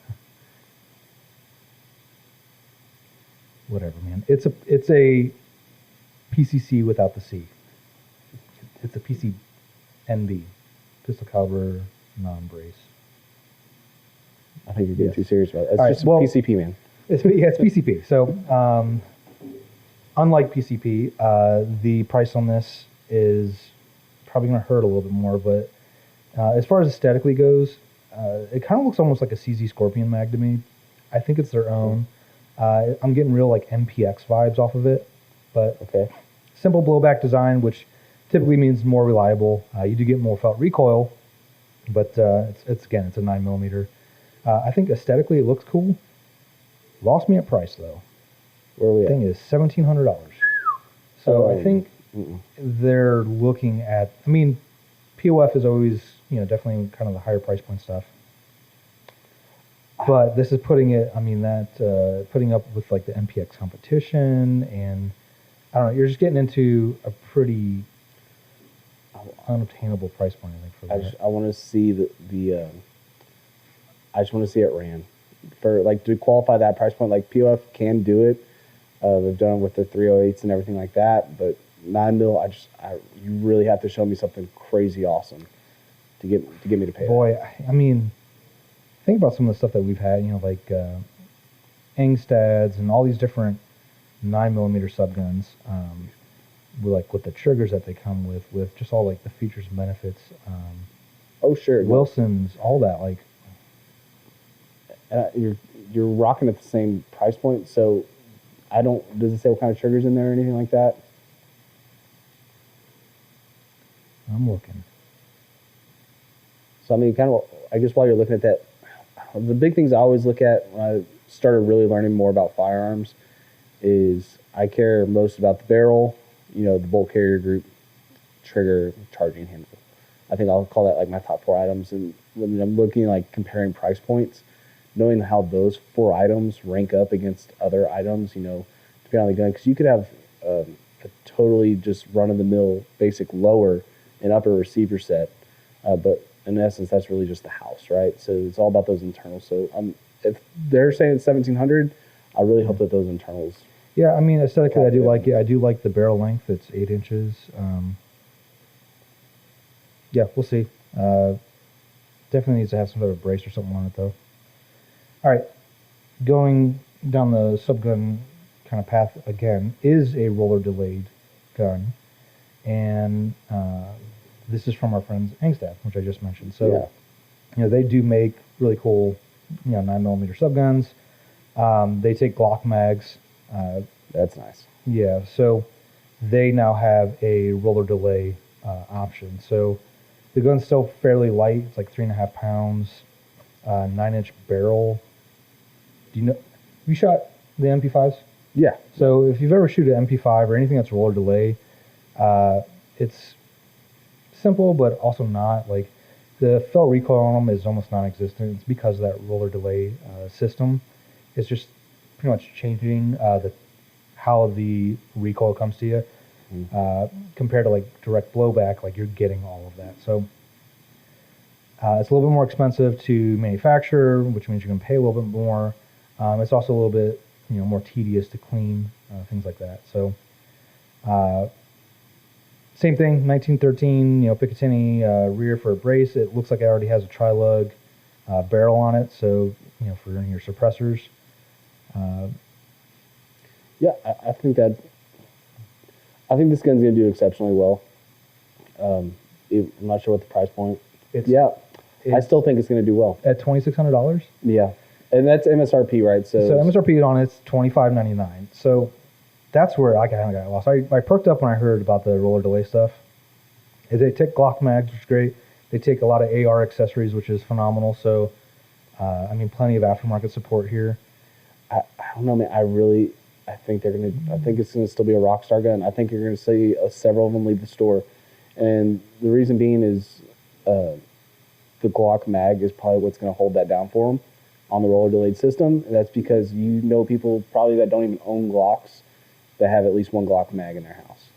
Whatever, man. It's a PCC without the C. It's a PCNB, pistol caliber non-brace.
I think you're getting too serious about it. It's just
a
PCP, man.
It's PCP. So, unlike PCP, the price on this is probably going to hurt a little bit more. But as far as aesthetically goes, it kind of looks almost like a CZ Scorpion mag to me. I think it's their own. I'm getting real like MPX vibes off of it. But simple blowback design, which typically means more reliable. You do get more felt recoil, but it's a 9mm. I think aesthetically it looks cool. Lost me at price though.
Where are we at?
The thing is $1,700. So I think they're looking at. I mean, POF is always definitely kind of the higher price point stuff. But this is putting it. I mean putting up with like the MPX competition, and I don't know. You're just getting into a pretty unobtainable price point. I think for that.
I want to see I just want to see it ran for like to qualify that price point. Like POF can do it. They've done it with the 308s and everything like that. But 9mm, you really have to show me something crazy awesome to get me to pay.
Boy, I mean, think about some of the stuff that we've had. Like Angstads and all these different 9mm subguns. With the triggers that they come with just all like the features and benefits.
Oh sure,
Wilson's, all that like.
You're rocking at the same price point, so does it say what kind of triggers in there or anything like that?
I'm looking.
So I mean, kind of, I guess while you're looking at that, the big things I always look at when I started really learning more about firearms is I care most about the barrel, the bolt carrier group, trigger, charging handle. I think I'll call that like my top 4 items. And when I'm looking like comparing price points, knowing how those 4 items rank up against other items, depending on the gun, because you could have a totally just run-of-the-mill basic lower and upper receiver set, but in essence, that's really just the house, right? So it's all about those internals. So if they're saying it's 1,700, I really hope that those internals.
Yeah, I mean, aesthetically, I do like it. I do like the barrel length. It's 8 inches. Yeah, we'll see. Definitely needs to have some sort of brace or something on it, though. All right, going down the subgun kind of path again is a roller delayed gun, and this is from our friends Angstad, which I just mentioned. So, they do make really cool, 9mm subguns. They take Glock mags.
That's nice.
Yeah, so they now have a roller delay option. So the gun's still fairly light. It's like 3.5 pounds, 9-inch barrel. You shot the MP5s?
Yeah.
So if you've ever shoot an MP5 or anything that's roller delay, it's simple, but also not. Like, the felt recoil on them is almost non-existent. It's because of that roller delay system. It's just pretty much changing how the recoil comes to you. Compared to like direct blowback, like you're getting all of that. So it's a little bit more expensive to manufacture, which means you're going to pay a little bit more. It's also a little bit more tedious to clean, things like that. So same thing, 1913, Picatinny rear for a brace. It looks like it already has a tri-lug barrel on it, so for your suppressors.
Yeah, I think this gun's going to do exceptionally well. I'm not sure what the price point. I still think it's going to do well.
At $2,600?
Yeah. And that's MSRP, right? So
MSRP on it's $2,599. So that's where I kind of got lost. I perked up when I heard about the roller delay stuff. They take Glock mags, which is great. They take a lot of AR accessories, which is phenomenal. So, plenty of aftermarket support here.
I don't know, man. I think it's going to still be a rock star gun. I think you're going to see several of them leave the store. And the reason being is the Glock mag is probably what's going to hold that down for them on the roller delayed system. And that's because people probably that don't even own Glocks that have at least one Glock mag in their house.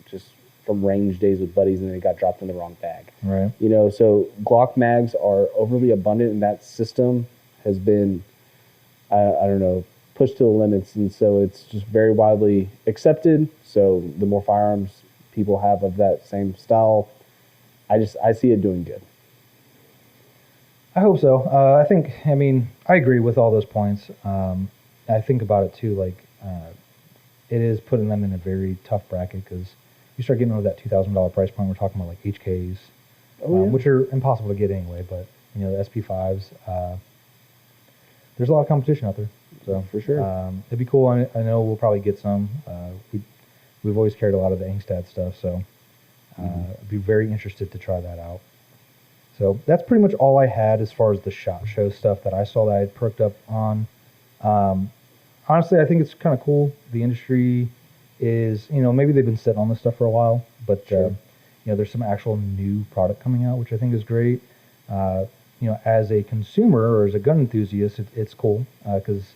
Just from range days with buddies and then it got dropped in the wrong bag.
Right.
So Glock mags are overly abundant and that system has been, I don't know, pushed to the limits, and so it's just very widely accepted. So the more firearms people have of that same style, I see it doing good.
I hope so. I agree with all those points. I think about it too, like it is putting them in a very tough bracket because you start getting over that $2,000 price point. We're talking about like HKs, which are impossible to get anyway. But the SP5s, there's a lot of competition out there. So
for sure,
it'd be cool. I know we'll probably get some. We've always carried a lot of the Angstad stuff, so I'd be very interested to try that out. So that's pretty much all I had as far as the SHOT Show stuff that I saw that I had perked up on. Honestly, I think it's kind of cool. The industry is, maybe they've been sitting on this stuff for a while, but
sure.
There's some actual new product coming out, which I think is great. As a consumer or as a gun enthusiast, it's cool because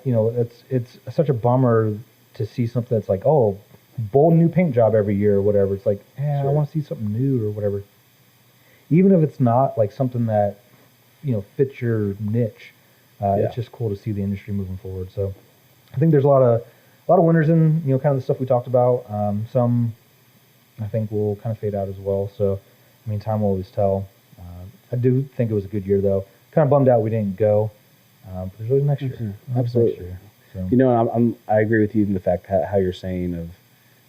it's such a bummer to see something that's like, oh, bold new paint job every year or whatever. It's like, sure. I want to see something new or whatever. Even if it's not like something that fits your niche, it's just cool to see the industry moving forward. So I think there's a lot of winners in kind of the stuff we talked about. Some I think will kind of fade out as well. So time will always tell. I do think it was a good year though. Kind of bummed out we didn't go. But there's always next year.
Absolutely.
Next year. So.
I agree with you in the fact how you're saying of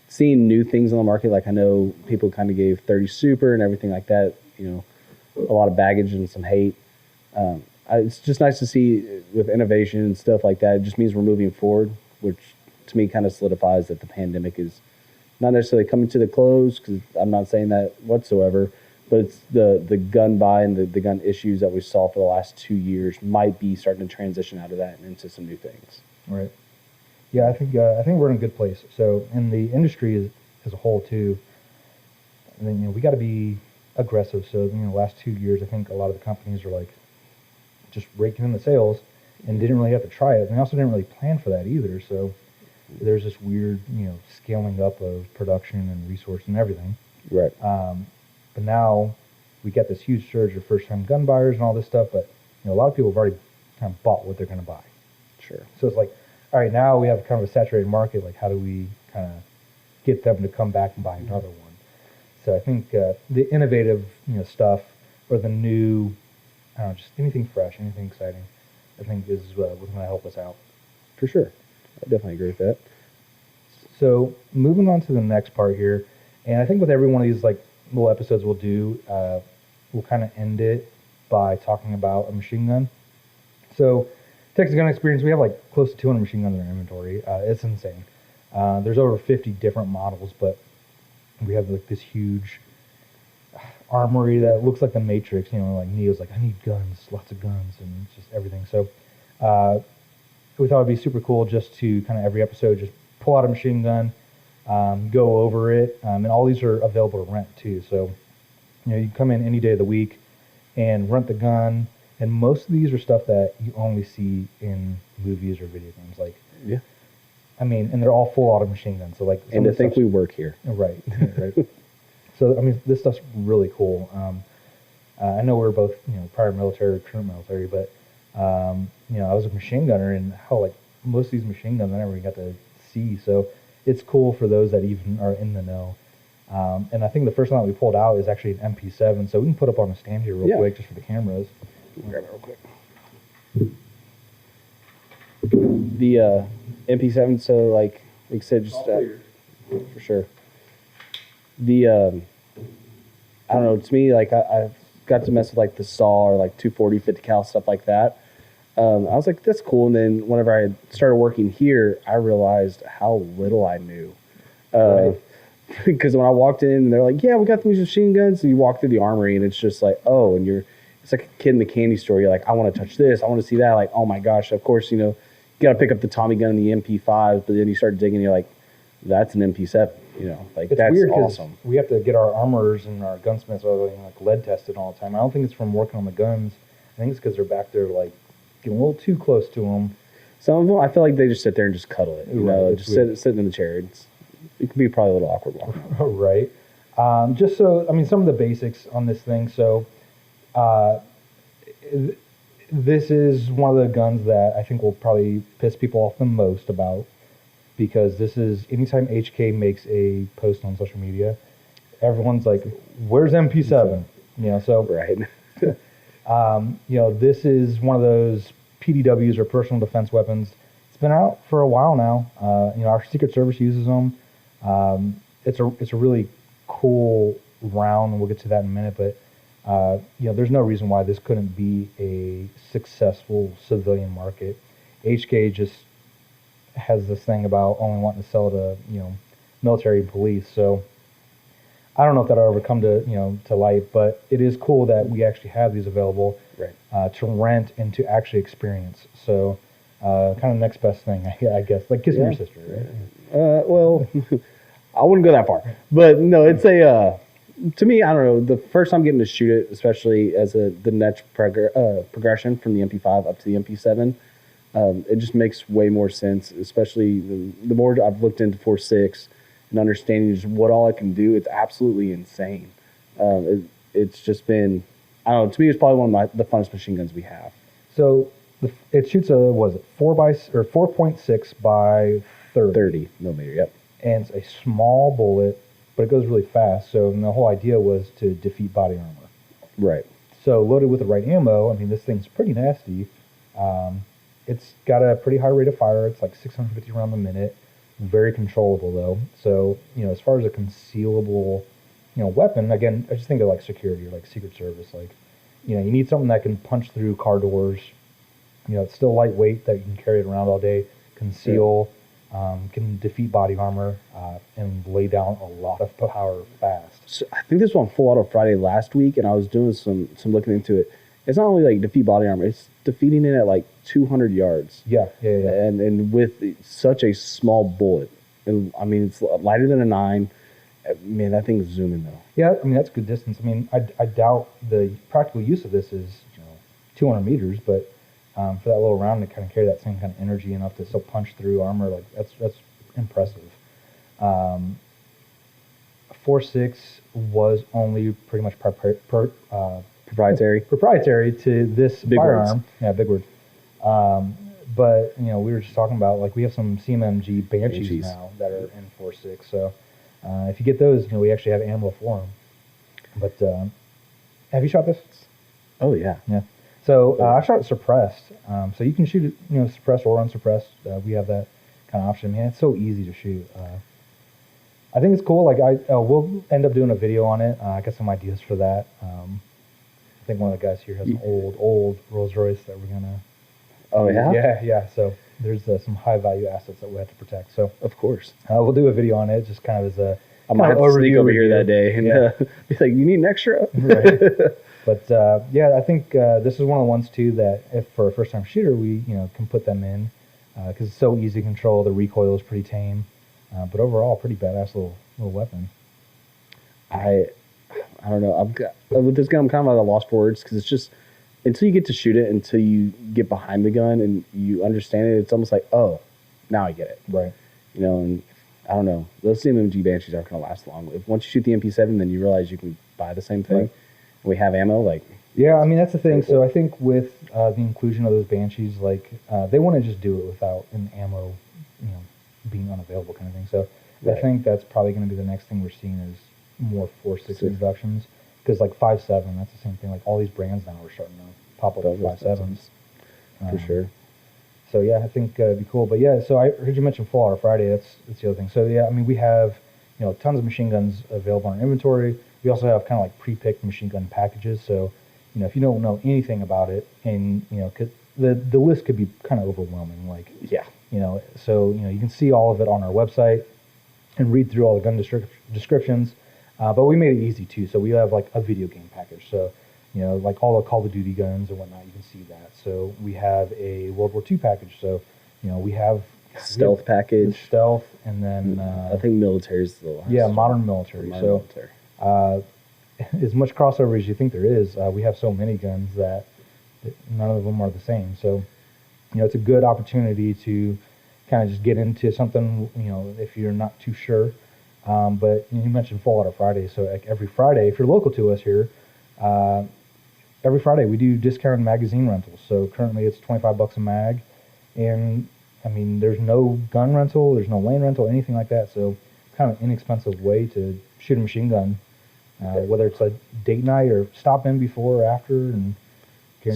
seeing new things on the market. Like I know people kind of gave 30 Super and everything like that. A lot of baggage and some hate. It's just nice to see with innovation and stuff like that. It just means we're moving forward, which to me kind of solidifies that the pandemic is not necessarily coming to the close, because I'm not saying that whatsoever, but it's the gun buy and the gun issues that we saw for the last 2 years might be starting to transition out of that and into some new things.
Right. Yeah, I think we're in a good place. So in the industry as a whole too, I think we got to be aggressive. So the last 2 years, I think a lot of the companies are like just raking in the sales and didn't really have to try it. And they also didn't really plan for that either. So there's this weird scaling up of production and resource and everything.
Right.
But now we get this huge surge of first-time gun buyers and all this stuff. But a lot of people have already kind of bought what they're going to buy.
Sure.
So it's like, all right, now we have kind of a saturated market. Like, how do we kind of get them to come back and buy another one? So I think the innovative stuff or the new, I don't know, just anything fresh, anything exciting, I think is what's going to help us out.
For sure. I definitely agree with that.
So moving on to the next part here, and I think with every one of these like little episodes we'll do, we'll kind of end it by talking about a machine gun. So Texas Gun Experience, we have like close to 200 machine guns in our inventory. It's insane. There's over 50 different models, but we have like this huge armory that looks like the Matrix. Like Neo's like, I need guns, lots of guns, and just everything. So we thought it'd be super cool just to kind of every episode just pull out a machine gun, go over it, and all these are available to rent too. So you can come in any day of the week and rent the gun. And most of these are stuff that you only see in movies or video games. Like,
yeah.
I mean, and they're all full auto machine guns. So like,
and to think we work here,
right? Right. So I mean, this stuff's really cool. I know we're both prior military, current military, but I was a machine gunner, and like most of these machine guns I never even got to see. So it's cool for those that even are in the know. And I think the first one that we pulled out is actually an MP7. So we can put up on a stand here real quick just for the cameras.
Grab it real quick. The MP7, so like I said, just for sure. The I don't know. To me, like I've got to mess with like the saw or like 240, 50 cal stuff like that. I was like, that's cool. And then whenever I started working here, I realized how little I knew. Because when I walked in, they're like, yeah, we got these machine guns. And you walk through the armory, and it's just like, oh, and it's like a kid in the candy store. You're like, I want to touch this. I want to see that. Like, oh my gosh, of course, you got to pick up the Tommy gun and the MP5, but then you start digging, you're like, that's an MP7. Like
it's
that's
weird
awesome.
We have to get our armorers and our gunsmiths like lead tested all the time. I don't think it's from working on the guns. I think it's because they're back there like getting a little too close to them.
Some of them, I feel like they just sit there and just cuddle it. Just sitting in the chair. It can be probably a little awkward.
Right. Just so, I mean, some of the basics on this thing. So, this is one of the guns that I think will probably piss people off the most about, because this is anytime HK makes a post on social media, everyone's like, "Where's MP7?" So
right.
This is one of those PDWs or personal defense weapons. It's been out for a while now. Our Secret Service uses them. It's a really cool round, and we'll get to that in a minute. But there's no reason why this couldn't be a successful civilian market. HK just has this thing about only wanting to sell to military and police. So I don't know if that'll ever come to light, but it is cool that we actually have these available to rent and to actually experience. So kind of next best thing, I guess, like kissing your sister, right?
Well, I wouldn't go that far, but no, it's to me, I don't know, the first time getting to shoot it, especially as the next progression from the MP5 up to the MP7, it just makes way more sense, especially the more I've looked into 4.6 and understanding just what all it can do. It's absolutely insane. It's just been, I don't know, to me, it's probably one of the funnest machine guns we have.
So it shoots a, 4.6 by 30
millimeter, yep.
And it's a small bullet, but it goes really fast. So the whole idea was to defeat body armor.
Right.
So loaded with the right ammo, I mean, this thing's pretty nasty. It's got a pretty high rate of fire. It's like 650 rounds a minute. Very controllable though. So as far as a concealable, weapon, again, I just think of like security or like Secret Service. Like, you need something that can punch through car doors. It's still lightweight, that you can carry it around all day. Conceal. can defeat body armor, and lay down a lot of power fast.
So I think this was on Full Auto Friday last week, and I was doing some looking into it. It's not only like defeat body armor; it's defeating it at like 200 yards.
Yeah.
And with such a small bullet, and I mean it's lighter than a 9. Man, that thing's zooming though.
Yeah, I mean that's good distance. I mean, I doubt the practical use of this is 200 meters, but for that little round to kind of carry that same kind of energy enough to still punch through armor, like that's impressive. 4.6 was only pretty much proprietary to this
big
firearm.
Words.
Yeah, big word. But we were just talking about like we have some CMMG Banshees now that are in 4.6. So if you get those, we actually have ammo for them. But have you shot this?
Oh yeah.
Yeah. So I shot it suppressed. So you can shoot it, suppressed or unsuppressed. We have that kind of option. Man, it's so easy to shoot. I think it's cool. Like we'll end up doing a video on it. I got some ideas for that. I think one of the guys here has an old Rolls Royce that we're gonna.
Oh yeah.
Yeah. So there's some high value assets that we have to protect. So
of course,
we'll do a video on it. Just kind of as a.
I might have to sneak over here that day and be like, "You need an extra?"
Right. But I think this is one of the ones too that if for a first time shooter we can put them in because it's so easy to control. The recoil is pretty tame, but overall pretty badass little weapon.
I don't know. With this gun, I'm kind of at a loss for words because it's just until you get to shoot it, until you get behind the gun and you understand it, it's almost like, oh, now I get it.
Right.
And I don't know. Those CMMG Banshees aren't going to last long. If once you shoot the MP7, then you realize you can buy the same thing. Right. We have ammo,
yeah, I mean that's the thing. So I think with the inclusion of those Banshees, they want to just do it without an ammo, being unavailable kind of thing. So right. I think that's probably going to be the next thing we're seeing is more 4.6 introductions because 5.7, that's the same thing. Like all these brands now are starting to pop up with 5.7s
for sure.
So yeah, I think it'd be cool. But yeah, so I heard you mention Full Auto Friday. That's the other thing. So yeah, I mean we have tons of machine guns available in our inventory. We also have kind of like pre-picked machine gun packages. So, if you don't know anything about it, and the list could be kind of overwhelming. So you can see all of it on our website and read through all the gun descriptions. But we made it easy too. So we have like a video game package. So like all the Call of Duty guns and whatnot, you can see that. So we have a World War II package. So we have
stealth package,
stealth, and then
I think military is the last.
Yeah, modern military. Military. As much crossover as you think there is, we have so many guns that none of them are the same. So, it's a good opportunity to kind of just get into something, if you're not too sure. But you mentioned Full Auto Friday. So like every Friday, if you're local to us here, every Friday we do discounted magazine rentals. So currently it's $25 a mag. And I mean, there's no gun rental, there's no lane rental, anything like that. So kind of an inexpensive way to shoot a machine gun. Whether it's a date night or stop in before or after and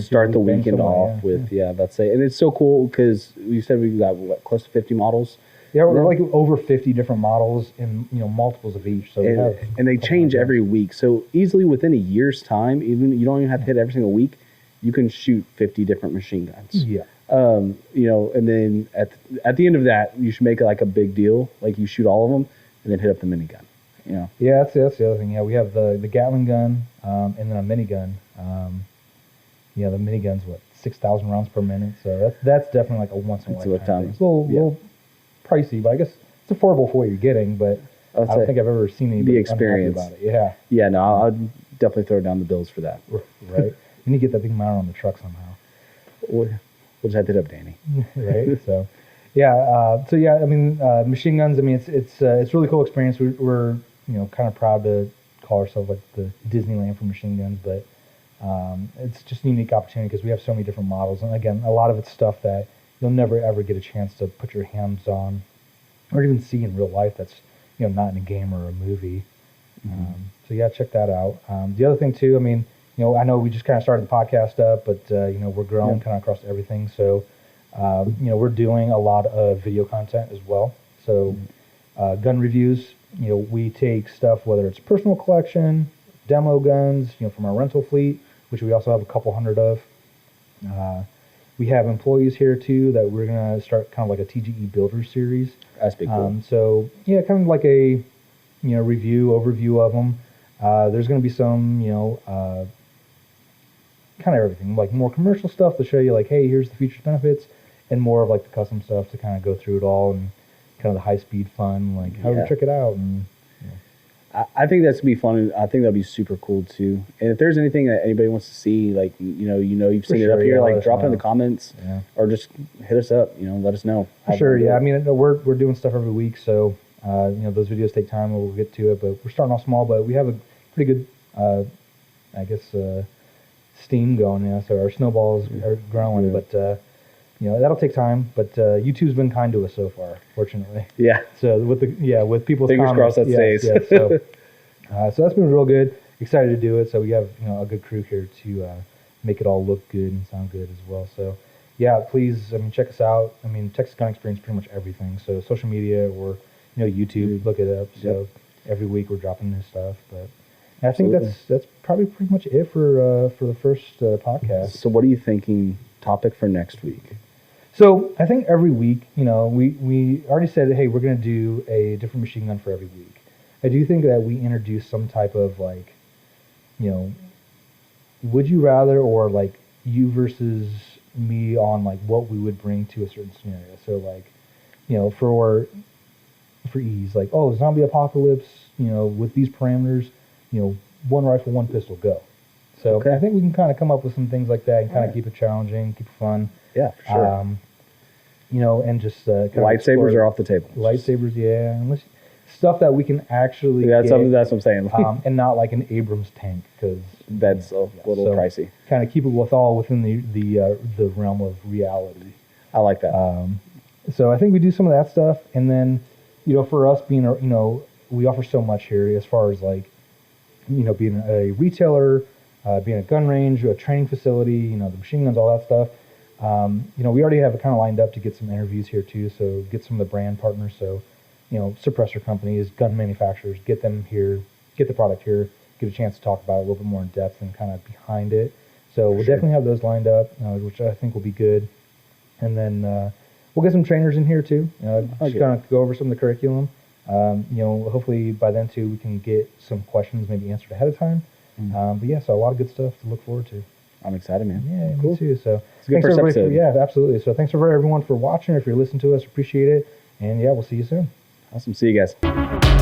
start the weekend off with, that's it. And it's so cool because you said we got close to 50 models.
Yeah, we're like over 50 different models in multiples of each. So
and they change every week. So easily within a year's time, even you don't even have to hit every single week, you can shoot 50 different machine guns.
Yeah.
And then at the end of that, you should make it like a big deal. Like you shoot all of them and then hit up the minigun.
Yeah, that's the other thing. Yeah, we have the Gatling gun and then a minigun. The minigun's 6,000 rounds per minute. So that's definitely like a once in a lifetime thing. It's a little pricey, but I guess it's affordable for what you're getting. But I don't think I've ever seen anybody unhappy about it. Yeah.
Yeah, no, I'll definitely throw down the bills for that.
Right. You need to get that thing mounted on the truck somehow.
We'll just have to hit up Danny.
Right. So. Yeah. I mean, machine guns. I mean, it's a really cool experience. We're kind of proud to call ourselves like the Disneyland for machine guns, but it's just a unique opportunity because we have so many different models, and again, a lot of it's stuff that you'll never ever get a chance to put your hands on or even see in real life. That's not in a game or a movie. So yeah, check that out. The other thing too, I mean, I know we just kind of started the podcast up, but we're growing kind of across everything. So. We're doing a lot of video content as well. So gun reviews, we take stuff, whether it's personal collection, demo guns, from our rental fleet, which we also have a couple hundred of. We have employees here too that we're gonna start kind of like a TGE Builder series.
That's pretty cool.
So yeah, kind of like a overview of them. There's gonna be some kind of everything, like more commercial stuff to show you like, hey, here's the features, benefits, and more of like the custom stuff to kind of go through it all and kind of the high speed fun, like how to check it out. And
I think that's gonna be fun. I think that'll be super cool too. And if there's anything that anybody wants to see, like you've seen it up here, like drop it in the comments, or just hit us up. Let us know.
For sure, yeah. I mean, we're doing stuff every week, so those videos take time. We'll get to it, but we're starting off small. But we have a pretty good, steam going. Yeah, so our snowballs are growing, but that'll take time. But YouTube's been kind to us so far, fortunately.
Yeah.
So with people's
fingers
comments,
crossed that stays.
So that's been real good. Excited to do it. So we have a good crew here to make it all look good and sound good as well. So yeah, please, check us out. Texas gun experience, pretty much everything. So social media or YouTube, look it up. So every week we're dropping new stuff. But I think that's probably pretty much it for the first podcast.
So what are you thinking topic for next week?
So I think every week, we already said, hey, we're going to do a different machine gun for every week. I do think that we introduce some type of like, would you rather, or like you versus me on like what we would bring to a certain scenario. So like, for ease, like, oh, zombie apocalypse, with these parameters, one rifle, one pistol, go. So I think we can kind of come up with some things like that and kind of keep it challenging, keep it fun.
Yeah, for sure.
And just
lightsabers are off the table.
Lightsabers, yeah. Unless stuff that we can actually
that's what I'm saying.
And not like an Abrams tank, because
that's a little pricey.
Kind of keep it within the realm of reality.
I like that.
So I think we do some of that stuff, and then for us being we offer so much here as far as like being a retailer, being a gun range, a training facility, the machine guns, all that stuff. We already have it kind of lined up to get some interviews here too. So get some of the brand partners. So, suppressor companies, gun manufacturers, get them here, get the product here, get a chance to talk about it a little bit more in depth and kind of behind it. So we'll definitely have those lined up, which I think will be good. And then we'll get some trainers in here too. Just kind of go over some of the curriculum. Hopefully by then too, we can get some questions maybe answered ahead of time. So a lot of good stuff to look forward to.
I'm excited, man.
Yeah, cool. Me too. So
it's a good first episode.
Absolutely. So thanks for everyone for watching. If you're listening to us, appreciate it. And yeah, we'll see you soon.
Awesome. See you guys.